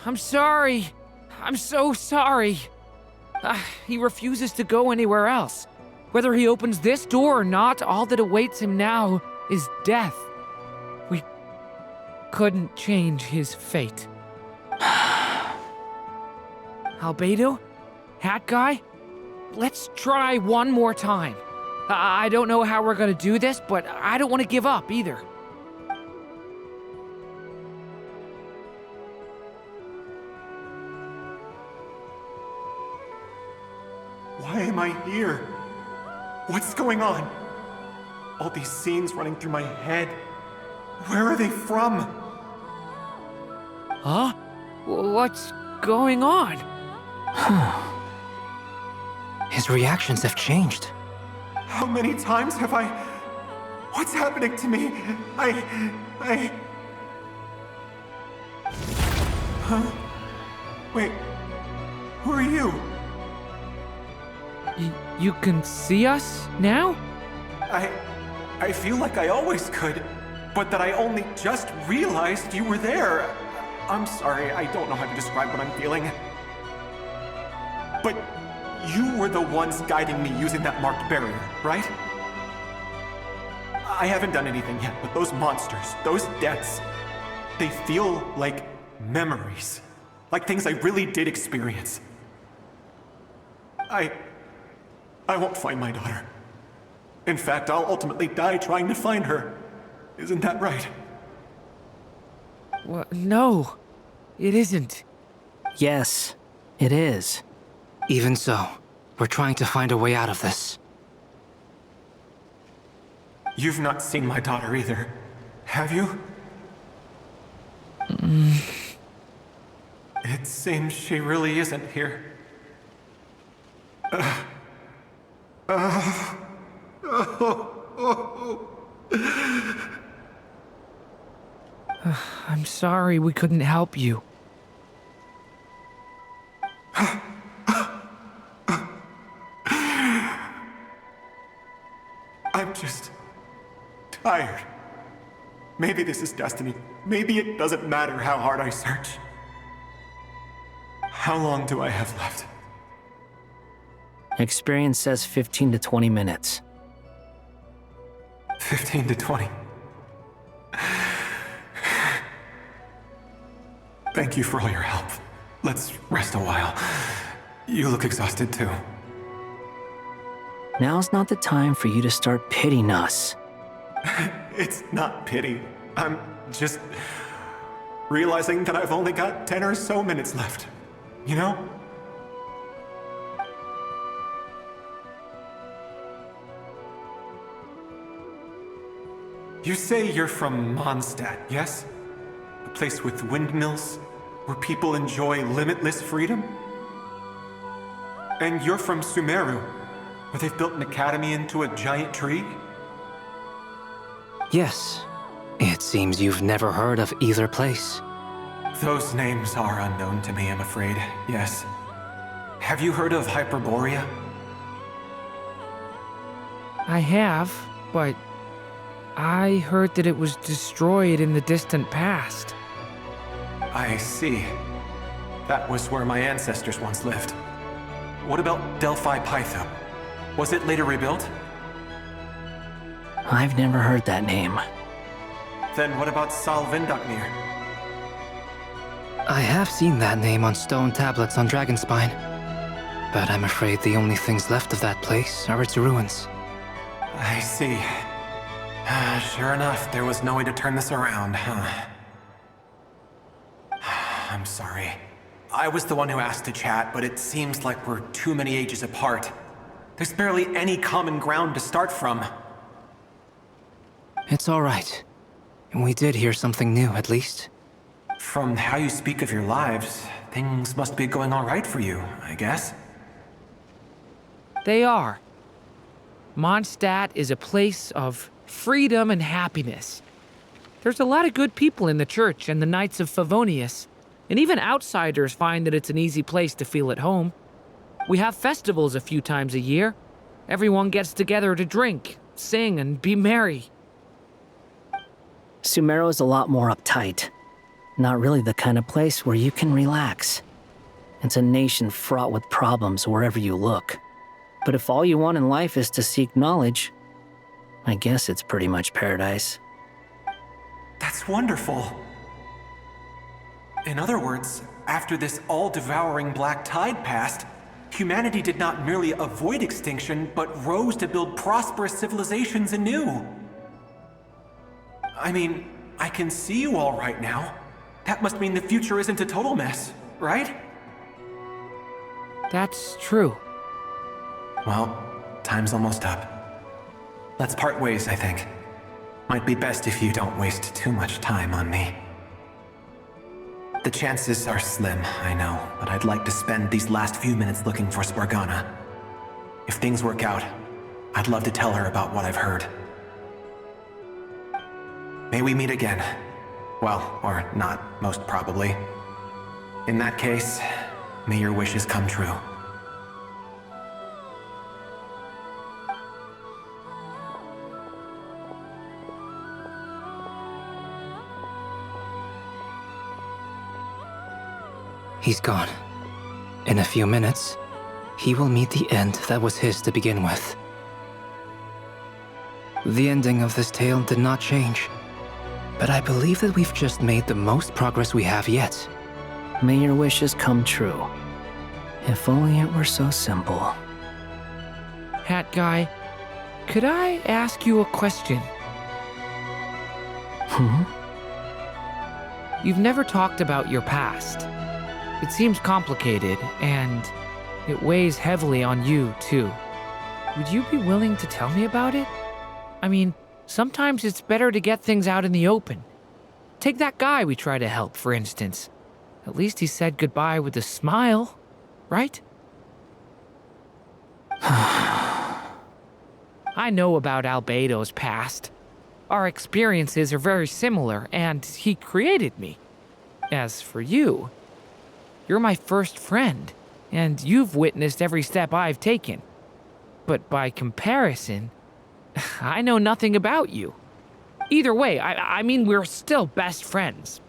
I'm sorry. I'm so sorry. He refuses to go anywhere else. Whether he opens this door or not, all that awaits him now is death. We couldn't change his fate. Albedo? Hat Guy? Let's try one more time. I don't know how we're gonna do this, but I don't want to give up either. Why am I here? What's going on? All these scenes running through my head. Where are they from? Huh? What's going on? His reactions have changed. How many times have I... What's happening to me? Huh? Wait, who are you? You can see us now? I feel like I always could, but that I only just realized you were there. I'm sorry, I don't know how to describe what I'm feeling. But you were the ones guiding me using that marked barrier, right? I haven't done anything yet, but those monsters, those deaths, they feel like memories. Like things I really did experience. I won't find my daughter. In fact, I'll ultimately die trying to find her. Isn't that right? Well, no, it isn't. Yes, it is. Even so, we're trying to find a way out of this. You've not seen my daughter either, have you? It seems she really isn't here. I'm sorry we couldn't help you. I'm just tired. Maybe this is destiny. Maybe it doesn't matter how hard I search. How long do I have left? Experience says 15 to 20 minutes. 15 to 20. Thank you for all your help. Let's rest a while. You look exhausted too. Now's not the time for you to start pitying us. It's not pity. I'm just realizing that I've only got 10 or so minutes left. You know? You say you're from Mondstadt, yes? A place with windmills, where people enjoy limitless freedom? And you're from Sumeru, where they've built an academy into a giant tree? Yes. It seems you've never heard of either place. Those names are unknown to me, I'm afraid, yes. Have you heard of Hyperborea? I have, but I heard that it was destroyed in the distant past. I see. That was where my ancestors once lived. What about Delphi Pytho? Was it later rebuilt? I've never heard that name. Then what about Sal Vindaknir? I have seen that name on stone tablets on Dragonspine. But I'm afraid the only things left of that place are its ruins. I see. Sure enough, there was no way to turn this around, huh? I'm sorry. I was the one who asked to chat, but it seems like we're too many ages apart. There's barely any common ground to start from. It's all right. We did hear something new, at least. From how you speak of your lives, things must be going all right for you, I guess. They are. Mondstadt is a place of freedom and happiness. There's a lot of good people in the church and the Knights of Favonius, and even outsiders find that it's an easy place to feel at home. We have festivals a few times a year. Everyone gets together to drink, sing, and be merry. Sumeru is a lot more uptight. Not really the kind of place where you can relax. It's a nation fraught with problems wherever you look. But if all you want in life is to seek knowledge, I guess it's pretty much paradise. That's wonderful. In other words, after this all-devouring black tide passed, humanity did not merely avoid extinction, but rose to build prosperous civilizations anew. I mean, I can see you all right now. That must mean the future isn't a total mess, right? That's true. Well, time's almost up. Let's part ways, I think. Might be best if you don't waste too much time on me. The chances are slim, I know, but I'd like to spend these last few minutes looking for Spargana. If things work out, I'd love to tell her about what I've heard. May we meet again. Well, or not, most probably. In that case, may your wishes come true. He's gone. In a few minutes, he will meet the end that was his to begin with. The ending of this tale did not change, but I believe that we've just made the most progress we have yet. May your wishes come true. If only it were so simple. Hat guy, could I ask you a question? You've never talked about your past. It seems complicated, and it weighs heavily on you, too. Would you be willing to tell me about it? I mean, sometimes it's better to get things out in the open. Take that guy we tried to help, for instance. At least he said goodbye with a smile, right? I know about Albedo's past. Our experiences are very similar, and he created me. As for you, you're my first friend, and you've witnessed every step I've taken. But by comparison, I know nothing about you. Either way, I mean, we're still best friends.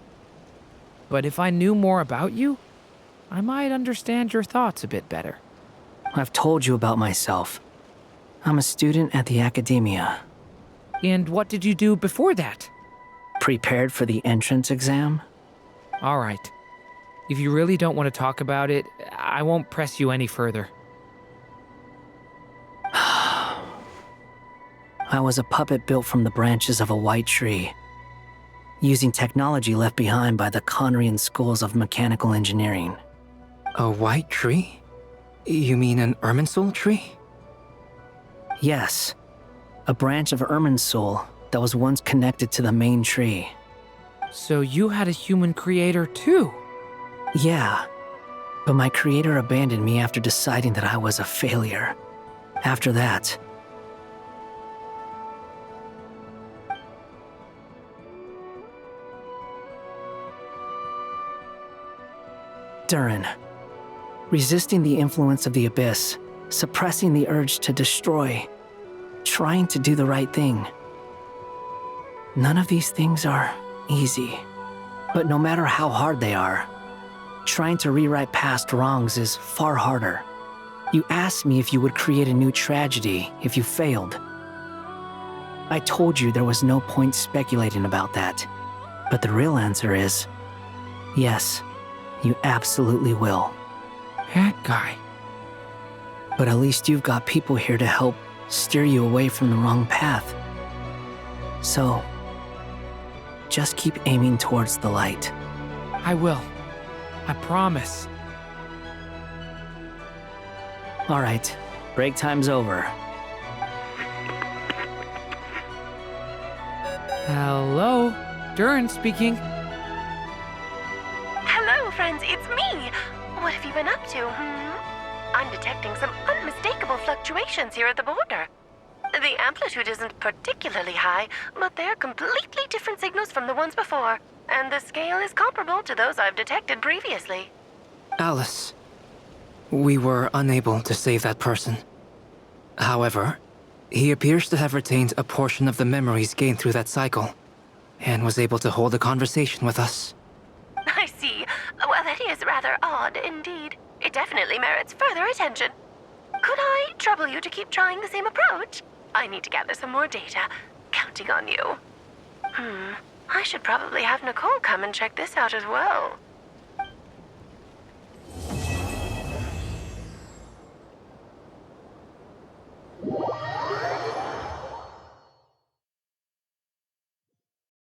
But if I knew more about you, I might understand your thoughts a bit better. I've told you about myself. I'm a student at the academia. And what did you do before that? Prepared for the entrance exam? All right. If you really don't want to talk about it, I won't press you any further. I was a puppet built from the branches of a white tree, using technology left behind by the Conrian schools of mechanical engineering. A white tree? You mean an Irminsul tree? Yes, a branch of Irminsul that was once connected to the main tree. So you had a human creator too? Yeah, but my creator abandoned me after deciding that I was a failure. After that, Durin, resisting the influence of the abyss, suppressing the urge to destroy, trying to do the right thing. None of these things are easy, but no matter how hard they are, trying to rewrite past wrongs is far harder. You asked me if you would create a new tragedy if you failed. I told you there was no point speculating about that, but the real answer is, yes, you absolutely will. That guy. But at least you've got people here to help steer you away from the wrong path. So, just keep aiming towards the light. I will. I promise. All right, break time's over. Hello, Durin speaking. Hello, friends, it's me. What have you been up to, I'm detecting some unmistakable fluctuations here at the border. The amplitude isn't particularly high, but they're completely different signals from the ones before, and the scale is comparable to those I've detected previously. Alice, we were unable to save that person. However, he appears to have retained a portion of the memories gained through that cycle, and was able to hold a conversation with us. I see. Well, that is rather odd indeed. It definitely merits further attention. Could I trouble you to keep trying the same approach? I need to gather some more data. Counting on you. I should probably have Nicole come and check this out as well.